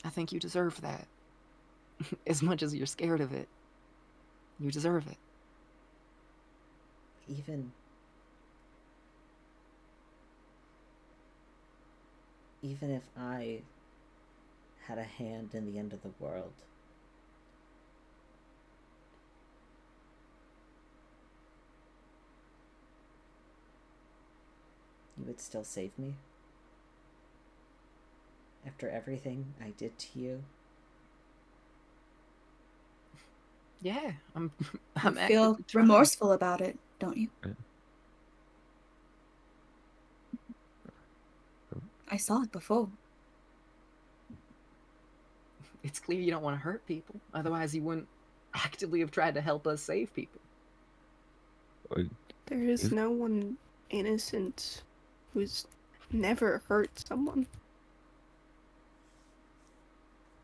I think you deserve that. As much as you're scared of it, you deserve it. Even if I had a hand in the end of the world, you would still save me? After everything I did to you? Yeah, I'm You feel actively trying. remorseful about it, don't you? Yeah. I saw it before. It's clear you don't want to hurt people. Otherwise, you wouldn't actively have tried to help us save people. There is If- no one innocent who's never hurt someone.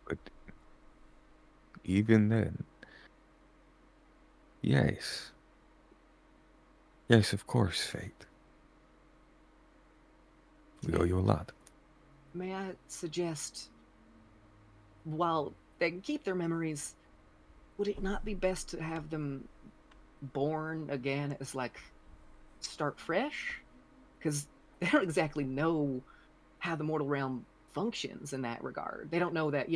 But even then, yes. Yes, of course, fate. We owe you a lot. May I suggest, while they can keep their memories, would it not be best to have them born again as like start fresh? Because they don't exactly know how the mortal realm functions in that regard. They don't know that,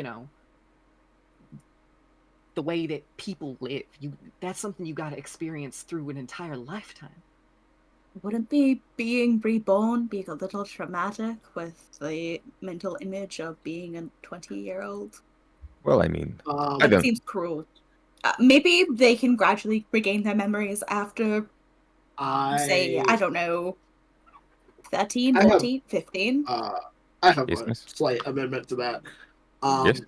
the way that people live. That's something you got to experience through an entire lifetime. Wouldn't being reborn being a little traumatic with the mental image of being a 20-year-old? Well, I mean, I That don't. seems cruel. Maybe they can gradually regain their memories after, say, I don't know, 13, I have 14, 15? I have Yes, a miss. slight amendment to that. Yes.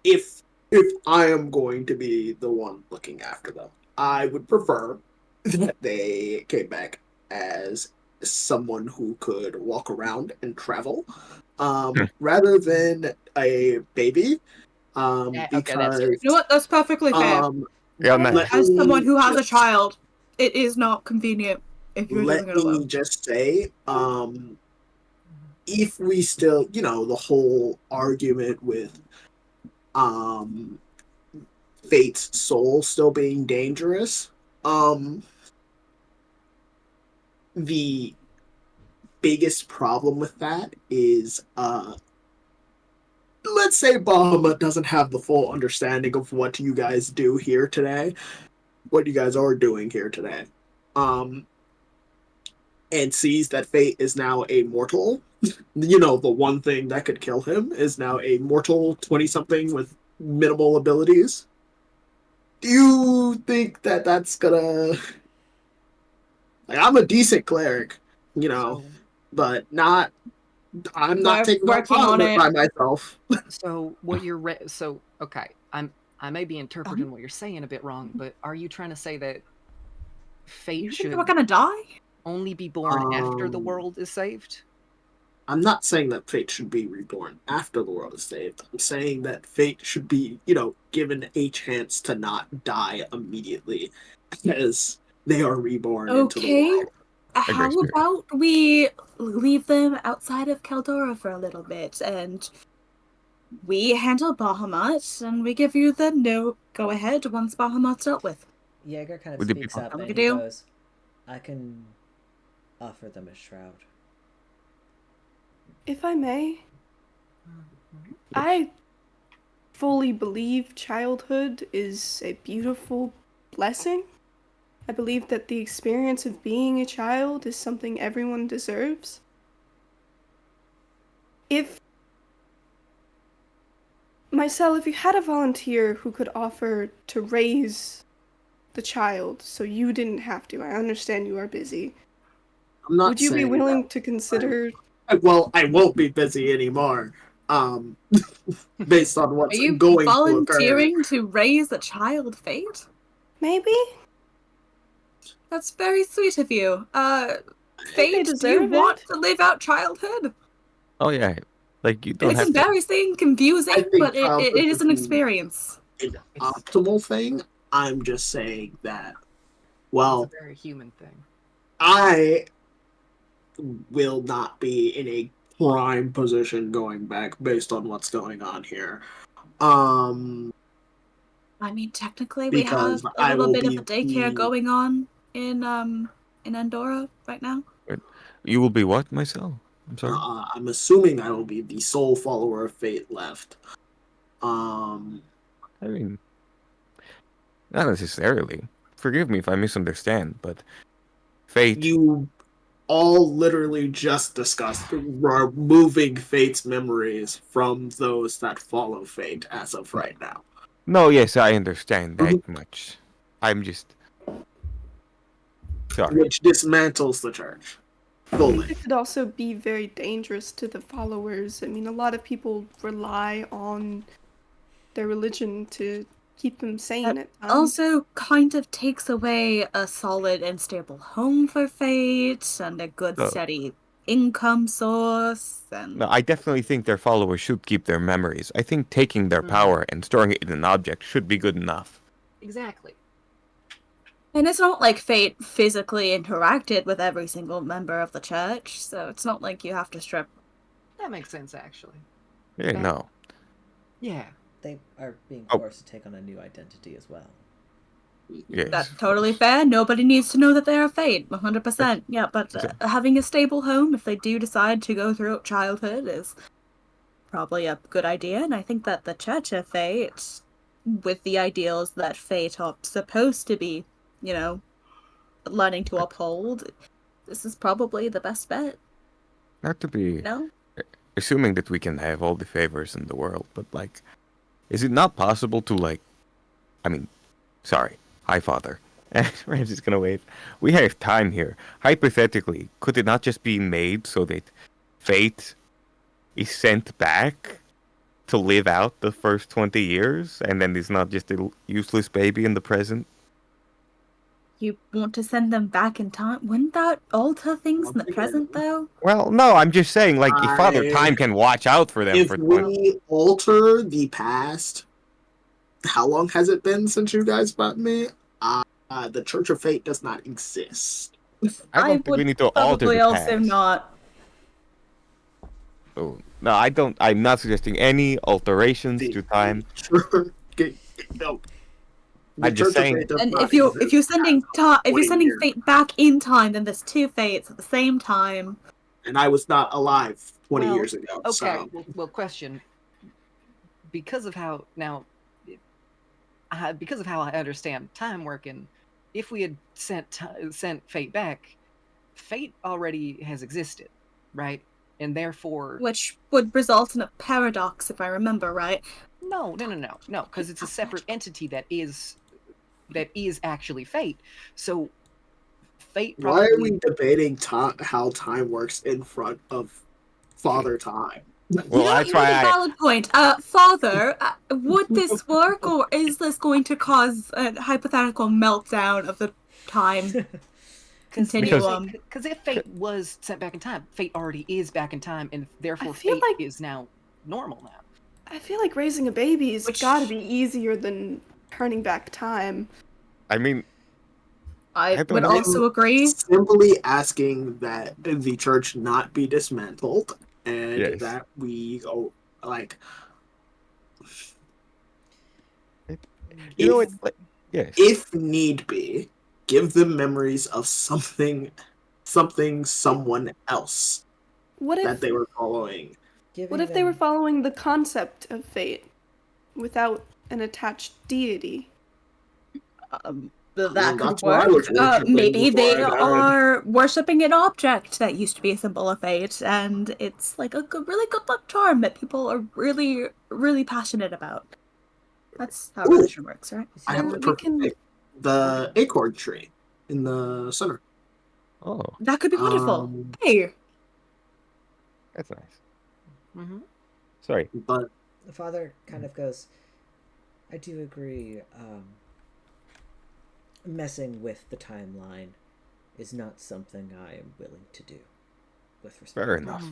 If I am going to be the one looking after them, I would prefer that they came back as someone who could walk around and travel, rather than a baby. Yeah, okay, that's true. Because You know what? That's perfectly fair. Yeah, no. let As someone me who has a just- child, it is not convenient if you're doing let it me alone. just say, if we still, the whole argument with um Fate's soul still being dangerous, the biggest problem with that is let's say Bahamut doesn't have the full understanding of what you guys do here today, what you guys are doing here today. And sees that Fate is now a mortal. The one thing that could kill him is now a mortal 20 something with minimal abilities. Do you think that that's gonna. Like, I'm a decent cleric, So, but not I'm not We're taking working on on it it. by myself. So what you're okay, I may be interpreting what you're saying a bit wrong, but are you trying to say that fate You think should we're gonna die? only be born after the Um, world is saved? I'm not saying that fate should be reborn after the world is saved. I'm saying that fate should be, given a chance to not die immediately as they are reborn into the Okay. world. How spirit. about we leave them outside of Caldora for a little bit, and we handle Bahamut, and we give you the no go ahead once Bahamut's dealt with. Jaeger kind of Would it be speaks up possible and to he do? goes, I can offer them a shroud. If I may, I fully believe childhood is a beautiful blessing. I believe that the experience of being a child is something everyone deserves. If you had a volunteer who could offer to raise the child so you didn't have to, I understand you are busy. I'm not Would you be saying willing to consider? well, I won't be busy anymore. Based on Are what's you going to occur. volunteering to raise a child, Fate? Maybe? That's very sweet of you. I think Fate, they do you deserve want it. to live out childhood? Oh yeah, like you don't It's have to. embarrassing, I confusing, think but it childhood is an would be experience. an optimal thing. I'm just saying that, well, It's a very human thing. I will not be in a prime position going back based on what's going on here. I mean, technically, we Because have a I little will bit of be a daycare the going on in Andorra right now. You will be what, myself? I'm sorry. I'm assuming I will be the sole follower of fate left. I mean, not necessarily. Forgive me if I misunderstand, but fate. You all literally just discussed removing fate's memories from those that follow fate as of right now. No, yes, I understand that Mhm. much. I'm just sorry. Which dismantles the church I think fully. it could also be very dangerous to the followers. I mean, a lot of people rely on their religion to keep them sane at times. Also, kind of takes away a solid and stable home for Fate and a good, Oh. steady income source. And No, I definitely think their followers should keep their memories. I think taking their Mhm. power and storing it in an object should be good enough. Exactly. And it's not like Fate physically interacted with every single member of the church, so it's not like you have to strip. That makes sense, actually. Yeah, no. Yeah. They are being Oh. forced to take on a new identity as well. Yes. That's of totally course. fair. Nobody needs to know that they are Fate, 100%. Yeah, but Exactly. having a stable home, if they do decide to go through childhood, is probably a good idea. And I think that the Church of Fate, with the ideals that Fate are supposed to be, learning to uphold, this is probably the best bet. Not to be No? assuming that we can have all the favors in the world, but like, is it not possible to like? I mean, sorry, hi father. Ramsey's gonna wave. We have time here. Hypothetically, could it not just be made so that fate is sent back to live out the first 20 years, and then he's not just a useless baby in the present? You want to send them back in time? Wouldn't that alter things in the present, though? Well, no, I'm just saying, like, if Father Time I- can watch out for them If for 20. we alter the past, how long has it been since you guys met me? The Church of Fate does not exist. I don't think we need to alter probably the also past. not. Oh, no, I don't. I'm not suggesting any alterations to time. No. The I'm just Church of saying. Fate does And not if you're exist sending as of if you're 20 sending years. Fate back in time, then there's two Fates at the same time. And I was not alive 20 Well, years ago. Okay. So. Well, question. Because of how because of how I understand time working, if we had sent Fate back, Fate already has existed, right? And therefore, Which would result in a paradox, if I remember right. no, because it's a separate entity that is actually Fate. So Fate Why probably are we debating how time works in front of Father Time. Well, that's you make a why valid point. Father, would this work, or is this going to cause a hypothetical meltdown of the time continuum? Because if Fate was sent back in time, Fate already is back in time, and therefore feel Fate like- is now normal now. I feel like raising a baby has Which- got to be easier than turning back time. I mean, I don't would know. also agree. Simply asking that the church not be dismantled and Yes. that we go like you know if, what? Like, yes. if need be, give them memories of someone else What that if they were following. Giving what if they were them- following the concept of fate without an attached deity? That could That's what I work. was worshiping Maybe before they I died. are worshipping an object that used to be a symbol of fate, and it's like a really good luck charm that people are really, really passionate about. That's how Ooh. religion works, right? I have And the we perfect can- pick. The acorn tree in the center. Oh, That could be wonderful. Um, Hey, that's nice. Mm-hmm. Sorry. But The father kind of goes, I do agree, messing with the timeline is not something I am willing to do, with respect. Fair enough.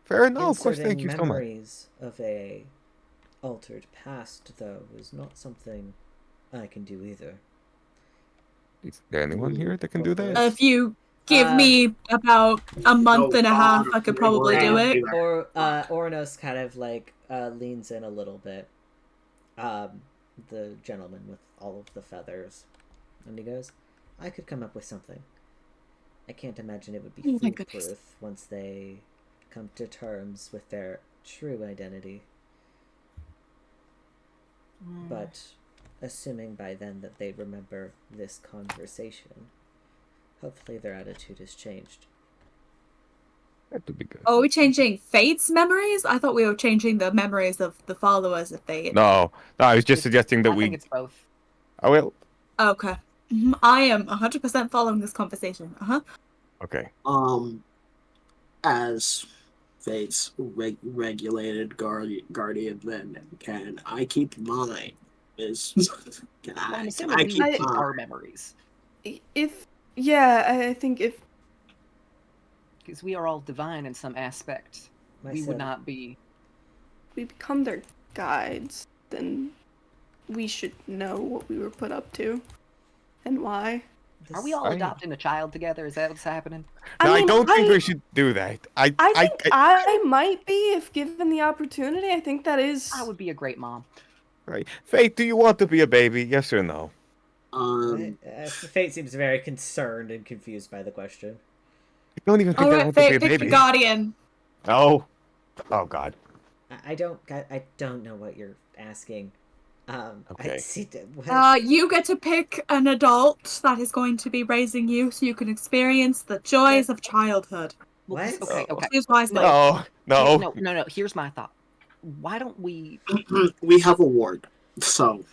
Fair enough. Of course. Thank Inserting you so much. memories of a altered past, though, is not something I can do either. Is there anyone here that can do that? if you give Uh, me about a month No, and a half, God, I could we probably were do gonna it. do that. Or Ornos kind of like leans in a little bit. The gentleman with all of the feathers, and he goes, "I could come up with something. I can't imagine it would be Oh my goodness. foolproof once they come to terms with their true identity. But assuming by then that they remember this conversation, hopefully their attitude has changed." That would be good. Oh, are we changing Fate's memories? I thought we were changing the memories of the followers of Fate. No, I was just suggesting that I think we. it's both. Oh well. Okay. I am 100% following this conversation. Okay. As Fate's regulated guardian, then can I keep mine? Can Well, I'm I assuming we keep would keep mine? our memories, I think if because we are all divine in some aspect. We Myself. would not be. we become their guides, then we should know what we were put up to and why. Are we all I- adopting a child together? Is that what's happening? No, I mean, don't think we should do that. I think I might be if given the opportunity. I think that is. I would be a great mom. Right. Faith, do you want to be a baby? Yes or no? Fate seems very concerned and confused by the question. I don't even think I Alright, want to be Fate, a pick baby. your guardian. No. Oh God. I don't know what you're asking. Okay. You get to pick an adult that is going to be raising you so you can experience the joys of childhood. Well, What? Okay, Oh. okay. Choose wisely. No. No. No. Here's my thought. Why don't we? We have a ward, so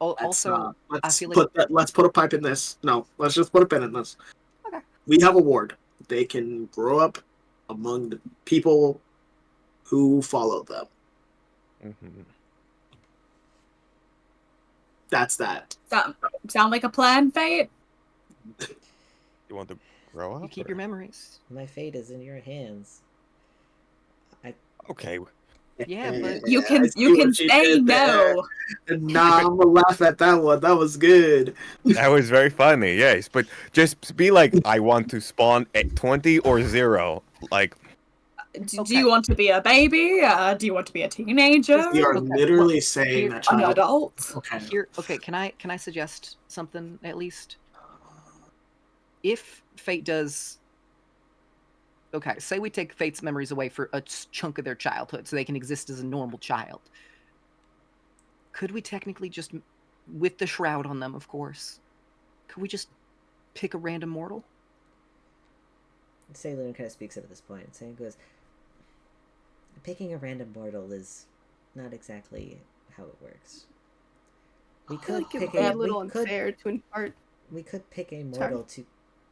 Also, I let's feel like let's put a pipe in this. No, let's just put a pin in this. Okay. We have a ward. They can grow up among the people who follow them. Mm-hmm. That's that. Sound like a plan, Fate? You want to grow up? you keep or- your memories. My fate is in your hands. Okay. Yeah, but You I can see what say did there. no. Nah, I'm gonna laugh at that one. That was good. That was very funny. Yes, but just be like, I want to spawn at 20 or 0. Like, Do Okay. you want to be a baby? Do you want to be a teenager? You are Okay, literally well, saying here- that An child. adult? Okay. Okay, can I suggest something at least? If Fate does, okay, say we take Fate's memories away for a chunk of their childhood, so they can exist as a normal child. Could we technically just, with the shroud on them, of course, could we just pick a random mortal? Sailor kind of speaks up at this point. Saying goes, picking a random mortal is not exactly how it works. We I feel could like it pick would be a a little we could, unfair to impart. we could pick a mortal to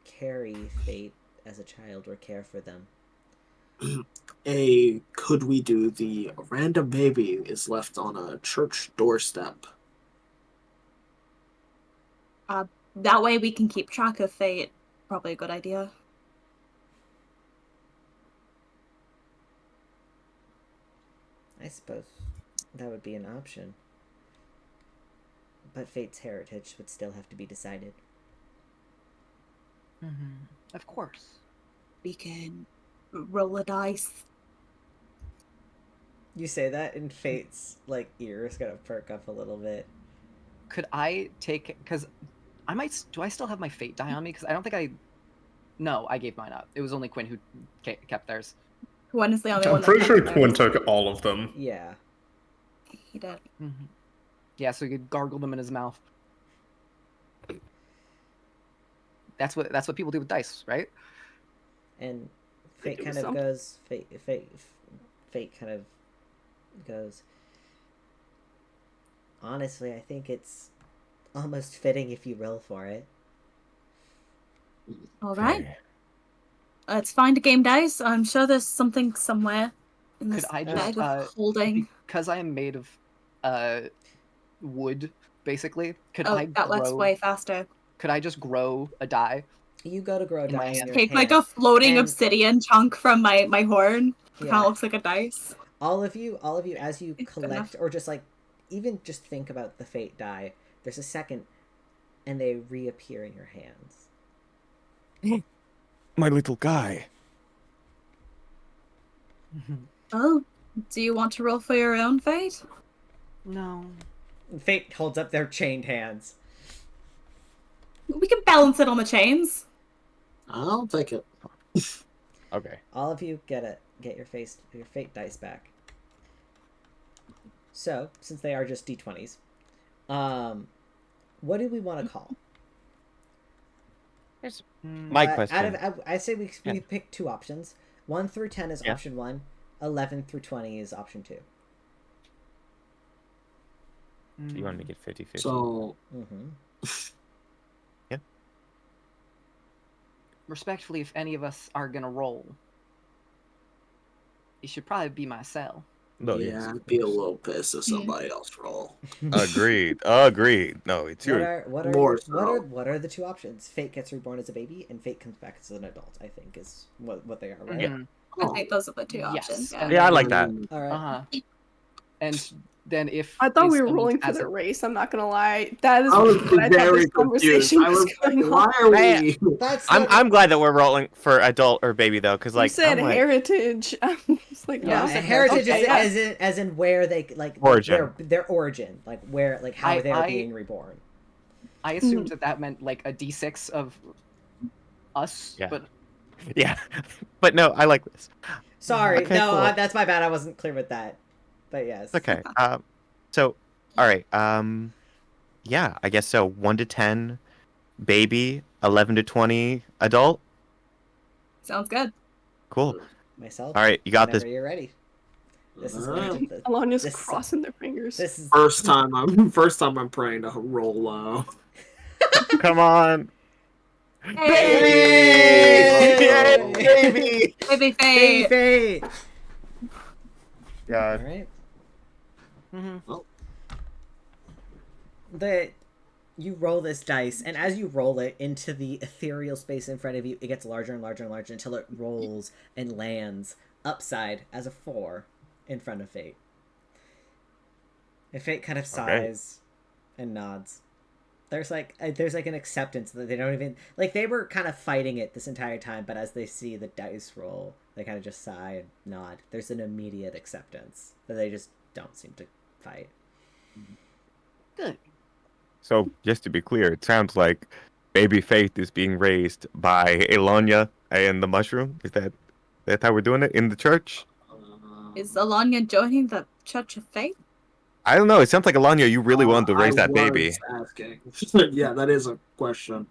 carry Fate as a child or care for them. could we do the random baby is left on a church doorstep? That way we can keep track of fate. Probably a good idea. I suppose that would be an option. But Fate's heritage would still have to be decided. Of course. We can roll a dice. You say that, and Fate's like ears kind of perk up a little bit. Could I take? Because I might. Do I still have my fate die on me? Because I don't think I. No, I gave mine up. It was only Quinn who kept theirs. Quinn is the only one. I'm pretty sure that Quinn took all of them. Yeah. He did. Yeah, so he could gargle them in his mouth. That's what people do with dice, right? And They Fate do kind of some. goes. Fate kind of goes. Honestly, I think it's almost fitting if you roll for it. All right. Let's find a game dice. I'm sure there's something somewhere in Could this I bag just of holding. because I am made of wood, basically? Could Oh, I that works way faster. Could I just grow a die? You go to grow a In my die in hand. your Take hand. like a floating and obsidian chunk from my horn. It Yeah. kind of looks like a dice. all of you, as you Good collect, enough. or just like, even just think about the fate die. There's a second, and they reappear in your hands. My little guy. Oh, do you want to roll for your own fate? No. And Fate holds up their chained hands. We can balance it on the chains. I'll take it. Okay. All of you get your fate dice back. So, since they are just d20s, what do we want to call? My question. I say we Yeah. pick two options. 1 through 10 is Yeah. option 1. 11 through 20 is option 2. You want to make it 50-50? So, Respectfully, if any of us are gonna roll, it should probably be myself. No, yeah, yes, I'd of be a course. little pissed if somebody else roll. Agreed. Agreed. No, it's What your. are More what are the two options? Fate gets reborn as a baby, and Fate comes back as an adult. I think is what they are, right? Mhm. I think those are the two Yes, options. and Yeah, I like that. All right. Uh-huh. And then if I thought they we were still rolling need for as the a- race. I'm not gonna lie. That is I was what I thought very this conversation confused. I was was going like, on. why are Man, we? That's I'm glad that we're rolling for adult or baby though, because You like said I'm like, heritage. I'm just like, Yeah, no. I said heritage heritage. is as in where they like Origin. their origin, like where like how they're being reborn. I assumed that meant like a D6 of us, Yeah. but yeah, but no, I like this. Sorry, Okay, no, cool. that's my bad. I wasn't clear with that. But yes. Okay. So, all right. Yeah, I guess so. 1 to 10, baby. 11 to 20, adult. Sounds good. Cool. Myself. All right, you got whenever this. you're ready. This is Alright. Alania's this- crossing their fingers. This is First time I'm praying to roll low. Come on. Baby! Yay, baby. Baby Baby fate. Fate. Yeah. All right. mhm. You roll this dice, and as you roll it into the ethereal space in front of you, it gets larger and larger and larger until it rolls and lands upside as a 4 in front of Fate. And Fate kind of sighs and nods. There's like an acceptance that they don't even like. They were kind of fighting it this entire time, but as they see the dice roll, they kind of just sigh and nod. There's an immediate acceptance that they just don't seem to fight. Good. So, just to be clear, it sounds like baby Faith is being raised by Elonia and the mushroom. Is that how we're doing it in the church? Is Alanya joining the Church of Fate? I don't know. It sounds like Elonia, you really wanted to raise I that baby. was asking. Yeah, that is a question.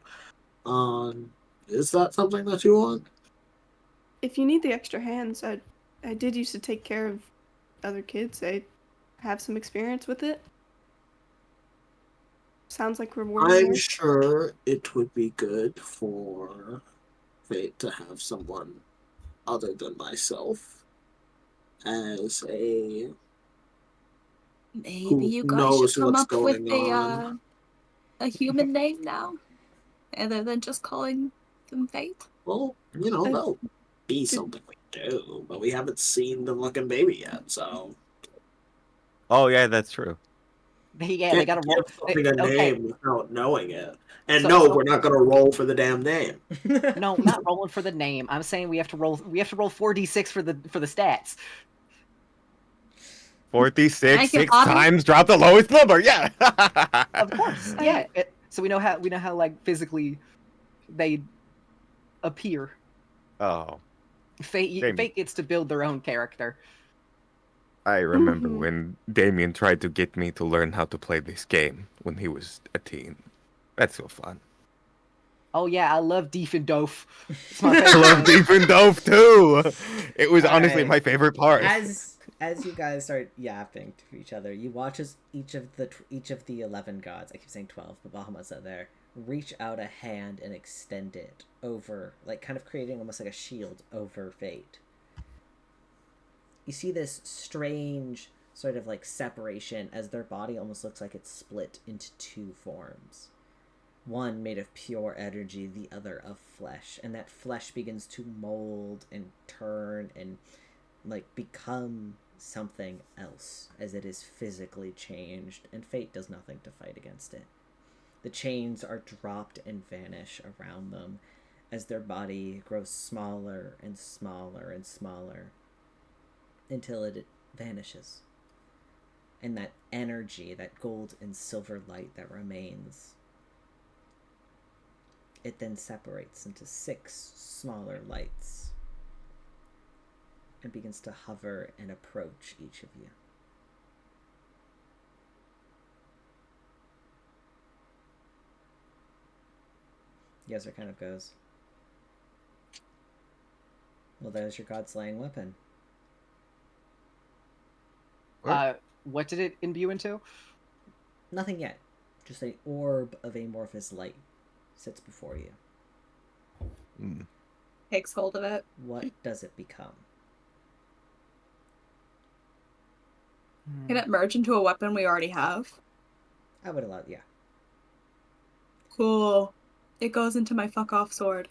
Is that something that you want? If you need the extra hands, I did used to take care of other kids. I have some experience with it. Sounds like rewarding. I'm sure it would be good for Fate to have someone other than myself as a Maybe who you guys should knows come what's up with going on. a human name now, other than just calling them Fate. Well, that'll be something we do, but we haven't seen the fucking baby yet, so Oh yeah, that's true. Yeah, they gotta roll. give something a Okay, name without knowing it. And So- no, so- we're not gonna roll for the damn name. no, not rolling for the name. I'm saying we have to roll. We have to roll 4d6 for the stats. 46, Make it 6 hotter? times, drop the lowest number. Yeah. Of course, yeah. So we know how like physically they appear. Oh, Fate Damien. Fate gets to build their own character. I remember Mhm. when Damien tried to get me to learn how to play this game when he was a teen. That's so fun. Oh yeah, I love Deef and Doof. It's my I favorite. love Deep and Dove too. It was All honestly right. my favorite part. As you guys start yapping to each other, you watch as each of the 11 gods, I keep saying 12, but Bahamut's not there, reach out a hand and extend it over, like kind of creating almost like a shield over Fate. You see this strange sort of like separation as their body almost looks like it's split into two forms. One made of pure energy, the other of flesh, and that flesh begins to mold and turn and like become something else as it is physically changed, and Fate does nothing to fight against it. The chains are dropped and vanish around them as their body grows smaller and smaller and smaller until it vanishes. And that energy, that gold and silver light that remains, it then separates into 6 smaller lights and begins to hover and approach each of you. Yezer kind of goes, well, there's your god-slaying weapon. What did it imbue into? Nothing yet. Just an orb of amorphous light sits before you. Takes hold of it. What does it become? Can it merge into a weapon we already have? I would allow, yeah. Cool. It goes into my fuck off sword.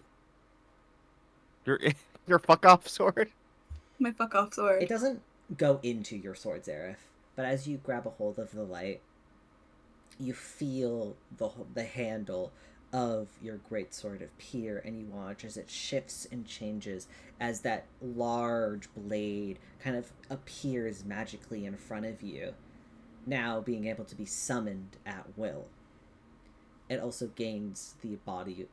Your fuck off sword. My fuck off sword. It doesn't go into your sword, Zareth, but as you grab a hold of the light, you feel the handle of your greatsword appear, and you watch as it shifts and changes as that large blade kind of appears magically in front of you, now being able to be summoned at will. It also gains the ability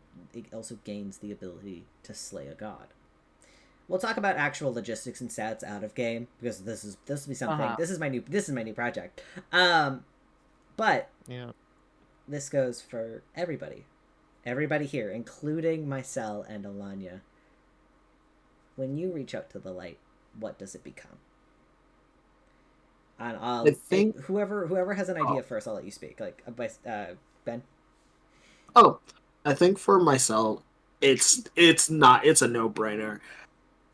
to slay a god. We'll talk about actual logistics and stats out of game because this will be something. This is my new project. But Yeah. this goes for everybody. Everybody here, including Mycel and Alanya. When you reach out to the light, what does it become? And I think whoever has an idea first, I'll let you speak. Like Ben. Oh, I think for myself, it's a no-brainer.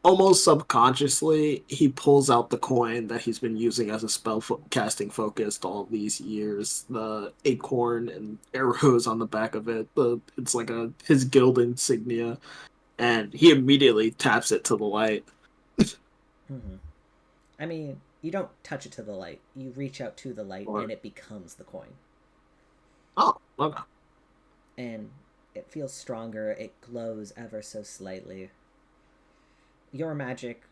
Almost subconsciously, he pulls out the coin that he's been using as a casting focus all these years. The acorn and arrows on the back of it. It's like his guild insignia, and he immediately taps it to the light. Mm-hmm. I mean, you don't touch it to the light. You reach out to the light, and it becomes the coin. Oh, okay. And it feels stronger. It glows ever so slightly. Your magic,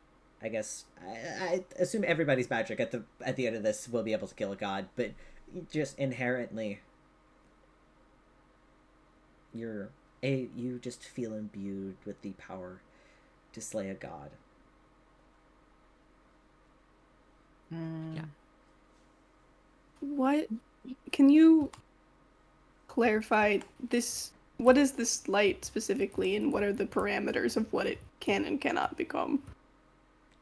I guess, I assume everybody's magic at the end of this will be able to kill a god, but just inherently, you just feel imbued with the power to slay a god. Yeah. What can you clarify this? What is this light specifically, and what are the parameters of what it can and cannot become?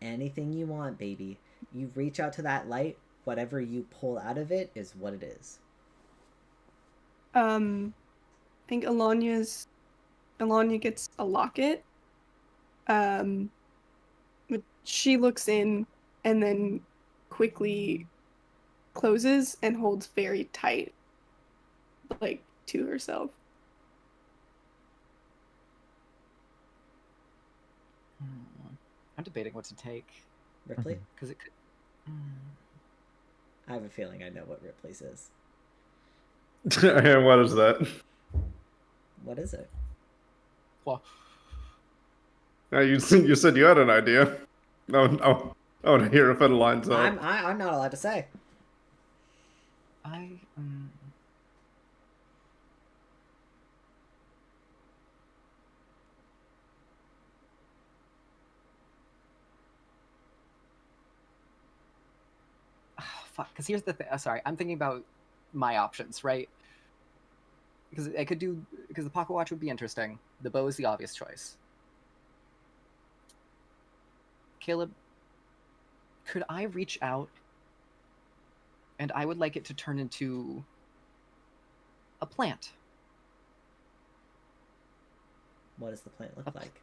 Anything you want, baby. You reach out to that light, whatever you pull out of it is what it is. I think Alanya gets a locket. But she looks in and then quickly closes and holds very tight, like to herself. I'm debating what to take Ripley? because it could. I have a feeling I know what Ripley's is. And what is that? What is it? Well, You said you had an idea. No, no. I want to hear if it lines up. I'm not allowed to say. I. Fuck. Because here's the thing. Sorry, I'm thinking about my options, right? Because I could do. Because the pocket watch would be interesting. The bow is the obvious choice. Caleb, could I reach out? And I would like it to turn into a plant. What does the plant look like?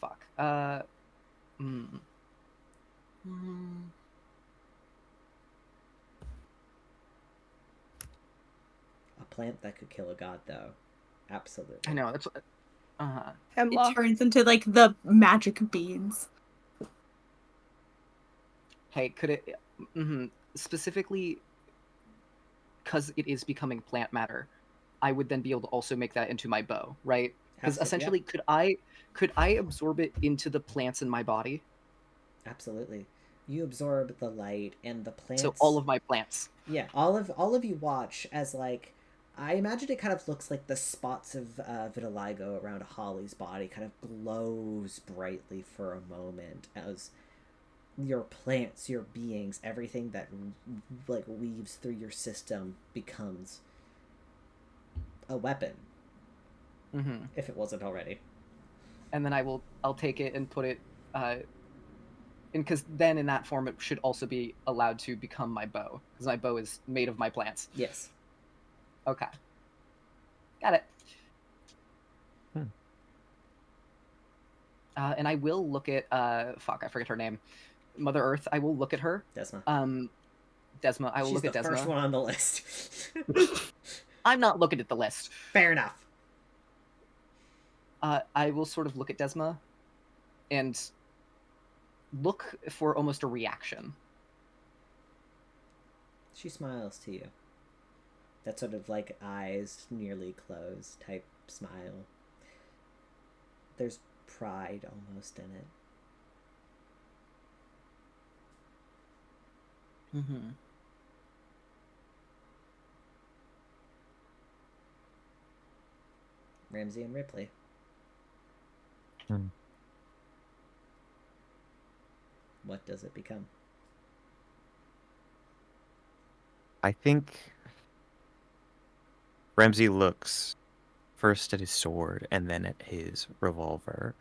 Fuck. A plant that could kill a god, though. Absolutely. I know. That's. It turns into like the magic beans. Hey, could it specifically because it is becoming plant matter? I would then be able to also make that into my bow, right? Because essentially, could I absorb it into the plants in my body? Absolutely. You absorb the light and the plants. So all of my plants. Yeah, all of you watch as like I imagine it kind of looks like the spots of vitiligo around Holly's body kind of glows brightly for a moment as your plants, your beings, everything that like weaves through your system becomes a weapon. Mm-hmm. If it wasn't already. And then I'll take it and put it and because then in that form it should also be allowed to become my bow because my bow is made of my plants. Yes. Okay. Got it. And I will look at fuck, I forget her name. Mother Earth. I will look at her. Desma. Desma. I will She's look at the Desma. first one on the list. I'm not looking at the list. Fair enough. I will sort of look at Desma and look for almost a reaction. She smiles to you. That sort of like eyes nearly closed type smile. There's pride almost in it. Mm-hmm. Ramsey and Ripley. What does it become? I think Ramsey looks first at his sword and then at his revolver.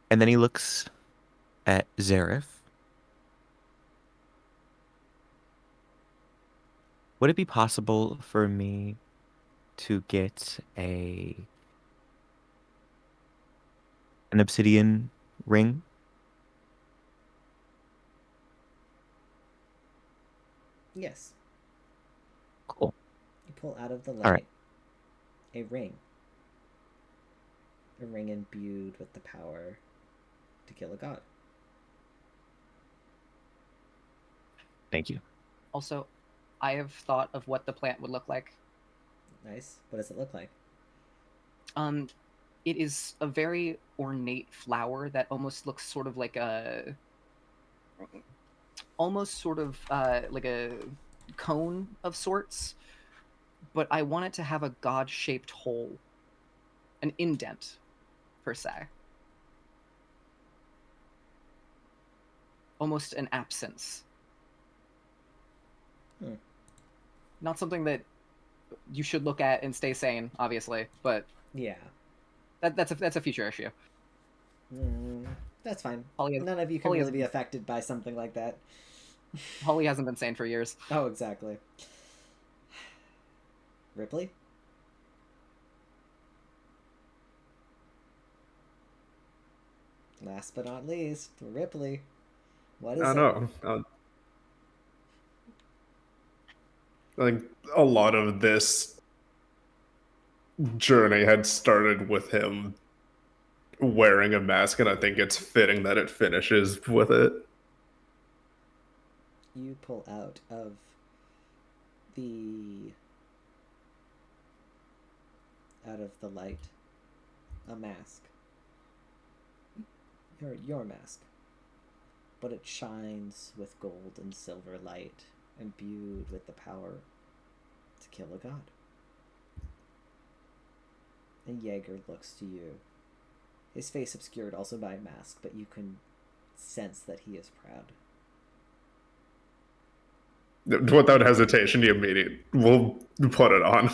And then he looks at Zareth. Would it be possible for me to get an obsidian ring? Yes. Cool. You pull out of the light All right. a ring. A ring imbued with the power to kill a god. Thank you. Also, I have thought of what the plant would look like. Nice. What does it look like? It is a very ornate flower that almost looks sort of like a like a cone of sorts, but I want it to have a god-shaped hole, an indent, per se. Almost an absence. Not something that you should look at and stay sane, obviously, but yeah, that's a future issue. That's fine. Holly None of you can really be affected by something like that. Holly hasn't been sane for years. Oh, exactly. Ripley? Last but not least, Ripley. What is I it? know. I think a lot of this journey had started with him wearing a mask, and I think it's fitting that it finishes with it. You pull out of the light a mask. Your mask. But it shines with gold and silver light, imbued with the power to kill a god. And Jaeger looks to you. His face obscured also by a mask, but you can sense that he is proud. Without hesitation, we'll put it on.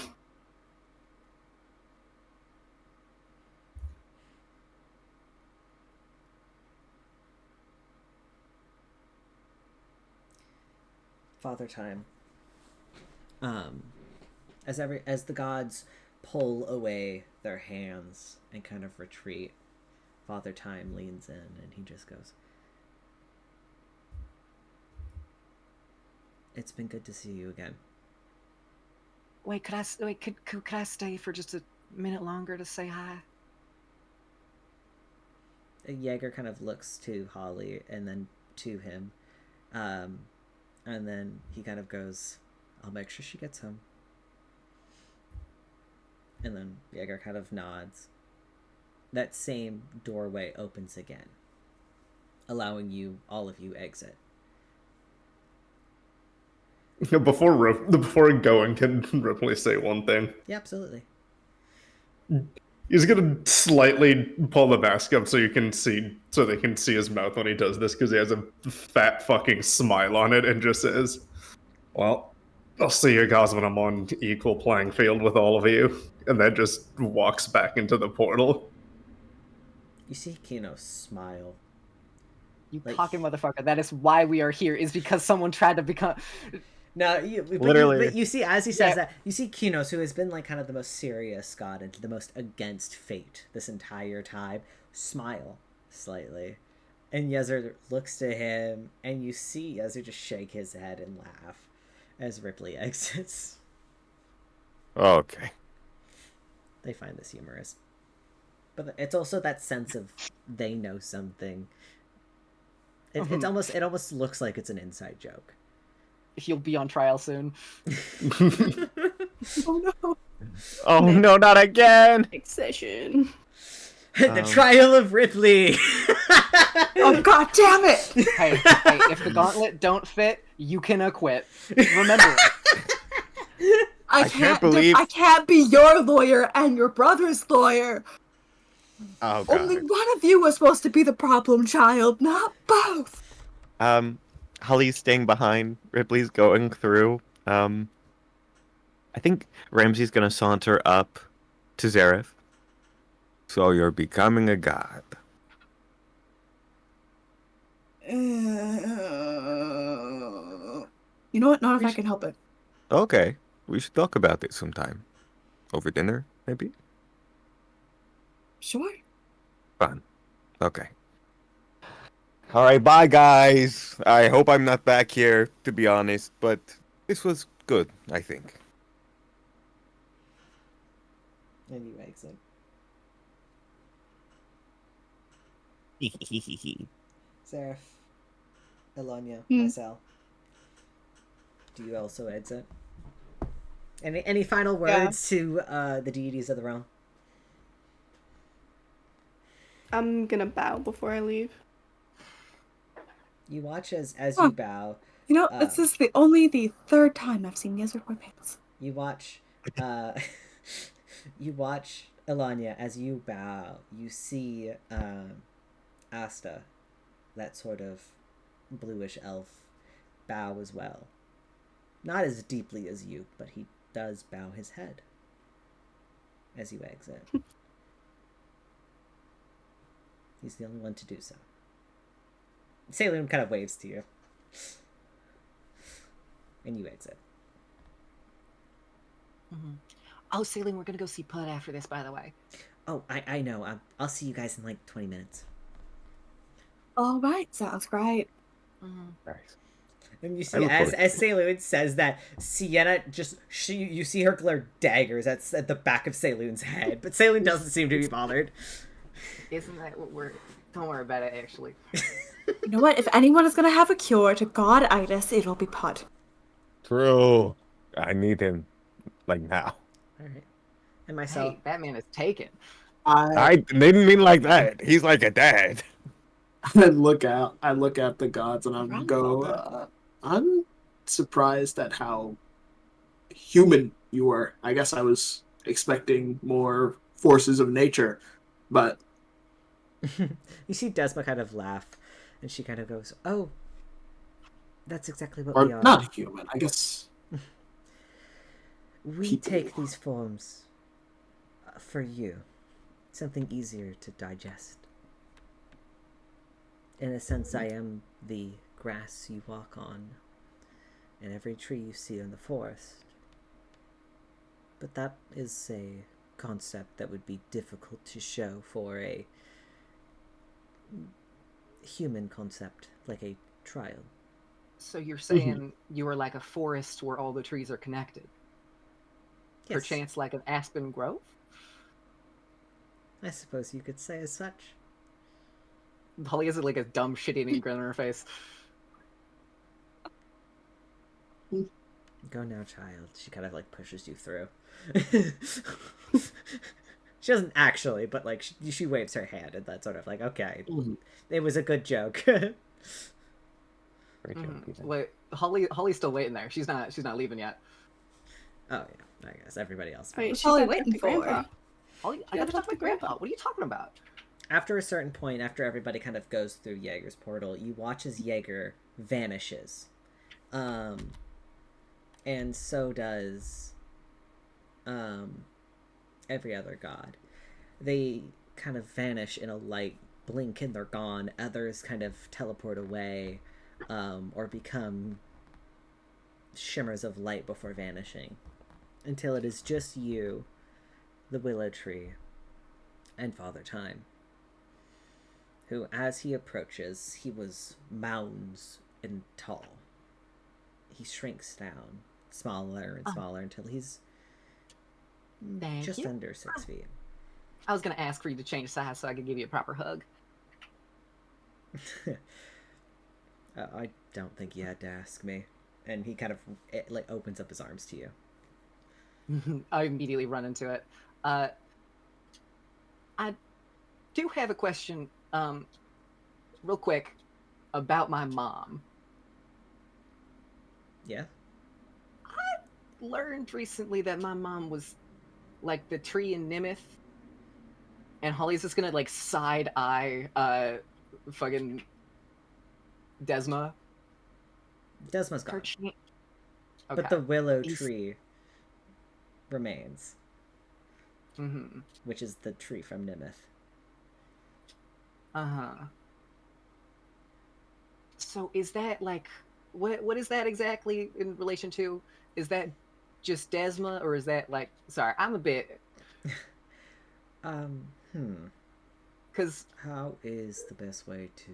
Father Time. As the gods pull away their hands and kind of retreat, Father Time leans in and he just goes, "It's been good to see you again." Wait, could I stay for just a minute longer to say hi? Jaeger kind of looks to Holly and then to him. And then he kind of goes, "I'll make sure she gets home." And then Jaeger kind of nods. That same doorway opens again, allowing all of you exit. Before going, can Ripley say one thing? Yeah, absolutely. He's gonna slightly pull the mask up so they can see his mouth when he does this, because he has a fat fucking smile on it and just says, "Well, I'll see you guys when I'm on equal playing field with all of you," and then just walks back into the portal. You see Kino smile. You Like- cocky motherfucker. That is why we are here, is because someone tried to become... No, Literally. but you see, as he says Yeah. that, you see Kinos, who has been like kind of the most serious god and the most against fate this entire time, smile slightly. And Yezer looks to him, and you see Yezer just shake his head and laugh as Ripley exits. Okay. They find this humorous. But it's also that sense of they know something. It almost looks like it's an inside joke. He'll be on trial soon. Oh no. Oh Nick. no, not again! Next session. The trial of Ripley. Oh god damn it! Hey, if the gauntlet don't fit, you can acquit. Remember, I can't believe- I can't be your lawyer and your brother's lawyer. Oh god. Only one of you was supposed to be the problem child, not both. Holly's staying behind. Ripley's going through. I think Ramsey's gonna saunter up to Zareth. So you're becoming a god. You know what? Not if I can help it. Okay. We should talk about it sometime. Over dinner, maybe? Sure. Fun. Okay. All right, bye, guys. I hope I'm not back here, to be honest, but this was good, I think. And you exit. Seraph, Elonia, Marcel. Do you also exit? Any final words to the deities of the realm? I'm gonna bow before I leave. You watch as you bow. You know, this is the third time I've seen Yezer wear pants. You watch you watch Elanya as you bow. You see Asta, that sort of bluish elf, bow as well. Not as deeply as you, but he does bow his head as you exit. He's the only one to do so. Salem kind of waves to you. And you exit. Mm-hmm. Oh, Celine, we're gonna go see Pud after this, by the way. Oh, I know. I'll see you guys in like 20 minutes. All right, sounds great. Nice. And you I see, look as forward to it. Saloon says that, Sienna you see her glare daggers at the back of Saloon's head, but Saloon doesn't seem to be bothered. Isn't that what we're? Don't worry about it. Actually, You know what? If anyone is gonna have a cure to God-itis, it'll be Pod. True. I need him like now. All right, and myself. hey, Batman is taken. I I didn't mean like that. He's like a dad. I look at the gods and I'm go. Grandfather. I'm surprised at how human you were. I guess I was expecting more forces of nature, but You see Desma kind of laugh, and she kind of goes, "Oh, that's exactly what we or are. not human. I guess We people. take these forms for you, something easier to digest. In a sense, I am the grass you walk on, and every tree you see in the forest. But that is a concept that would be difficult to show for a human concept, like a trial. So you're saying you are like a forest where all the trees are connected? Yes, Perchance like an aspen grove? I suppose you could say as such. Holly has like a dumb shit-eating grin on her face. Go now, child. She kind of like pushes you through. She doesn't actually, but like she waves her hand and that sort of like, okay, it was a good joke. Great job, Ethan. Wait, Holly's still waiting there. She's not leaving yet. Oh yeah, I guess everybody else. Wait, What's she's Holly got waiting the for? grandpa. Holly, I Yeah, gotta talk to my talk to Grandpa. grandpa. What are you talking about? After a certain point, after everybody kind of goes through Jaeger's portal, you watch as Jaeger vanishes. And so does every other god. They kind of vanish in a light blink and they're gone. Others kind of teleport away or become shimmers of light before vanishing until it is just you, the willow tree, and Father Time, who, as he approaches, he was mounds and tall. He shrinks down, smaller and smaller, until he's Thank just you. under 6 feet. I was gonna ask for you to change size so I could give you a proper hug. I don't think you had to ask me. And he kind of opens up his arms to you. I immediately run into it. I do have a question, real quick, about my mom. Yeah? Learned recently that my mom was like the tree in Nimith, and Holly's just gonna like side eye fucking Desma. Desma's gone. Okay. But the willow He's- tree remains, Mm-hmm. which is the tree from Nimith. Uh-huh. So is that like what is that exactly in relation to? Is that just Desma, or is that like, sorry, I'm a bit because How is the best way to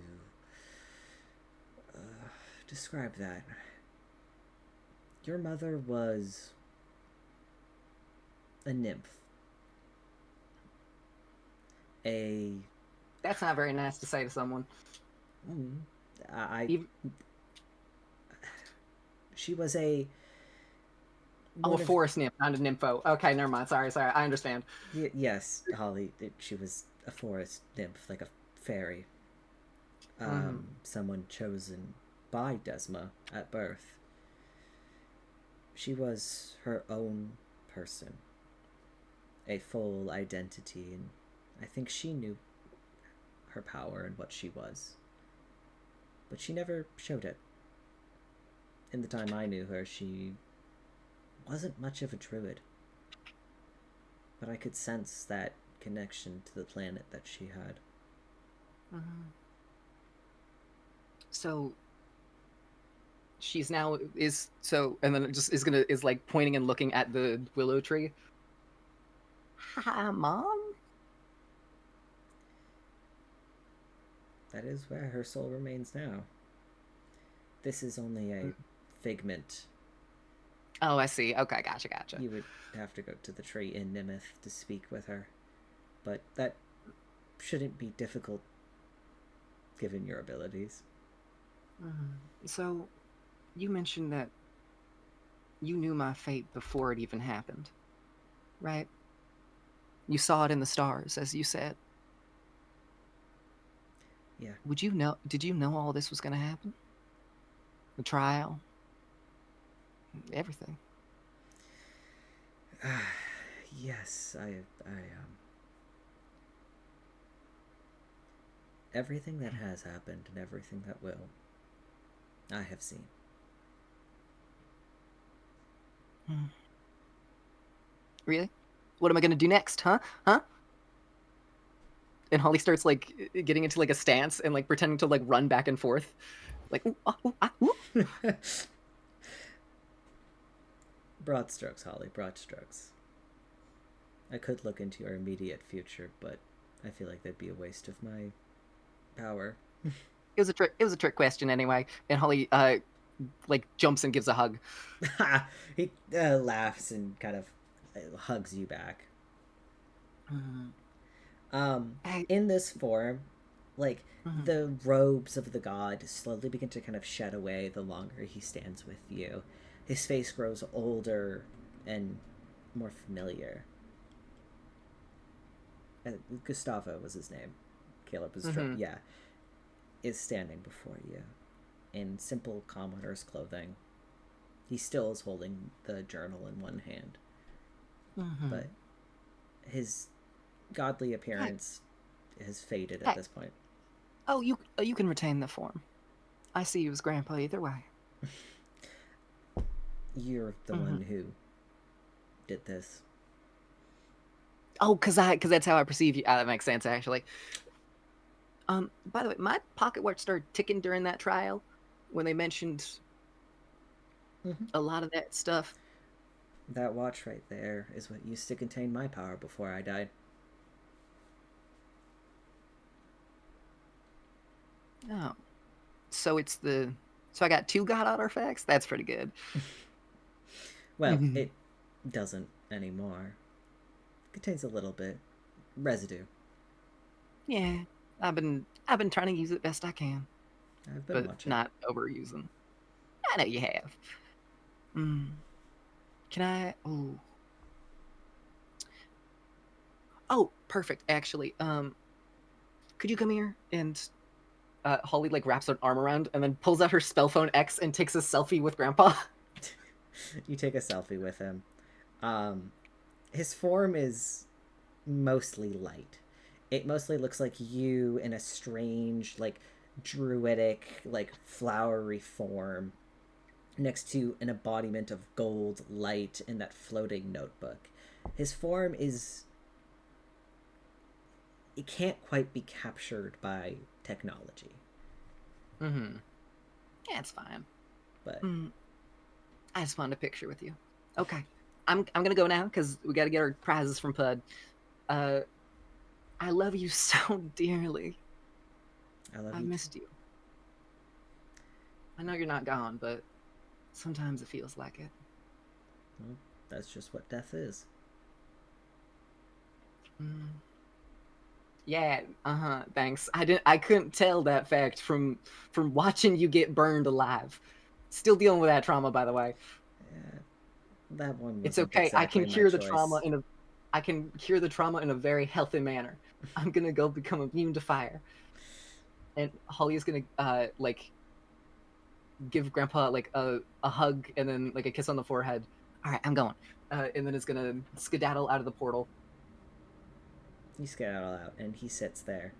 describe that? Your mother was a nymph. that's not very nice to say to someone. Even- She was a... Oh, a one of- forest nymph, not a nympho. Okay, never mind. Sorry, I understand. Yes, Holly. She was a forest nymph, like a fairy. Someone chosen by Desma at birth. She was her own person, a full identity, and I think she knew her power and what she was. But she never showed it. In the time I knew her, she wasn't much of a druid. But I could sense that connection to the planet that she had. So she's now is so, and then it just is like pointing and looking at the willow tree. Hi, Mom. That is where her soul remains now. This is only a figment. Oh, I see. Okay, gotcha. You would have to go to the tree in Nimith to speak with her. But that shouldn't be difficult given your abilities. So, you mentioned that you knew my fate before it even happened, right? You saw it in the stars, as you said. Yeah. Did you know all this was going to happen? The trial? Everything. Yes, everything that has happened and everything that will, I have seen. Really? What am I gonna do next, huh? And Holly starts like getting into like a stance and like pretending to like run back and forth, like ooh, ah, ooh, ah, ooh. Broad strokes, Holly, broad strokes. I could look into your immediate future, but I feel like that'd be a waste of my power. It was a trick. It was a trick question anyway. And Holly like jumps and gives a hug. He laughs and kind of hugs you back. In this form, like the robes of the god slowly begin to kind of shed away the longer he stands with you. His face grows older and more familiar. Gustavo was his name. Caleb was is standing before you in simple commoner's clothing. He still is holding the journal in one hand, but his godly appearance has faded at this point. Oh, you can retain the form. I see you as Grandpa either way. You're the one who did this. Oh, cause that's how I perceive you. That makes sense actually. By the way, my pocket watch started ticking during that trial when they mentioned a lot of that stuff. That watch right there is what used to contain my power before I died. Oh, so I got 2 god artifacts. That's pretty good. Well, it doesn't anymore. Contains a little bit residue. Yeah, I've been trying to use it best I can, I've been watching. Not overusing. I know you have. Can I? Oh, perfect. Actually, could you come here? And Holly like wraps her arm around and then pulls out her spell phone X and takes a selfie with Grandpa. You take a selfie with him. His form is mostly light. It mostly looks like you in a strange, like, druidic, like, flowery form next to an embodiment of gold light in that floating notebook. His form is... It can't quite be captured by technology. Yeah, it's fine. But I just wanted a picture with you. Okay. I'm gonna go now because we gotta get our prizes from Pud. I love you so dearly. I missed you. I know you're not gone, but sometimes it feels like it. Well, that's just what death is. Yeah, thanks. I couldn't tell that fact from watching you get burned alive. Still dealing with that trauma, by the way. Yeah, that one wasn't It's okay. exactly I can my cure the choice. trauma in a very healthy manner. I'm gonna go become immune to fire. And Holly is gonna like give Grandpa like a hug and then like a kiss on the forehead. All right, I'm going. And then is gonna skedaddle out of the portal. You skedaddle out, and he sits there,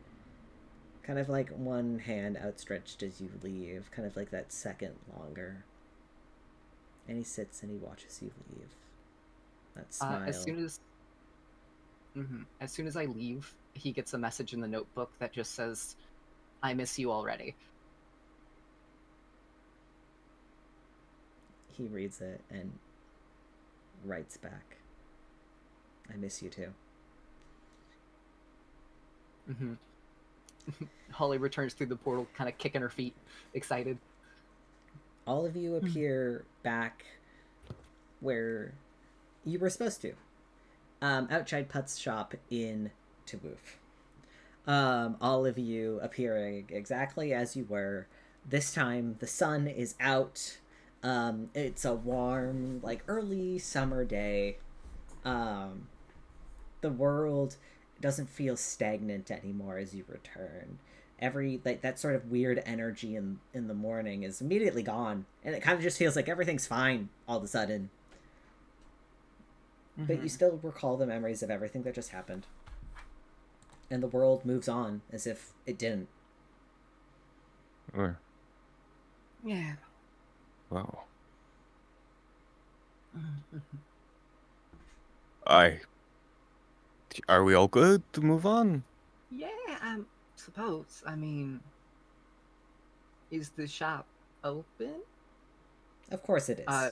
kind of like one hand outstretched as you leave, kind of like that second longer. And he sits and he watches you leave. That smile. As soon as I leave, he gets a message in the notebook that just says, "I miss you already." He reads it and writes back, "I miss you too." Holly returns through the portal, kind of kicking her feet, excited. All of you appear back where you were supposed to. Outside Put's shop in Tawoof. All of you appearing exactly as you were. This time the sun is out. It's a warm, like early summer day. The world doesn't feel stagnant anymore as you return. Every like that sort of weird energy in the morning is immediately gone, and it kind of just feels like everything's fine all of a sudden. But you still recall the memories of everything that just happened. And the world moves on as if it didn't. Or, Yeah. wow. Are we all good to move on? Yeah, I suppose. I mean, is the shop open? Of course it is.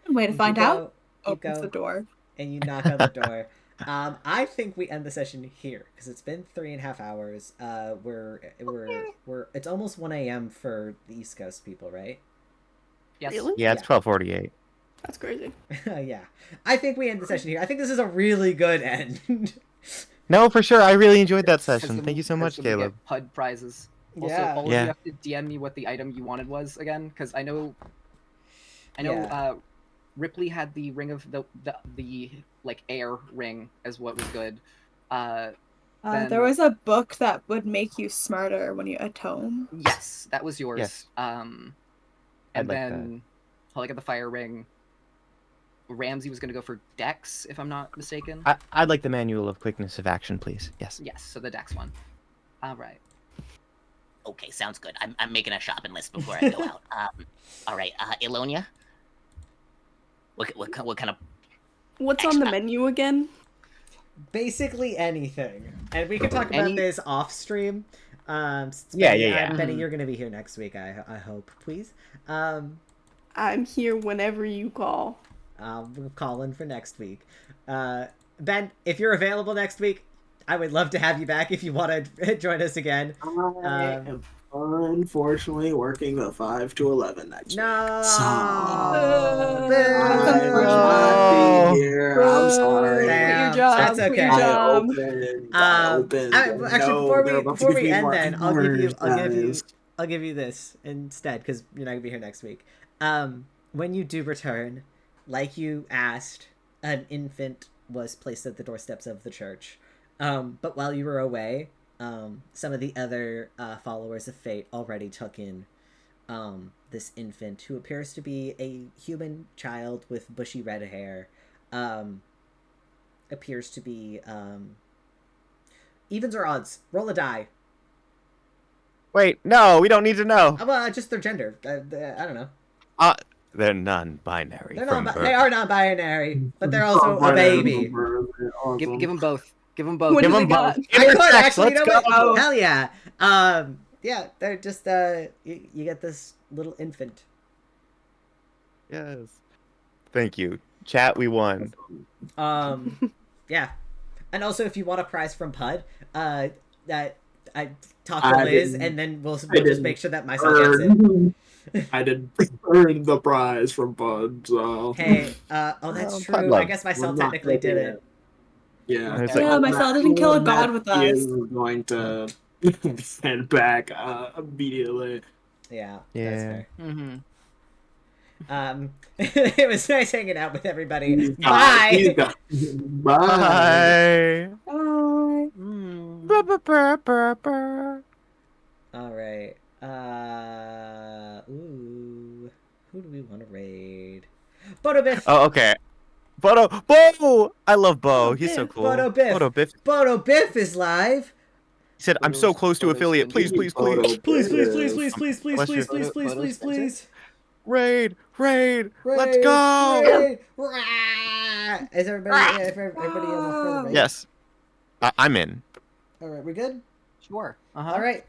Way to You find go- out. You Opens go the door. and you knock on the door. I think we end the session here because it's been 3.5 hours. We're it's almost 1 a.m. for the East Coast people, right? Yes. Really? Yeah, it's 12:48. That's crazy. Yeah. I think we end the session here. I think this is a really good end. No, for sure. I really enjoyed that 'Cause session. then Thank you so much, then we get Caleb. PUD prizes. Also, Yeah. all of Yeah. you have to DM me what the item you wanted was again, because I know. Yeah. Ripley had the ring of the like air ring as what was good. There Then- was a book that would make you smarter when you atone. Yes, that was yours. Yes. And I'd like then Holly got the fire ring. Ramsey was going to go for Dex, if I'm not mistaken. I'd like the manual of quickness of action, please. Yes. Yes, so the Dex one. All right. Okay, sounds good. I'm making a shopping list before I go out. All right, Ilonia. What kind of? What's on the menu again? Basically anything. And we can talk about this off stream. Yeah. Benny, you're going to be here next week, I hope, please. I'm here whenever you call. We'll call in for next week. Ben, if you're available next week, I would love to have you back if you want to join us again. I am unfortunately working the 5 to 11 next week. No! So, That's I will not be here. I'm sorry. Damn, Quit your job. that's quit okay. your I job. opened. Actually, before we end, then I'll give you this. this instead because you're not gonna be here next week. When you do return, like you asked, an infant was placed at the doorsteps of the church. But while you were away, some of the other followers of Fate already took in this infant who appears to be a human child with bushy red hair. Appears to be evens or odds. Roll a die. Wait, no, we don't need to know. Well, just their gender. I don't know. They're non-binary. They're from not. birth. They are non-binary, but they're also a baby. Give them both. Give them both. What Give do them they got? both. I could Intersex, actually. let's You know go. what? Hell yeah. Yeah. They're just. You get this little infant. Yes. Thank you. Chat, we won. Yeah. And also, if you want a prize from Pud, that I talk to I Liz, didn't- and then we'll I just didn't make sure that my son gets it. I didn't earn the prize from Bud, so Hey, oh, that's Well, true. Pud I love. guess my We're son not technically did taking it. yeah. It's like- Yeah, my son didn't kill a god with He us. is going to send back immediately. Yeah, that's Yeah. fair. Mm-hmm. It was nice hanging out with everybody. He's Bye. got- Bye. Bye. Bye. Brr, brr, brr, brr, brr. All right. Ooh. Who do we want to raid? Bodo Biff. Oh, okay. Bo! I love Bo. He's so Biff, cool. Bodo Biff. Bodo Biff. Bodo Biff is live. He said, I'm so close to Bodo's affiliate. Please, Spencer. please, please. Please, please, please, please, please, please, Bless you. please, please, please, please, please. Raid. Let's Raid, go. raid. Rah! Is everybody everybody on the raid? Yes. I'm in. All right, we good? Sure. Uh-huh. All right.